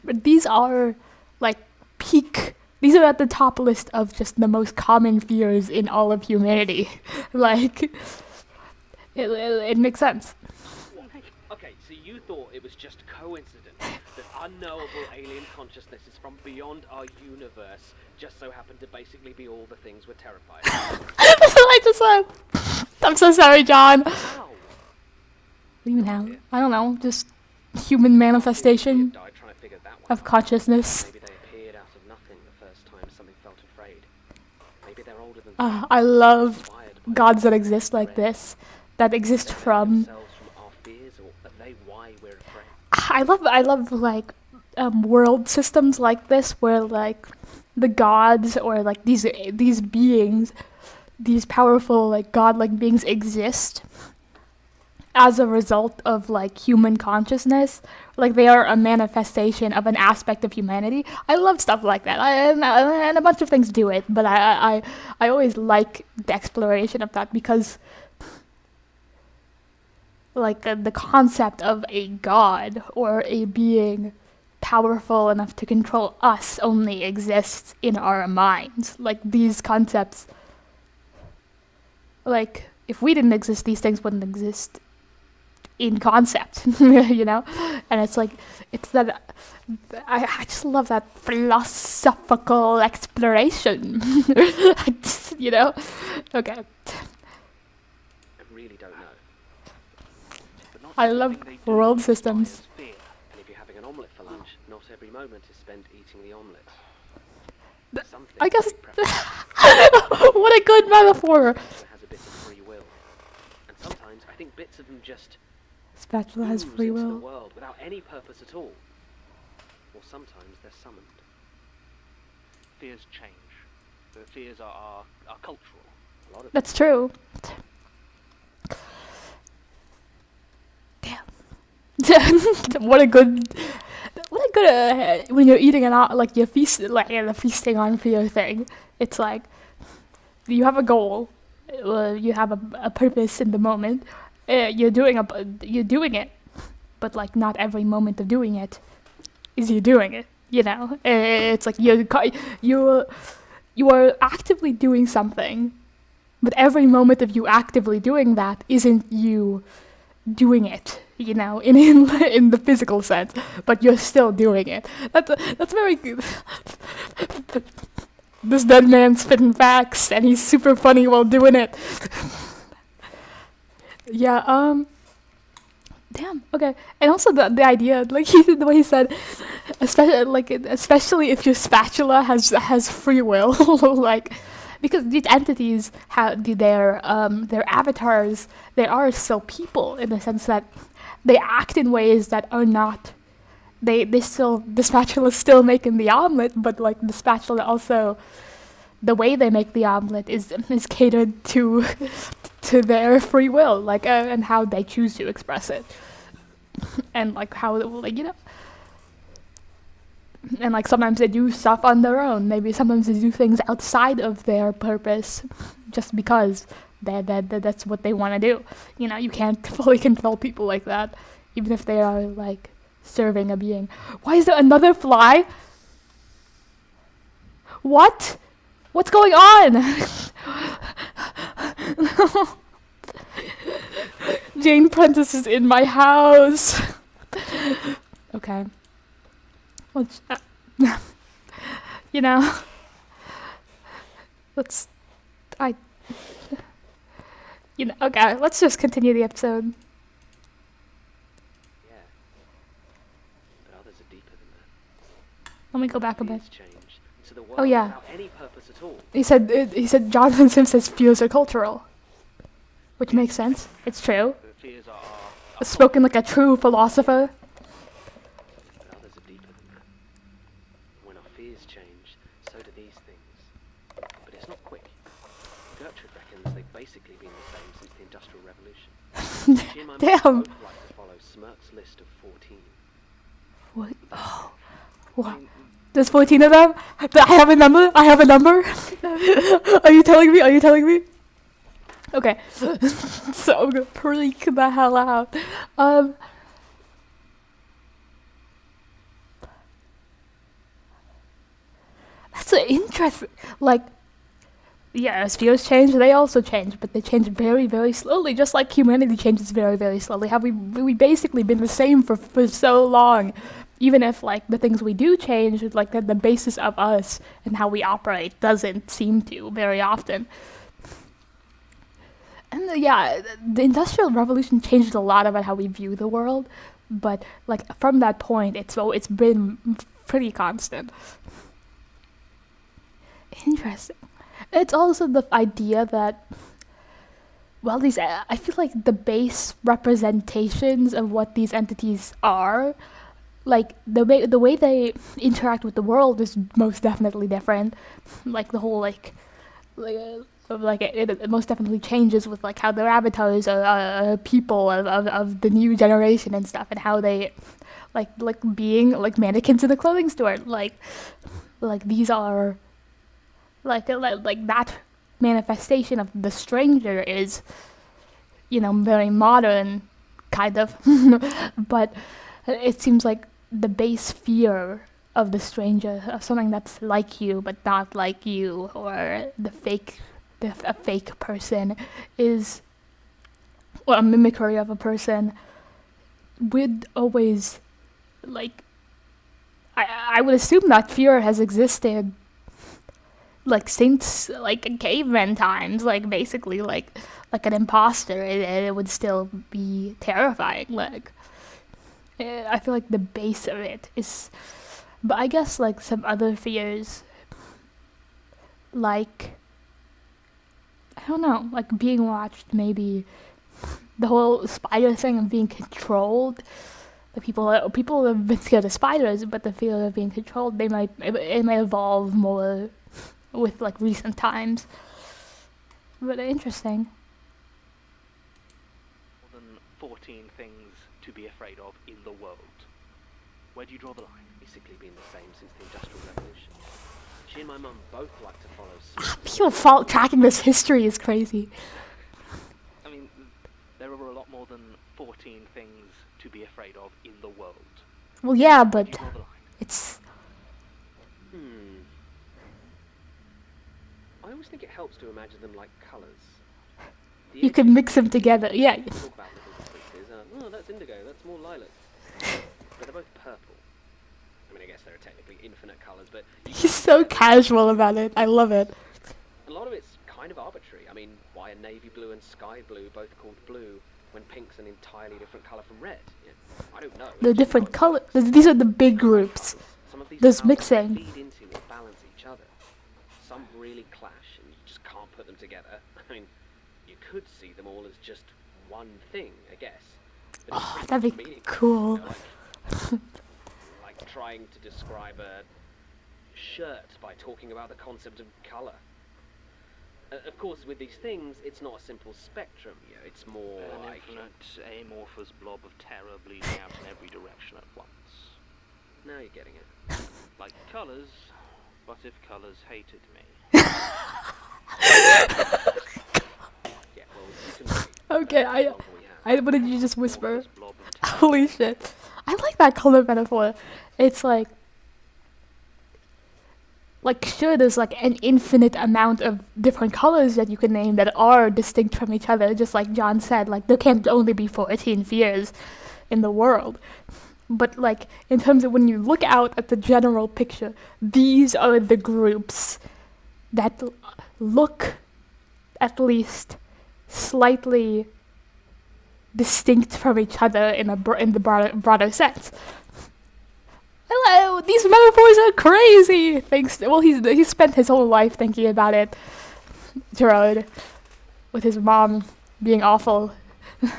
But these are like peak these are at the top list of just the most common fears in all of humanity. Like, it makes sense. Okay, so you thought it was just coincidence that unknowable alien consciousnesses from beyond our universe just so happened to basically be all the things we're terrified of. That's what I just said. I'm so sorry, John. How? What do you mean how? I don't know, just human manifestation of consciousness. Maybe they appeared out of nothing the first time something felt afraid. Maybe they're older than I love gods that exist like this, that exist from. our fears, or are they why we're afraid? I love like world systems like this, where like the gods or like these beings, these powerful like godlike beings exist as a result of like human consciousness. Like they are a manifestation of an aspect of humanity. I love stuff like that. And a bunch of things do it, but I always like the exploration of that, because like the concept of a god or a being powerful enough to control us only exists in our minds. Like these concepts, like if we didn't exist, these things wouldn't exist in concept, you know? And it's like, it's that, I just love that philosophical exploration. You know? Okay. I really don't know. I love world systems. And if you're having an omelette for lunch, not every moment is spent eating the omelette. I guess. What a good metaphor! Has a bit of free will. And sometimes I think bits of them just Spatula has free into the will. world without any purpose at all. Or sometimes they're summoned. Fears change. The fears are cultural. A lot of That's true. Damn. What a good when you're eating like you're the feasting on fear thing. It's like you have a goal, you have a purpose in the moment. You're doing it, but like not every moment of doing it is you doing it. You know, it's like you are actively doing something, but every moment of you actively doing that isn't you doing it, you know, in the physical sense, but you're still doing it. That's very good. This dead man's spitting facts, and he's super funny while doing it. Yeah. Damn. Okay. And also the idea, like the way he said, especially if your spatula has free will, like. Because these entities have their avatars, they are still people in the sense that they act in ways that are not. The spatula is still making the omelet, but like the spatula also, the way they make the omelet is catered to their free will, like and how they choose to express it, and like how like, you know. And like sometimes they do stuff on their own. Maybe sometimes they do things outside of their purpose, just because that's what they want to do. You know, you can't fully control people like that, even if they are like serving a being. Why is there another fly? What? What's going on? Jane Prentice is in my house. Okay. Let's, you know, okay, let's just continue the episode. Yeah. But others are deeper than that. Let me go back a bit. To the world Oh yeah. without any purpose at all. He said Jonathan Sim says fears are cultural, which makes sense. It's true. The fears are Spoken like a true philosopher. But others are deeper than that. When our fears change, so do these things. But it's not quick. Gertrude reckons they've basically been the same since the Industrial Revolution. Jim and I Damn. both like to follow Smirk's list of 14. What? Oh. What? There's 14 of them? I have a number? Are you telling me? Okay. So I'm gonna freak the hell out. also interesting. Like, yeah, spheres change, they also change, but they change very, very slowly, just like humanity changes very, very slowly. Have we basically been the same for so long, even if, like, the things we do change, like, the basis of us and how we operate doesn't seem to very often. And, yeah, the Industrial Revolution changed a lot about how we view the world, but, like, from that point, it's been pretty constant. Interesting. It's also the idea that, well, I feel like the base representations of what these entities are, like, the way they interact with the world is most definitely different. Like, the whole, it most definitely changes with, like, how their avatars are people of the new generation and stuff, and how they, like being, like, mannequins in a clothing store. Like these are... Like that manifestation of the stranger is, very modern, kind of. But it seems like the base fear of the stranger, of something that's like you but not like you, or a fake person, is, or a mimicry of a person, would always, like, I would assume that fear has existed, like, since, like, caveman times, like, basically, like an imposter, it would still be terrifying. Like, I feel like the base of it is, but I guess, like, some other fears, like, I don't know, like, being watched, maybe, the whole spider thing of being controlled. The people have been scared of spiders, but the fear of being controlled, it might evolve more with, like, recent times. But interesting. More than 14 things to be afraid of in the world. Where do you draw the line? Basically been the same since the Industrial Revolution. She and my mum both like to follow People tracking this history is crazy. I mean, there are a lot more than 14 things to be afraid of in the world. Well, yeah, but it's... I always think it helps to imagine them like colours. You can mix them together, yeah. Talk about little differences. Oh, that's indigo, that's more lilac. But they're both purple. I mean, I guess there are technically infinite colours, but... He's so casual about it. I love it. A lot of it's kind of arbitrary. I mean, why are navy blue and sky blue both called blue when pink's an entirely different colour from red? Yeah, I don't know. The different colours. These are the big groups. Some of these There's colours mixing. feed into or balance each other. Some really clash, and you just can't put them together. I mean, you could see them all as just one thing, I guess. But Oh, that'd be cool. Like trying to describe a shirt by talking about the concept of colour. Of course, with these things, it's not a simple spectrum. You know, it's more An like infinite, amorphous blob of terror bleeding out in every direction at once. now you're getting it. Like colours, but if colours hated me. Yeah, well, you can wait. Okay, what did you just whisper? Holy shit. I like that color metaphor. It's like, sure, there's, like, an infinite amount of different colors that you can name that are distinct from each other, just like John said. Like, there can't only be 14 fears in the world. But, like, in terms of when you look out at the general picture, these are the groups that look, at least, slightly distinct from each other in the broader sense. Hello, these metaphors are crazy. He's spent his whole life thinking about it. Gerard, with his mom being awful. But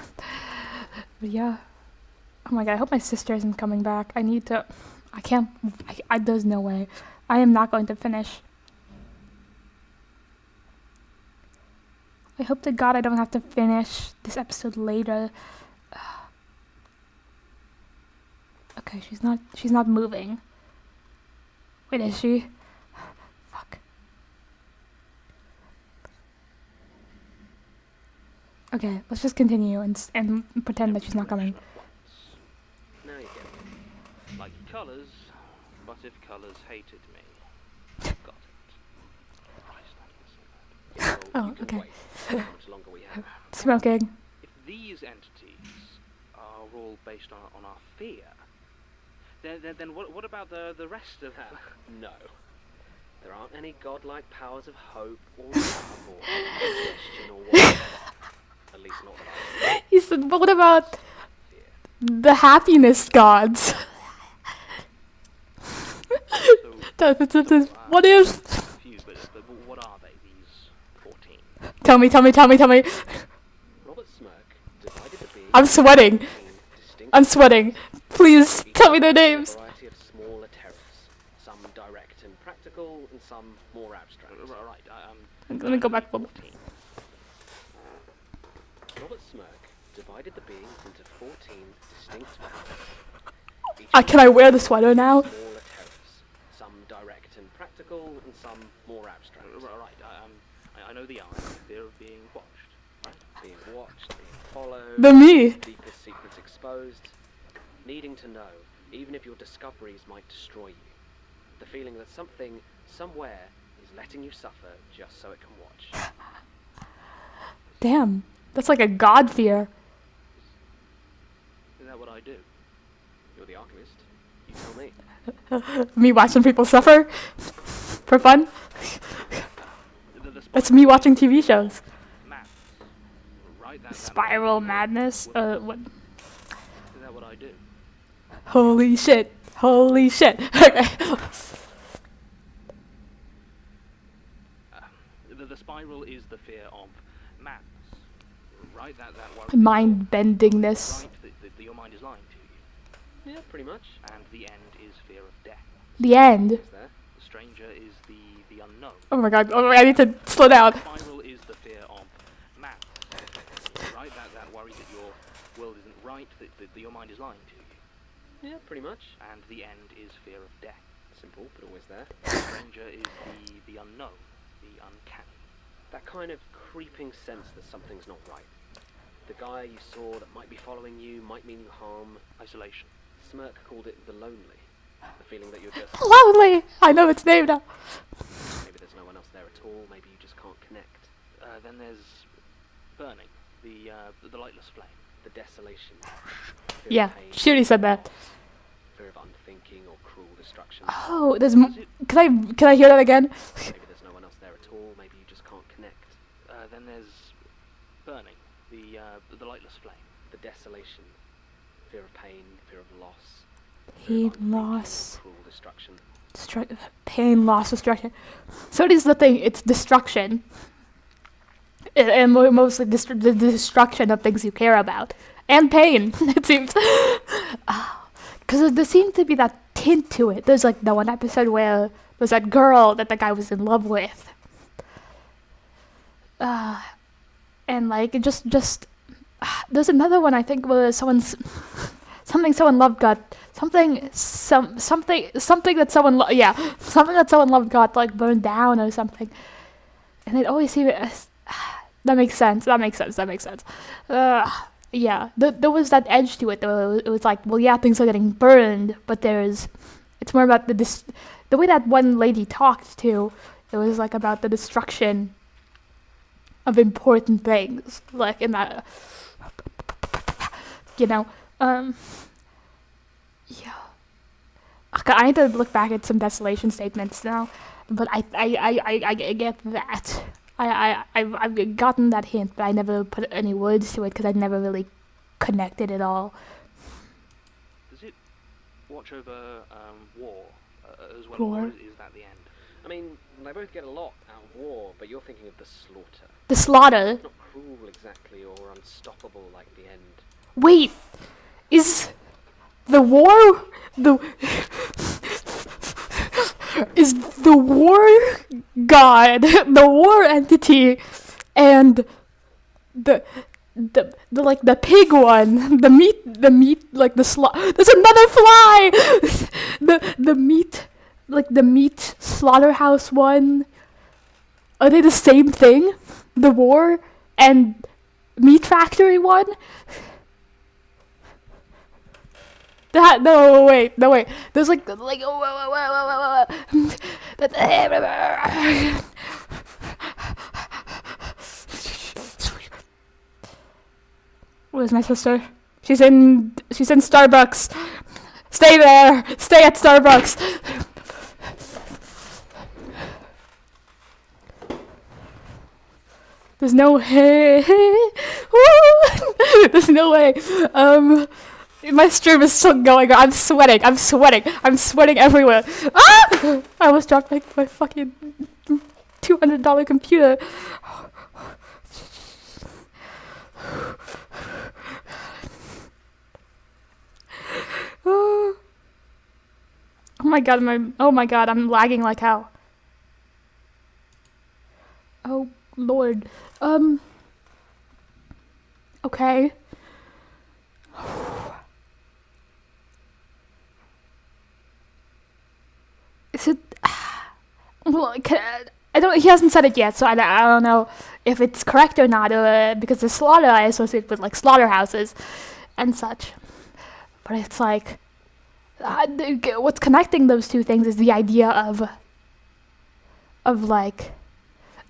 yeah. Oh my god, I hope my sister isn't coming back. There's no way. I am not going to finish. I hope to God I don't have to finish this episode later. Okay, she's not moving. Wait, is she? Fuck. Okay, let's just continue and pretend that she's not coming. Now you get it. Like colours, but if colours hated me. Got it. Christ, that isn't bad. Yeah, well, Oh, you can okay. wait. How much longer we have? Smoking. If these entities are all based on our fear, then what about the rest of them? No. There aren't any godlike powers of hope or love or suggestion or whatever. At least not that I see. He said, but what about the happiness gods? What if? Few, but what are they, these 14? Tell me. Robert Smirk divided the being I'm sweating. into 14 distinct I'm sweating. Please tell me their names. A variety of smaller terrors, some direct and practical, and some more abstract. Right, Let me go back. 14. Robert Smirk divided the beings into 14 distinct powers. Each Can I wear the sweater now? smaller terrors, some direct and practical, and some more abstract. Right, I know the eye, fear of being watched, right? Being watched, being followed, The me. deepest secrets exposed, needing to know, even if your discoveries might destroy you. The feeling that something, somewhere, is letting you suffer just so it can watch. Damn, that's like a god fear. Is that what I do? You're the alchemist. You tell me. Me watching people suffer for fun. That's me watching TV shows. Maths. Right, Spiral madness. What? Is that what I do? Holy shit. Okay. The spiral is the fear of maths. Right, that worry. Mind bendingness. Right, that your mind is lying to you. Yeah, pretty much. And the end is fear of death. The end. Is there? The stranger is the unknown. Oh my god. I need to slow down. The spiral is the fear of maths. Right, that worry that your world isn't right, that your mind is lying to you. Yeah, pretty much. And the end is fear of death. Simple, but always there. The stranger is the unknown, the uncanny. That kind of creeping sense that something's not right. The guy you saw that might be following you, might mean you harm. Isolation. Smirk called it the lonely. The feeling that you're just... Lonely. I know its name now. Maybe there's no one else there at all, maybe you just can't connect. Then there's burning, the lightless flame. The desolation. Yeah, she already said that. Fear of unthinking or cruel destruction. Oh, there's. Can I hear that again? Maybe there's no one else there at all, maybe you just can't connect. Then there's burning, the lightless flame. The desolation. Fear of pain, fear of loss. Pain, loss. Cruel destruction. Pain, loss, destruction. So it is the thing, it's destruction. And mostly the destruction of things you care about. And pain, it seems. Because there seemed to be that tint to it. There's like the one episode where there's that girl that the guy was in love with. And like, it just there's another one I think where someone loved got something that someone loved got like burned down or something, and it always seemed that makes sense. Yeah, there was that edge to it though. It was like, well, yeah, things are getting burned, but it's more about the way that one lady talked too. It was like about the destruction of important things, like in that, yeah. Okay, I need to look back at some desolation statements now, but I get that. I've gotten that hint, but I never put any words to it because I never really connected it all. Does it watch over war as well, War? or is that the end? I mean, they both get a lot out of war, but you're thinking of the slaughter. The slaughter. Not cruel exactly, or unstoppable like the end. Wait, is the war is the war god, the war entity, and the like the pig one, the meat like the there's another fly. the meat, like the meat slaughterhouse one. Are they the same thing? The war and meat factory one? No wait. There's like Where's my sister? She's in Starbucks. Stay there. Stay at Starbucks. There's no way. There's no way. My stream is still going. I'm sweating. I'm sweating everywhere. Ah! I almost dropped my fucking $200 computer. Oh my god, I'm lagging like hell. Oh Lord. Okay. Is it? Well, he hasn't said it yet, so I don't know if it's correct or not, because the slaughter I associate with like slaughterhouses and such. But it's like, what's connecting those two things is the idea of like,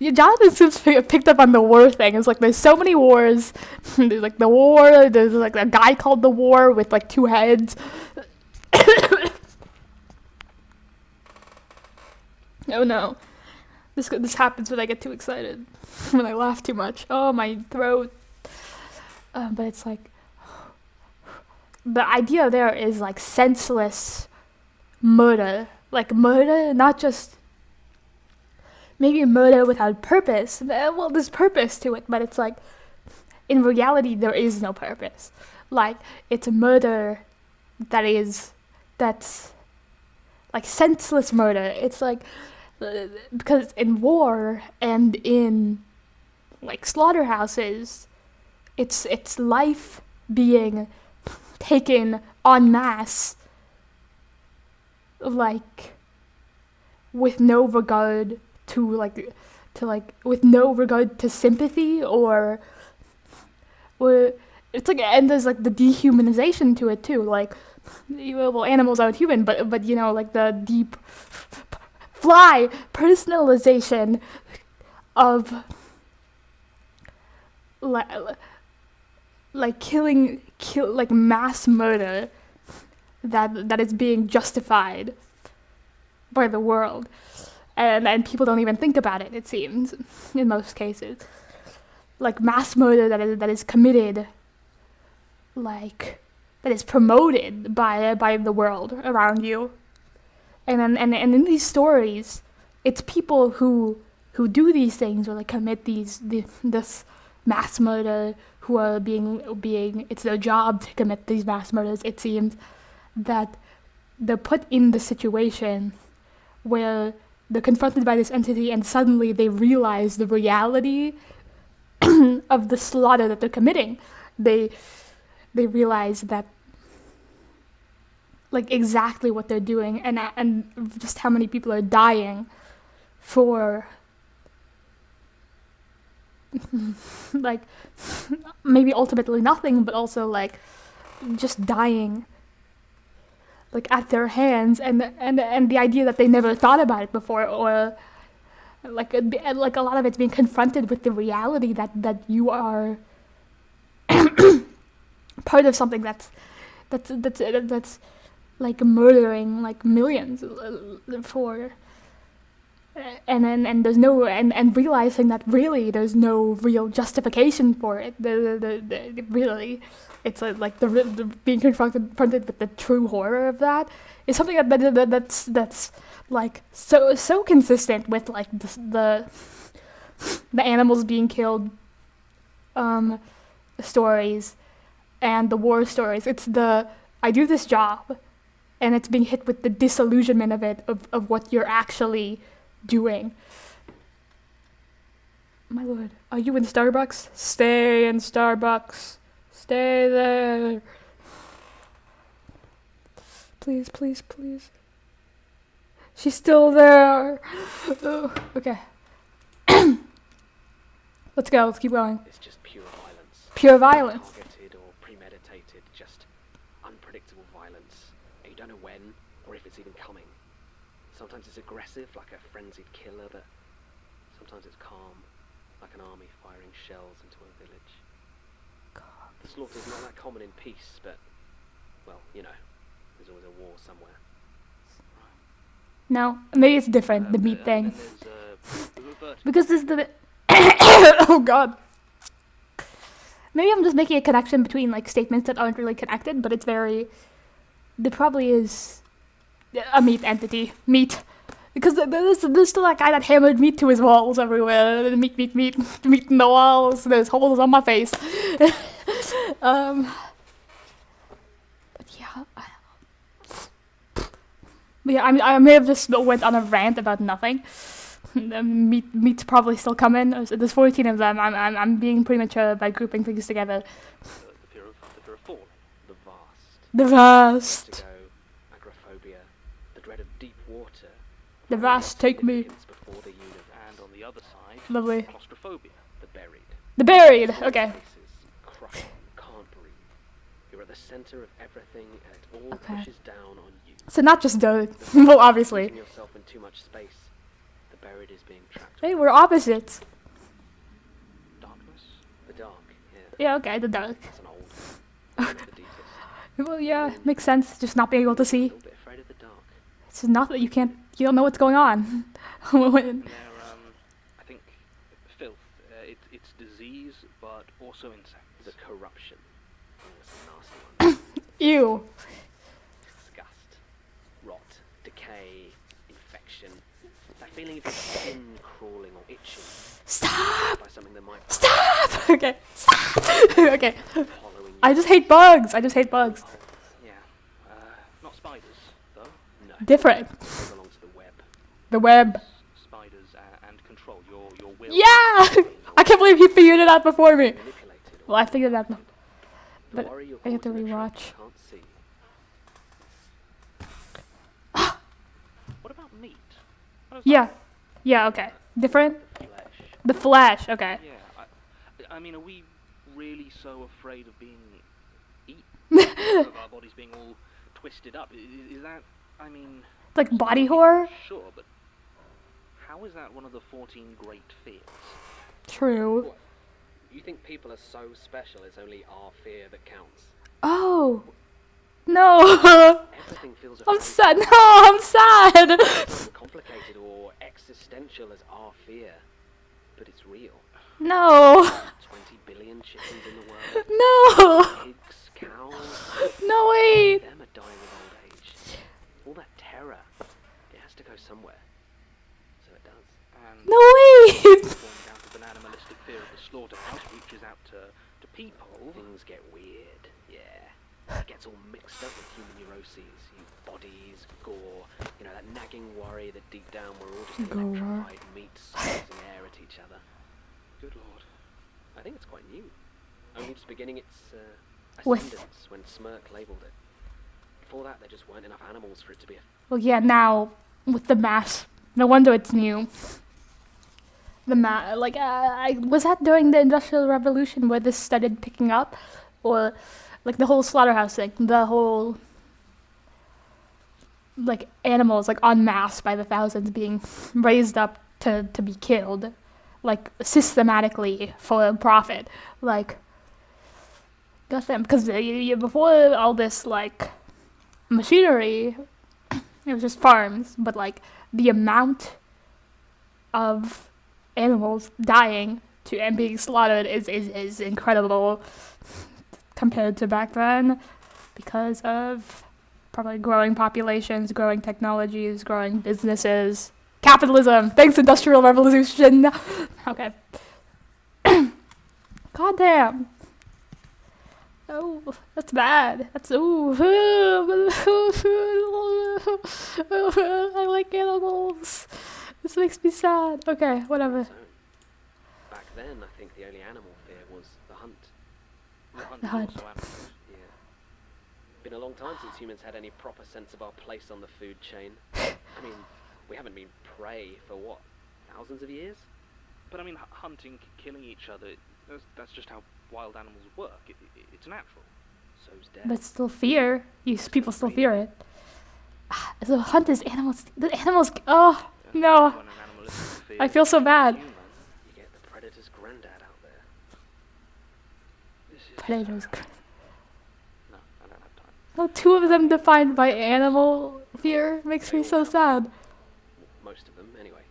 Jonathan seems picked up on the war thing. It's like there's so many wars. There's like the war. There's like a guy called the war with like 2 heads. Oh no, this happens when I get too excited, when I laugh too much. Oh, my throat. But it's like, the idea there is like senseless murder. Like murder, not just maybe murder without purpose. Well, there's purpose to it, but it's like, in reality, there is no purpose. Like, it's a murder that's like senseless murder. It's like, because in war and in like slaughterhouses, it's life being taken en masse, like with no regard to with no regard to sympathy or it's like, and there's like the dehumanization to it too. Like, well, animals aren't human, but you know, like the deep fly personalization of like killing like mass murder that is being justified by the world, and people don't even think about it. It seems in most cases, like mass murder that is committed, like that is promoted by the world around you. And in these stories, it's people who do these things or like commit this mass murder, who are being it's their job to commit these mass murders. It seems that they're put in the situation where they're confronted by this entity and suddenly they realize the reality of the slaughter that they're committing. They realize that, like, exactly what they're doing and just how many people are dying for like maybe ultimately nothing, but also like just dying like at their hands, and the idea that they never thought about it before, or like a lot of it's being confronted with the reality that you are part of something that's like murdering like millions for, and there's no, and realizing that really there's no real justification for it. The really, it's like the being confronted with the true horror of that is something that's like so consistent with like the animals being killed stories and the war stories. It's the I do this job, and it's being hit with the disillusionment of it, of what you're actually doing. My lord, are you in Starbucks? Stay in Starbucks. Stay there. Please, please, please. She's still there. Oh, okay. Let's go, let's keep going. It's just pure violence. Pure violence. Targeted or premeditated, just unpredictable violence. And you don't know when or if it's even coming. Sometimes it's aggressive, like a frenzied killer, but sometimes it's calm, like an army firing shells into a village. The slaughter's not that common in peace, but, well, you know, there's always a war somewhere. No, maybe it's different, the meat thing. Because this is the... oh god. Maybe I'm just making a connection between, like, statements that aren't really connected, but it's very... There probably is a meat entity. Meat. Because there's still that guy that hammered meat to his walls everywhere. Meat in the walls. There's holes on my face. But yeah. But yeah, I may have just went on a rant about nothing. Meat's probably still coming. There's 14 of them. I'm being premature by grouping things together. The fear of fall. The vast. The vast. Vertigo, agoraphobia, the dread of deep water. The vast, take me. Before the and on the other side, Lovely. Claustrophobia, the buried. The buried, okay. Crushing, can't breathe. You're at the center of everything, and it all pushes down on you. So not just dirt. Well, obviously. Losing yourself in too much space. The buried is being trapped. Hey, we're opposites. Darkness, the dark. Yeah, okay, the dark. That's an old. The deepest. Well, yeah, makes sense. Just not being able to see. A little bit afraid of the dark. It's not that you don't know what's going on. I think filth. It's disease, but also insects. The corruption. That's a nasty one. Ew. Disgust, rot, decay, infection. That feeling of your skin crawling or itching. Stop! By something that might Stop! Okay. Stop! Okay. I just hate bugs. Yeah. Not spiders, though. No. Different. They belong to the web. The web. Spiders and control your will. Yeah! I can't believe he figured it out before me. Well, I figured it out. But I have to rewatch. What about meat? Yeah. Yeah, okay. Different? The flesh, okay. Yeah, I mean, are we really so afraid of being eaten? Of our bodies being all twisted up? Is that, I mean... Like body horror? Sure, but how is that one of the 14 great fears? True. What? You think people are so special it's only our fear that counts? Oh. No. Everything feels I'm sad. No, I'm sad. As complicated or existential as our fear, but it's real. No. 20 billion chickens in the world. No. Pigs, cows. No, wait. Them are dying of old age. All that terror, it has to go somewhere. So it does. And no, wait. Down to an animalistic fear of the slaughterhouse reaches out to people. Things get weird, yeah. It gets all mixed up with human neuroses, bodies, gore, you know, that nagging worry that deep down we're all just electrified meat squeezing air at each other. Good lord. I think it's quite new. Only just beginning its With- ascendance when Smirk labelled it. Before that, there just weren't enough animals for it to be a... Well, yeah, now, with the mass. No wonder it's new. The was that during the Industrial Revolution where this started picking up? Or, like, the whole slaughterhouse thing? The whole... like, animals, like, en masse by the thousands being raised up to be killed. Like, systematically for profit. Like, goddamn, because before all this, like, machinery, it was just farms, but, like, the amount of animals dying and being slaughtered is incredible compared to back then because of probably growing populations, growing technologies, growing businesses. Capitalism! Thanks, Industrial Revolution! Okay. Goddamn! Oh, that's bad. That's ooh. I like animals. This makes me sad. Okay, whatever. Back then, I think the only animal fear was the hunt. The hunt. Yeah. Been a long time since humans had any proper sense of our place on the food chain. I mean, we haven't been prey for what, thousands of years? But I mean, hunting, killing each other, that's just how wild animals work. It's natural. So's death. But still fear. People still fear it. So hunters, animals, the animals. Oh no, When an animal is in fear I feel so bad. of a human, you get the predator's granddad out there. This is, Predators. No, I don't have time. Oh, two of them defined by animal fear makes me so sad. Most of them, anyway.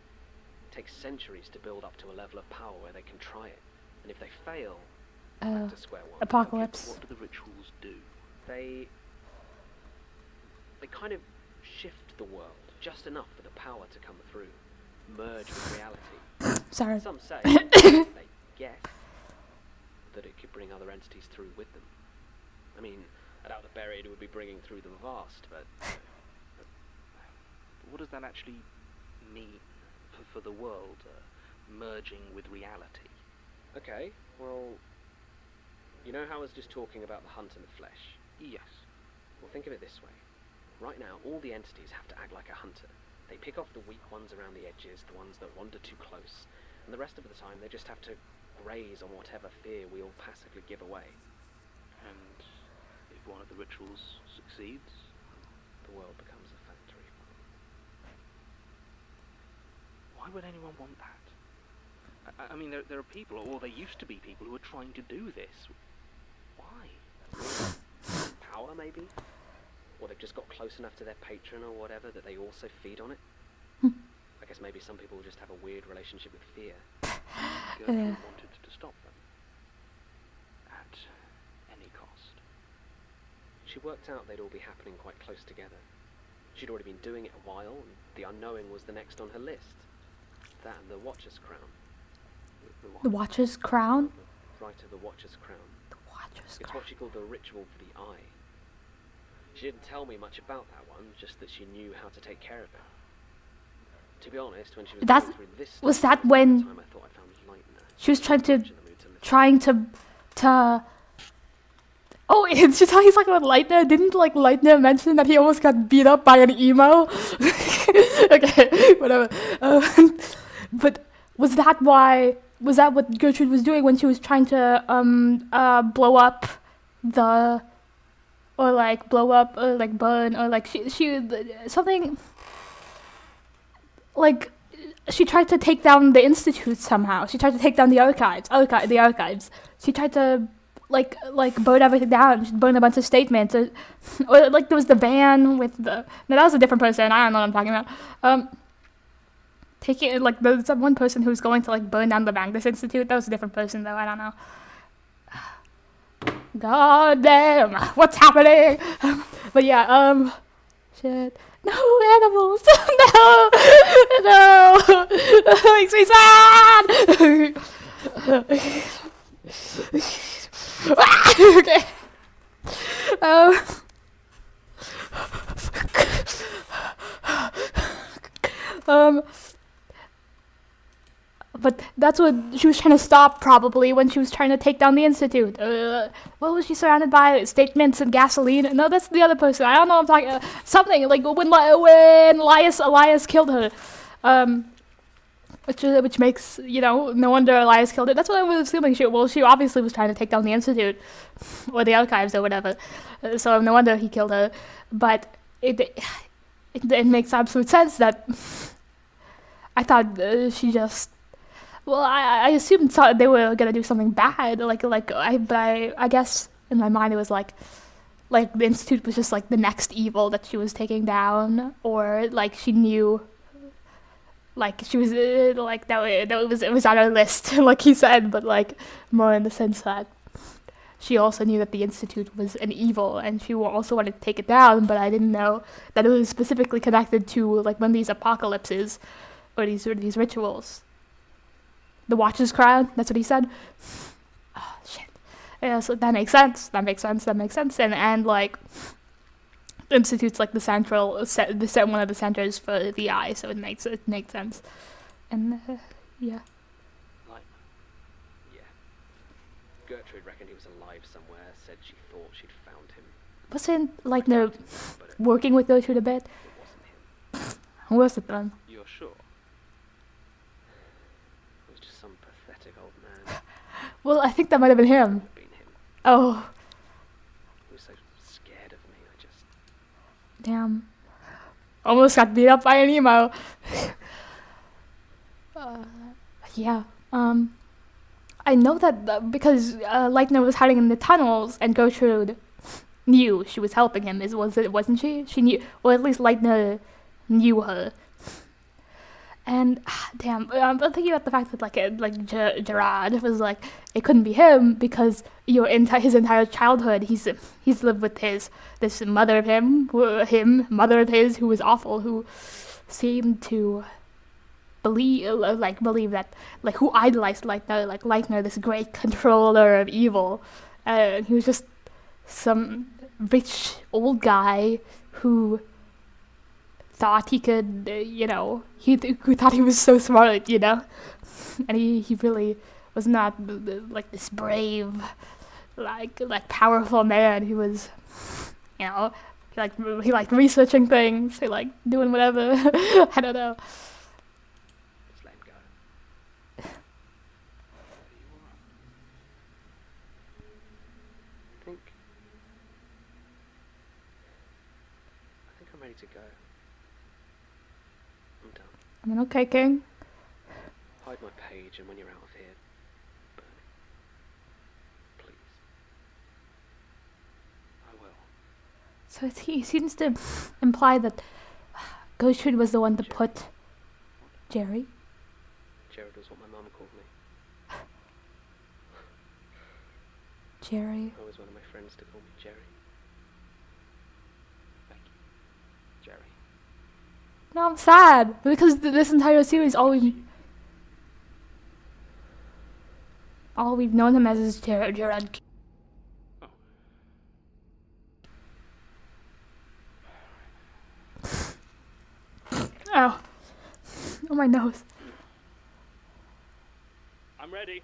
It takes centuries to build up to a level of power where they can try it. And if they fail, back to square one. Apocalypse. What do the rituals do? They kind of shift the world just enough for the power to come through, merge with reality. Sorry. Some say, they guess, that it could bring other entities through with them. I mean, I doubt the buried would be bringing through the vast, but What does that actually mean for the world, merging with reality? okay, well, you know how I was just talking about the hunt and the flesh? Yes. Well, think of it this way. Right now, all the entities have to act like a hunter. They pick off the weak ones around the edges, the ones that wander too close, and the rest of the time they just have to graze on whatever fear we all passively give away. And if one of the rituals succeeds? The world becomes a factory farm. Why would anyone want that? I mean, there are people, or there used to be people, who are trying to do this. Why? Power, maybe? Or they've just got close enough to their patron or whatever that they also feed on it? I guess maybe some people just have a weird relationship with fear. Gertrude wanted to stop them. At any cost. She worked out they'd all be happening quite close together. She'd already been doing it a while, and the unknowing was the next on her list. That and the Watcher's Crown. The Watcher's Crown? The right of the Watcher's Crown. The Watcher's It's what she called the ritual for the eye. She didn't tell me much about that one, just that she knew how to take care of it. To be honest, when she was That's, going through this was stuff, that when time I thought I found lightner. she was trying to oh, it's just how he's like about Leitner. Didn't like Leitner mention that he almost got beat up by an emo? Okay, whatever. But was that what Gertrude was doing when she was trying to blow up the, or like blow up or like burn or like she something like she tried to take down the institute somehow. She tried to take down the archives. She tried to like burn everything down. She burned a bunch of statements, or like there was the van with the. No, that was a different person. I don't know what I'm talking about. Taking like there's that one person who was going to like burn down the Magnus Institute. That was a different person though. I don't know. God damn, what's happening? But yeah, shit. No animals. No, no. That makes me sad. Okay. But that's what she was trying to stop, probably, when she was trying to take down the Institute. What was she surrounded by? Statements and gasoline? No, that's the other person. I don't know what I'm talking something, like when Elias killed her. Which makes, no wonder Elias killed her. That's what I was assuming. She obviously was trying to take down the Institute. Or the archives or whatever. So no wonder he killed her. But it makes absolute sense that... I thought she just... Well, I assumed they were gonna do something bad, I guess in my mind it was like the Institute was just like the next evil that she was taking down, or like she knew, like she was like that it was on her list, like he said, but like more in the sense that she also knew that the Institute was an evil, and she also wanted to take it down, but I didn't know that it was specifically connected to like one of these apocalypses or these rituals. The Watcher's Crown, that's what he said. Oh, shit. Yeah, so that makes sense. And like, Institute's like the central, one of the centers for the eye, so it makes sense. And, yeah. Like, yeah. Gertrude reckoned he was alive somewhere, said she thought she'd found him. Wasn't, like, no, working with Gertrude a bit? It wasn't him. Who was it then? You're sure? Some pathetic old man. Well, I think that might have been him. Oh. He was so scared of me, I just... Damn. almost got beat up by an emo. Yeah. I know that because Leitner was hiding in the tunnels, and Gertrude knew she was helping him. Wasn't she? She knew, or at least Leitner knew her. And damn, I'm thinking about the fact that Gerard was like, it couldn't be him because his entire childhood he's lived with this mother of his who was awful, who seemed to believe that, like, who idolized Leitner, this great controller of evil. He was just some rich old guy who thought he could, who thought he was so smart, and he really was not like this brave, like powerful man. He was, he liked researching things, he liked doing whatever. I don't know. Just let him go. I think I'm ready to go. I'm done. I mean, okay, King. Hide my page, and when you're out of here, burn it. Please. I will. So he seems to imply that Gertrude was the one to put Jerry. Gerard was what my mum called me. Jerry. I was one of my friends to call me Jerry. Thank you, Jerry. No, I'm sad because this entire series, all we've known him as is Gerard. Oh, my nose. I'm ready.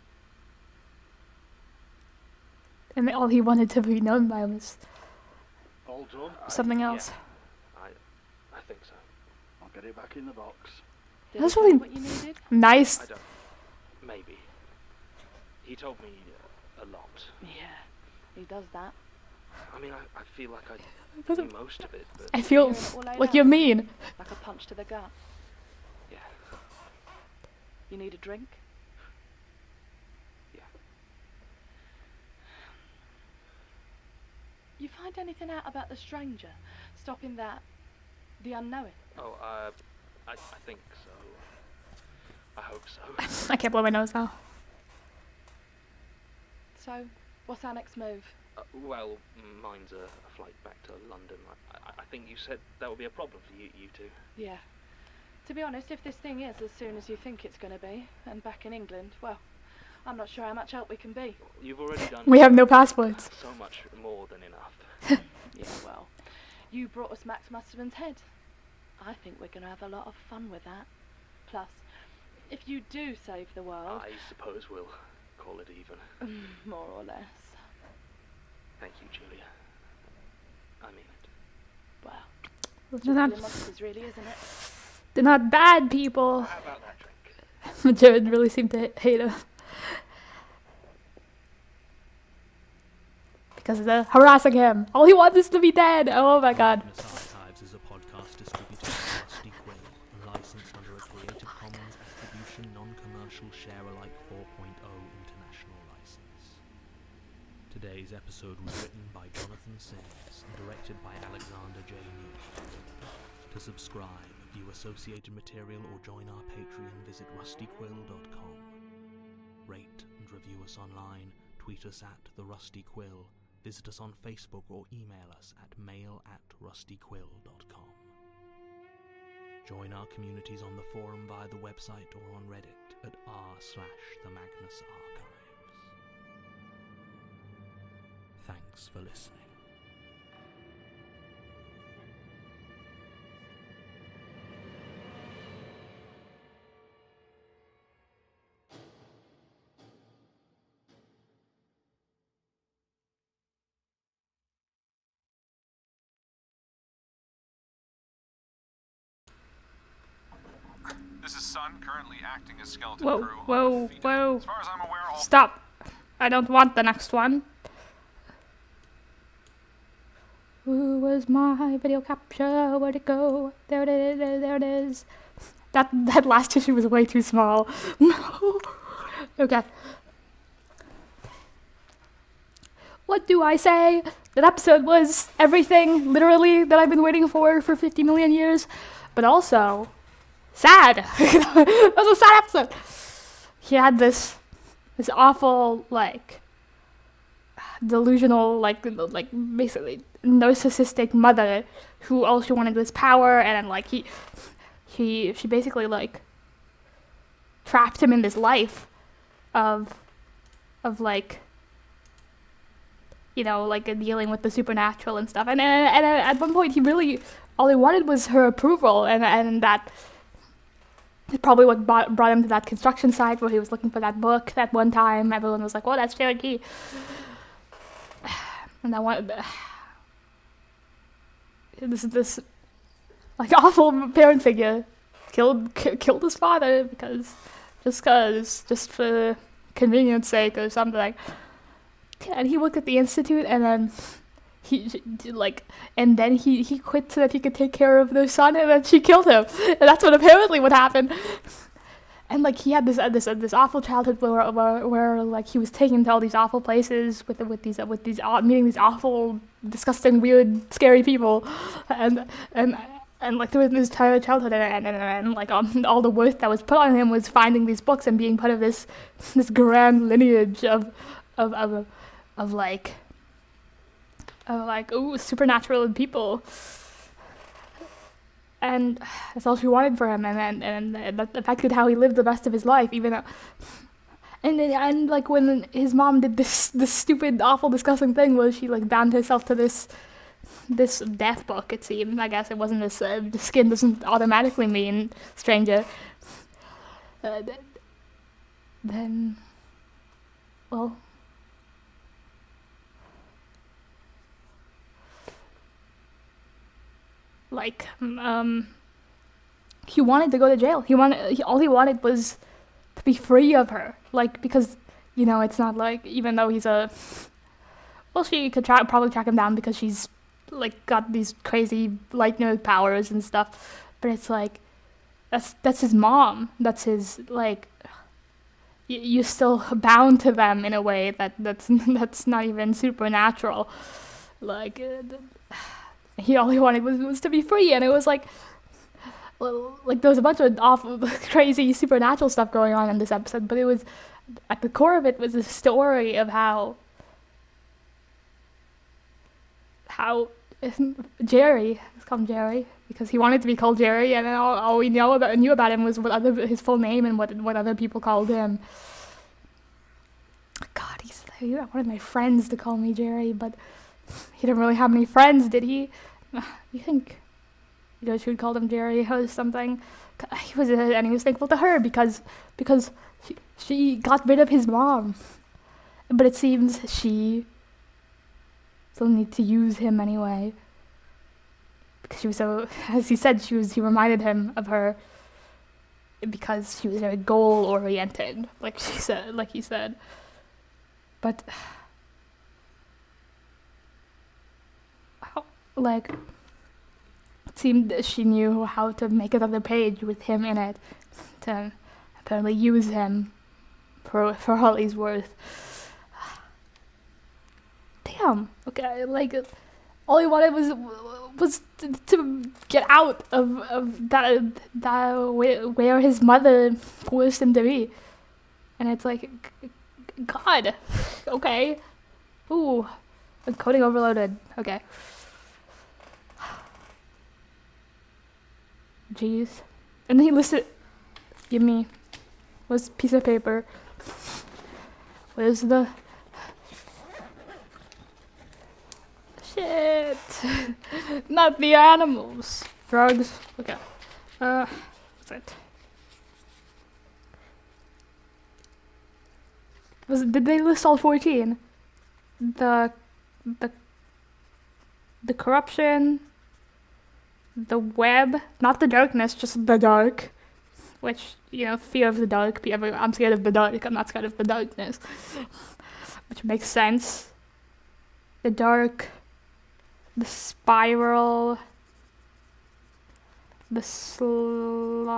And all he wanted to be known by was All done? something else. I think so. I'll get it back in the box. That's really What you needed? nice. I don't. Maybe. He told me a lot. Yeah, he does that. I mean, I feel like I knew most of it, but... I feel Hearing it all laid like out. you're mean. Like a punch to the gut. Yeah. You need a drink? Yeah. You find anything out about the stranger? Stopping that... the unknown? Oh, I think so. I hope so. I can't blow my nose now. So, what's our next move? Well, mine's a flight back to London. I think you said that would be a problem for you two. Yeah. To be honest, if this thing is as soon as you think it's going to be, and back in England, well, I'm not sure how much help we can be. You've already done... We have no passports. So much more than enough. Yeah, well, you brought us Max Musterman's head. I think we're going to have a lot of fun with that. Plus, if you do save the world... I suppose we'll call it even. More or less. Thank you, Julia. I mean it. Well, They're not, monsters really, isn't it? they're not bad people. How about that drink? Jared really seemed to hate him. Because they're harassing him. All he wants is to be dead. Oh my god. Magnus Archives is a podcast distributed by Rusty Quill and licensed under a Creative Commons Attribution Non-Commercial Share-alike 4.0 international license. Today's episode was written by Jonathan Sims and directed by Alexander J. Newman. To subscribe, view associated material or join our Patreon, visit rustyquill.com. Rate and review us online, tweet us at The Rusty Quill, visit us on Facebook or email us at mail@rustyquill.com. Join our communities on the forum via the website or on Reddit at r/the Magnus Archives. Thanks for listening. This is Sun, currently acting as skeleton Whoa, crew on whoa, the Freakout. whoa. As far as I'm aware, all... Stop. I don't want the next one. Who was my video capture? Where'd it go? There it is. There it is. That last tissue was way too small. No. Okay. What do I say? That episode was everything, literally, that I've been waiting for 50 million years. But also, sad. That was a sad episode. He had this awful, like, delusional, like basically narcissistic mother who all she wanted was power, and like she basically like trapped him in this life of like, you know, like dealing with the supernatural and stuff, and at one point he really all he wanted was her approval, and that is probably what brought him to that construction site where he was looking for that book. That one time everyone was like, "Oh, that's GERRY." And I want this like awful parent figure killed his father just for convenience sake or something. And he worked at the institute, and then he quit so that he could take care of their son, and then she killed him. And that's apparently what happened. And like he had this awful childhood where like he was taken to all these awful places with these meeting these awful, disgusting, weird, scary people, and like through his entire childhood, and like all the worth that was put on him was finding these books and being part of this grand lineage of supernatural people. And that's all she wanted for him, and that affected how he lived the rest of his life, even though, and like when his mom did this stupid, awful, disgusting thing where she like bound herself to this death book. It seemed, I guess it wasn't this. The skin doesn't automatically mean stranger. Then, well. Like, he wanted to go to jail. All he wanted was to be free of her. Like, because, you know, it's not like, even though he's she could probably track him down because she's, like, got these crazy light nerd powers and stuff. But it's like, that's his mom. That's his, like, you're still bound to them in a way that's not even supernatural. Like, all he wanted was to be free, and it was like there was a bunch of awful, crazy supernatural stuff going on in this episode, but it was, at the core of it, was a story of how GERRY, let's call him GERRY, because he wanted to be called GERRY, and then all we knew about him was his full name and what other people called him. God, he's I wanted my friends to call me GERRY, but he didn't really have many friends, did he? You think, she would call him GERRY or something? He was thankful to her because she got rid of his mom. But it seems she still needs to use him anyway. Because she was so, as he said, he reminded him of her because she was very goal-oriented, like he said. But like, it seemed that she knew how to make another page with him in it to apparently use him for all he's worth. Damn. Okay, like, all he wanted was to get out of that where his mother forced him to be, and it's like, God. Okay. Ooh, encoding overloaded. Okay. Jeez. And then he listed, give me, where's the piece of paper? Where's the, shit. Not the animals. Drugs. Okay. What's it? Did they list all 14? The corruption, the web, not the darkness, just the dark, which, you know, fear of the dark. I'm scared of the dark, I'm not scared of the darkness, which makes sense. The dark, the spiral, the slaughter,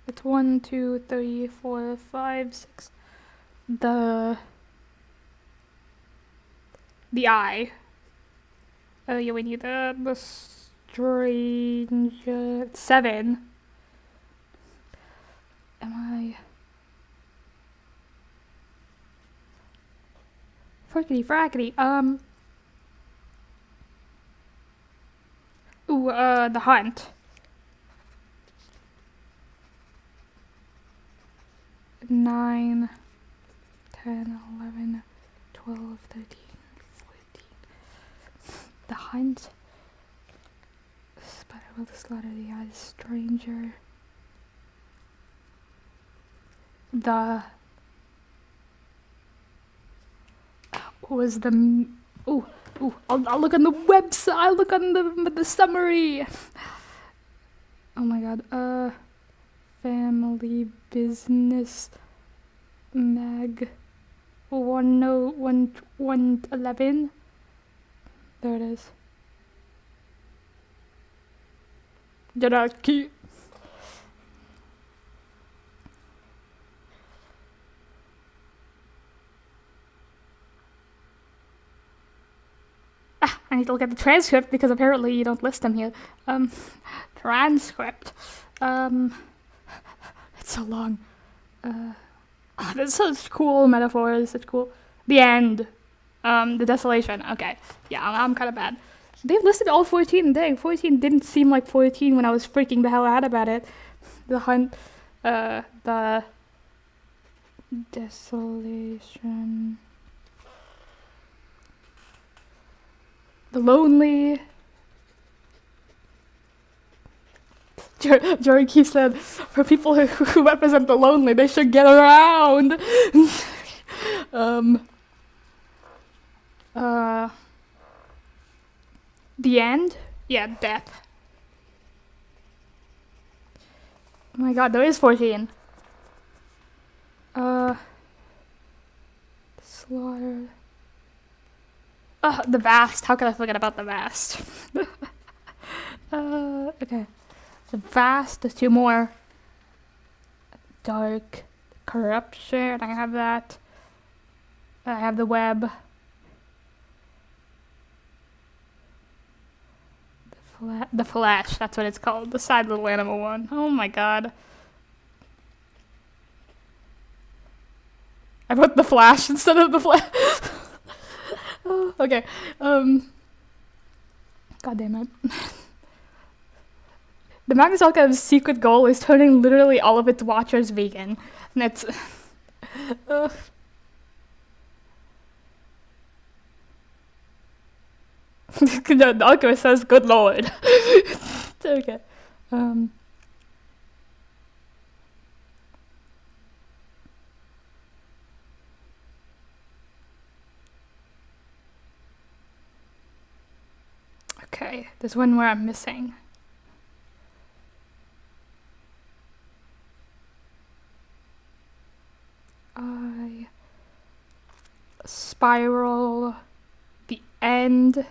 it's 1, 2, 3, 4, 5, 6, the eye. Oh yeah, we need the stranger. 7. Am I? Frickety frackety. Ooh, the hunt. 9, 10, 11, 12, 13, 14. The hunt. Spider will slaughter the eye, the stranger. The was the ooh, I'll look on the website. I'll look on the summary. Oh my god. Family business mag 111. There it is. GERARD. I need to look at the transcript because apparently you don't list them here. Transcript. It's so long. That's such cool metaphors. Such cool. The end. The desolation. Okay. Yeah, I'm kind of bad. They've listed all 14. Dang, 14 didn't seem like 14 when I was freaking the hell out about it. The hunt. The desolation. The lonely. Jerry Key said, for people who represent the lonely, they should get around. The end? Yeah, death. Oh my god, there is 14. Slaughter. The vast. How could I forget about the vast? Okay. The vast. There's 2 more. Dark. Corruption. I have that. I have the web. The flash. That's what it's called. The sad little animal one. Oh my god. I wrote the flash instead of the flash. Oh, okay. God damn it. The Magnus Archive's secret goal is turning literally all of its watchers vegan. And it's... No, the Archivist says, good lord. Okay. Okay, there's one where I'm missing. Spiral, the end,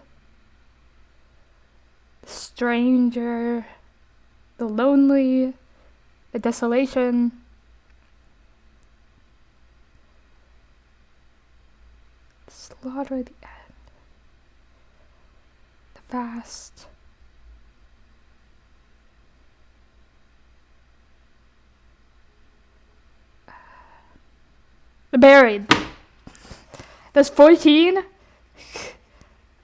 the stranger, the lonely, the desolation, the slaughter, the end, the vast, the buried. There's 14?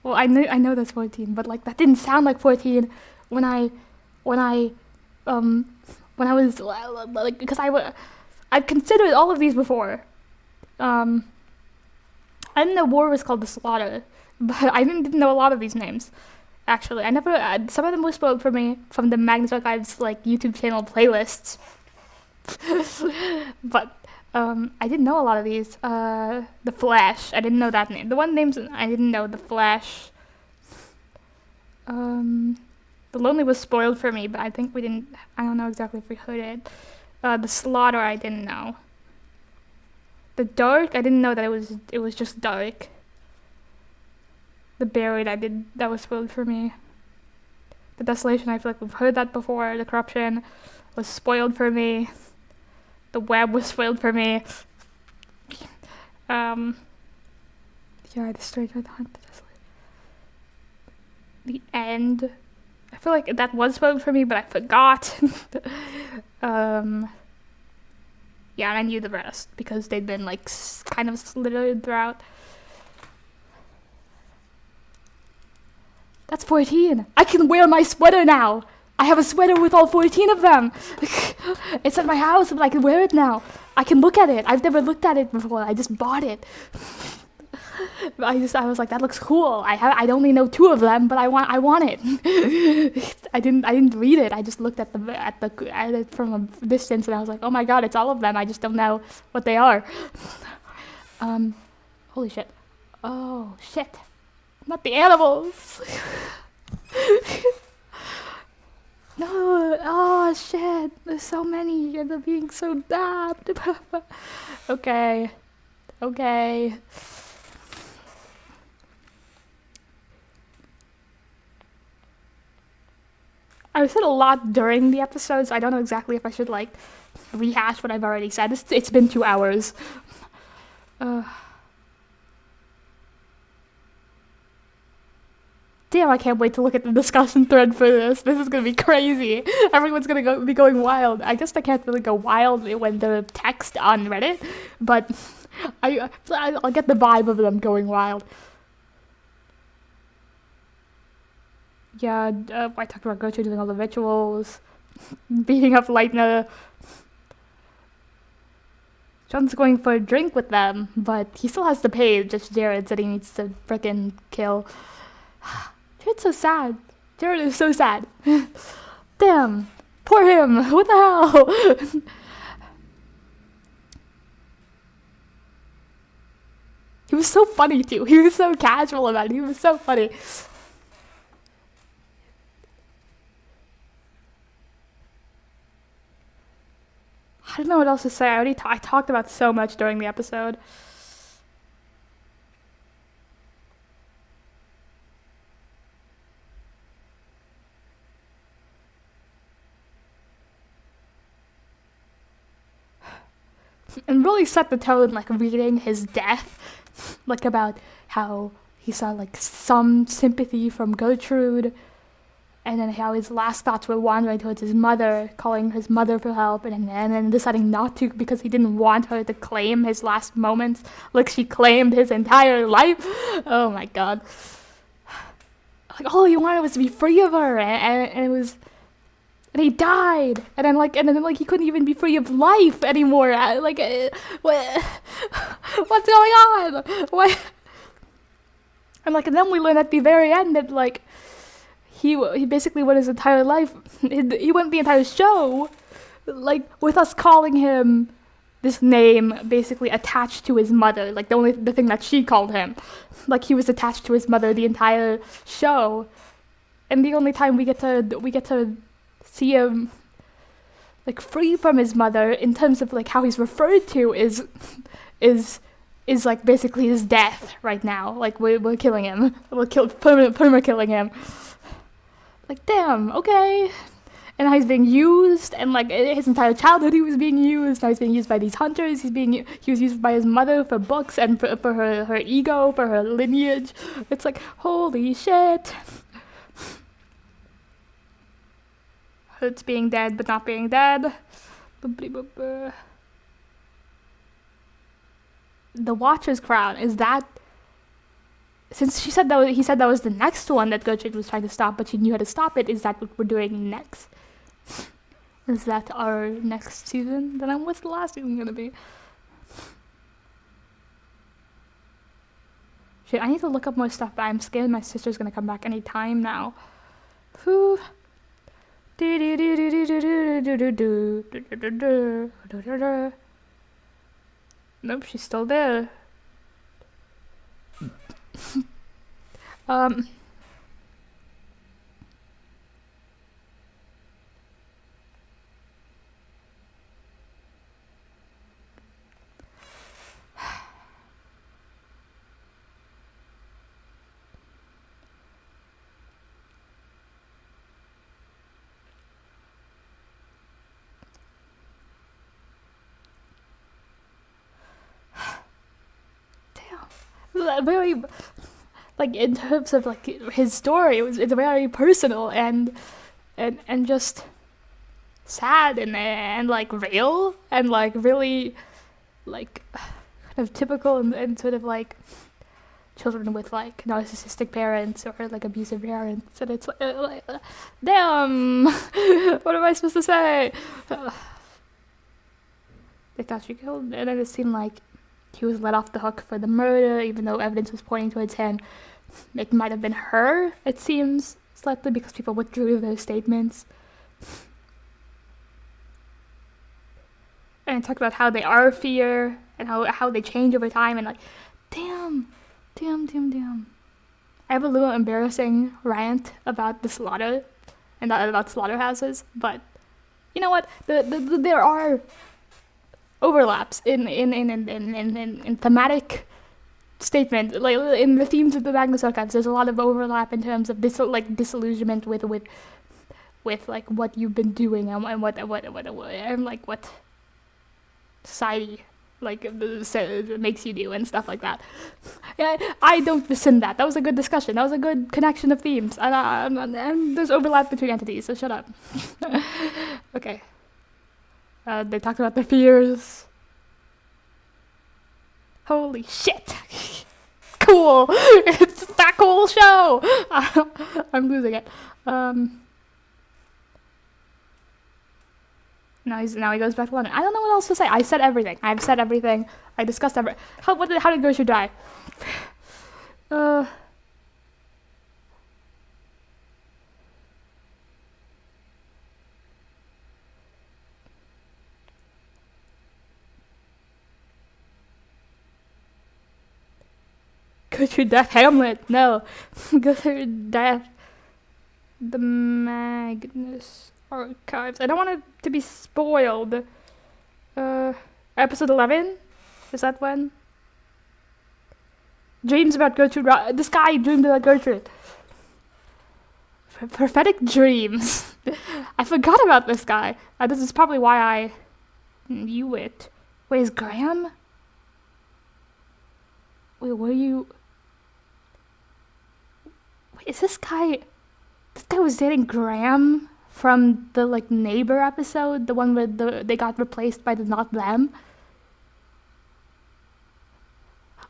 Well, I know there's 14, but like that didn't sound like 14 when I was like, because I've considered all of these before. I didn't know war was called the slaughter, but I didn't know a lot of these names. Actually, I never. Some of them were spoiled for me from the Magnus Archive's like YouTube channel playlists, but. I didn't know a lot of these. The Flash. I didn't know that name. The one names I didn't know. The Flash. The Lonely was spoiled for me, but I think we didn't. I don't know exactly if we heard it. The Slaughter I didn't know. The dark, I didn't know that it was just dark. The buried, that was spoiled for me. The desolation, I feel like we've heard that before. The corruption was spoiled for me. The web was spoiled for me. Yeah, the strange, the hunt, the desolation. The end, I feel like that was spoiled for me, but I forgot. Yeah, and I knew the rest because they'd been like kind of slithered throughout. That's 14. I can wear my sweater now. I have a sweater with all 14 of them. It's at my house, but I can wear it now. I can look at it. I've never looked at it before. I just bought it. I was like, that looks cool. I only know 2 of them, but I want it. I didn't read it. I just looked at it from a distance, and I was like, oh my god, it's all of them. I just don't know what they are. Holy shit. Oh shit. Not the animals. No. Oh shit. There's so many, and they're being so daft. Okay. Okay. I said a lot during the episodes. I don't know exactly if I should like rehash what I've already said. It's been 2 hours. Damn, I can't wait to look at the discussion thread for this. This is gonna be crazy. Everyone's gonna be going wild. I guess I can't really go wild when the text on Reddit, but I'll get the vibe of them going wild. Yeah, I talked about Gertrude doing all the rituals, beating up Leitner. John's going for a drink with them, but he still has to pay just Jared that he needs to frickin' kill. Jared's so sad. Jared is so sad. Damn. Poor him. What the hell? He was so funny too. He was so casual about it. He was so funny. I don't know what else to say. I talked about so much during the episode. And really set the tone, like reading his death, like about how he saw like some sympathy from Gertrude, and then how his last thoughts were wandering towards his mother, calling his mother for help, and then deciding not to because he didn't want her to claim his last moments like she claimed his entire life. Oh my god. Like all he wanted was to be free of her, and it was... And he died, and then he couldn't even be free of life anymore. What's going on? What? And then we learn at the very end that he basically went his entire life. He went the entire show, with us calling him this name basically attached to his mother, the thing that she called him. He was attached to his mother the entire show, and the only time we get to see him free from his mother in terms of how he's referred to is basically his death right now. We're killing him. We're perma killing him. Damn, okay. And now he's being used, and his entire childhood he was being used. Now he's being used by these hunters. He was used by his mother for books and for her ego, for her lineage. It's holy shit. Hurts being dead, but not being dead. The Watcher's Crown, is that... Since he said that was the next one that Gertrude was trying to stop, but she knew how to stop it, is that what we're doing next? Is that our next season? Then what's the last season gonna be? Shit, I need to look up more stuff, but I'm scared my sister's gonna come back any time now. Whew. Nope, she's still there. very, like, in terms of like his story, it's very personal and just sad and like real and like really like kind of typical and sort of like children with like narcissistic parents or like abusive parents, and it's like damn, what am I supposed to say? They thought she killed, and then it seemed like he was let off the hook for the murder, even though evidence was pointing towards him. It might have been her, it seems, slightly, because people withdrew their statements. And talked about how they are fear and how they change over time, and like, damn. I have a little embarrassing rant about the slaughter and about slaughterhouses, but you know what? There are overlaps in thematic statement, like in the themes of the Magnus archives. There's a lot of overlap in terms of disillusionment with like what you've been doing and what society like makes you do and stuff like that. Yeah, I don't rescind that. That was a good discussion. That was a good connection of themes, and there's overlap between entities. So shut up. Okay. They talked about their fears. Holy shit! Cool. It's that cool show. I'm losing it. Now he goes back to London. I don't know what else to say. I said everything. I've said everything. I discussed everything. How did Gertrude die? Gertrude death Hamlet. No. Gertrude death the Magnus archives. I don't want it to be spoiled. Episode 11? Is that when? Dreams about Gertrude. This guy dreamed about Gertrude. Prophetic dreams. I forgot about this guy. This is probably why I knew it. Wait, is Graham? Wait, were you... Wait, is this guy... This guy was dating Graham from the, like, Neighbor episode? The one where they got replaced by the Not Them?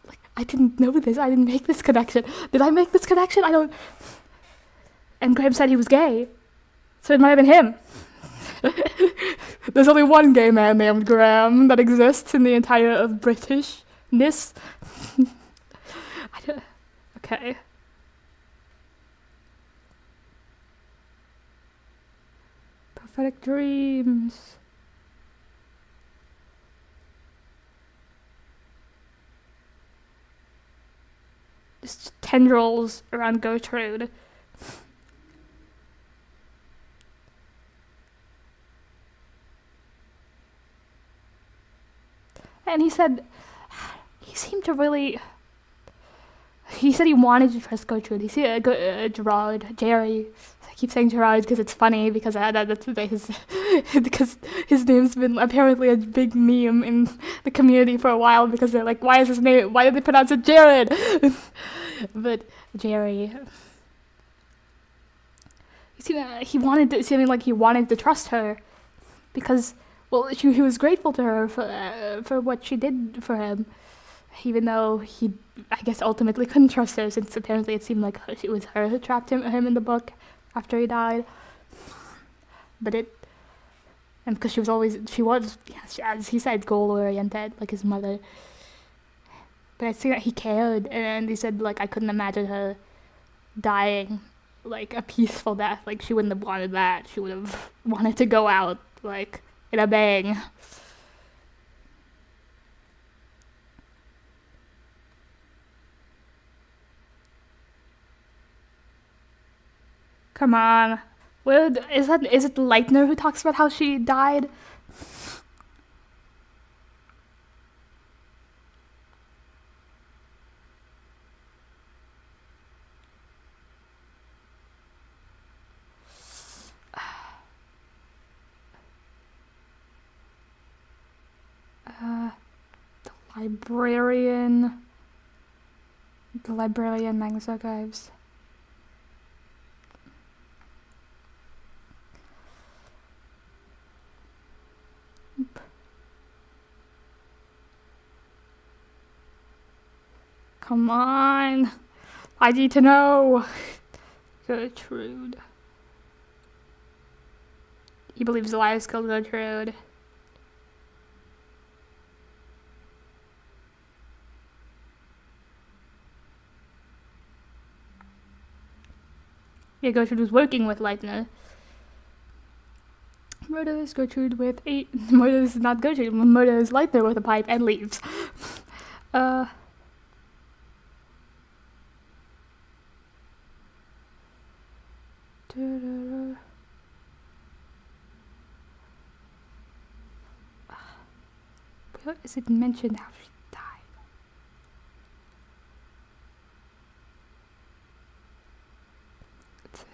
Like, I didn't know this. I didn't make this connection. Did I make this connection? I don't... And Graham said he was gay. So it might have been him. There's only one gay man named Graham that exists in the entire of Britishness. Okay. Prophetic dreams. Just tendrils around Gertrude. And he said, he seemed to really, he said he wanted to trust Gertrude. He said GERARD, GERRY. I keep saying GERARD because it's funny, because that's because his name's been apparently a big meme in the community for a while, because they're like, why is his name, why did they pronounce it Jared? But GERRY. He wanted to, seeming like he wanted to trust her, because, well, he was grateful to her for what she did for him, even though he, I guess, ultimately couldn't trust her, since apparently it seemed like it was her who trapped him in the book after he died. But and because she was, as he said, goal-oriented, like his mother. But I see that he cared, and he said, like, I couldn't imagine her dying, like, a peaceful death. Like, she wouldn't have wanted that. She would have wanted to go out, like, in a bang. Come on. Is it Leitner who talks about how she died? The librarian. The librarian, Magnus Archives. Come on. I need to know. Gertrude. He believes Elias killed Gertrude. Yeah, Gertrude was working with Leitner. Murders Gertrude with 8. Murders not Gertrude. Murders Leitner with a pipe and leaves. Where is it mentioned how she died?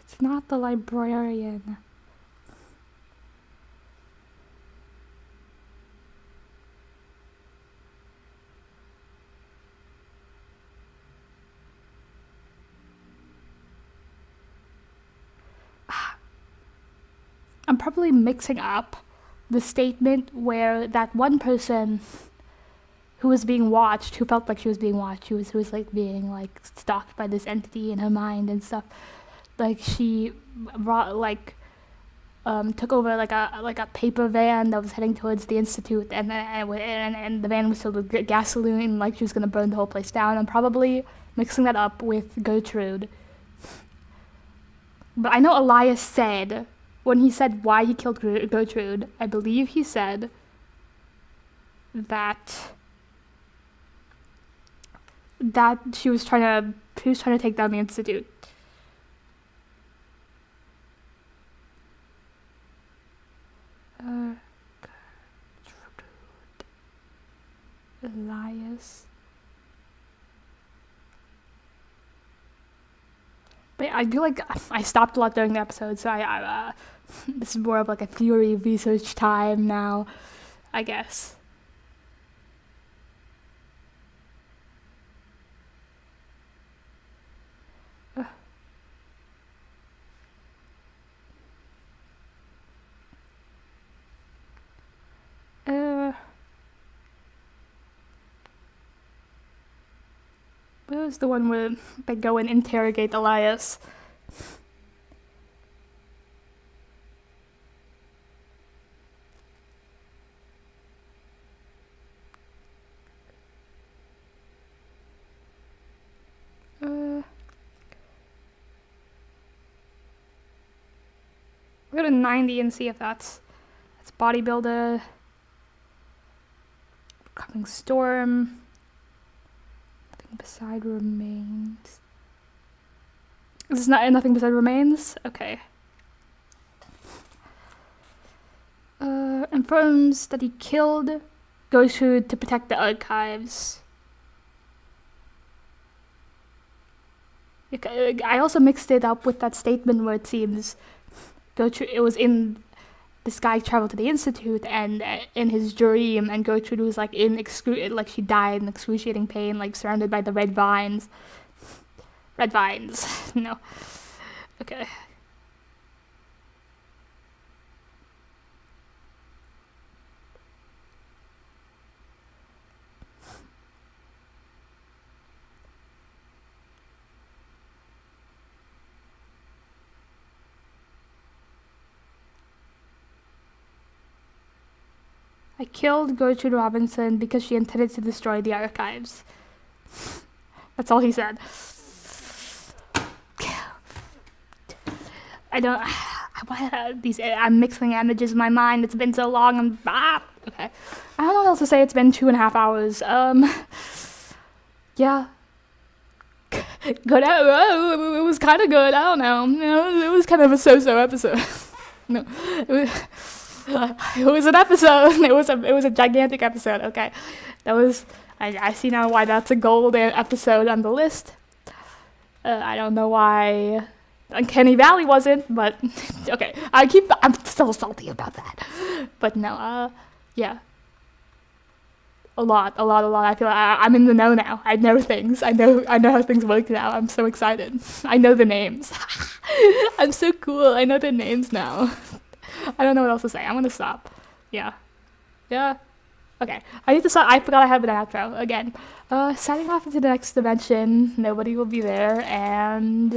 It's not the librarian. I'm probably mixing up the statement where that one person who was being watched, who felt like she was being watched, who was like being like stalked by this entity in her mind and stuff, like she brought took over like a paper van that was heading towards the institute, and the van was filled with gasoline, like she was gonna burn the whole place down. I'm probably mixing that up with Gertrude, but I know Elias said, when he said why he killed Gertrude, I believe he said that he was trying to take down the institute. Elias. But I feel like I stopped a lot during the episode, so I this is more of like a theory research time now, I guess. Where's the one where they go and interrogate Elias? We'll go to 90 and see if that's bodybuilder. Coming storm. Nothing beside remains. Is this not nothing beside remains? Okay. Confirms that he killed Gertrude to protect the archives. I also mixed it up with that statement where it seems Gertrude, it was in this guy traveled to the institute and in his dream, and Gertrude was like like she died in excruciating pain, like surrounded by the red vines. Red vines. No. Okay. I killed Gertrude Robinson because she intended to destroy the archives. That's all he said. I don't. I'm mixing images in my mind. It's been so long. Okay. I don't know what else to say. It's been 2.5 hours. Yeah. Good. It was kind of good. I don't know. It was kind of a so-so episode. No. It was an episode. It was a gigantic episode. Okay, that was. I see now why that's a gold episode on the list. I don't know why Uncanny Valley wasn't, but okay. I'm still salty about that. But no. Yeah. A lot. I feel like I'm in the know now. I know things. I know how things work now. I'm so excited. I know the names. I'm so cool. I know their names now. I don't know what else to say. I'm gonna stop. Yeah. Okay. I need to stop. I forgot I have an outro again. Signing off into the next dimension. Nobody will be there, and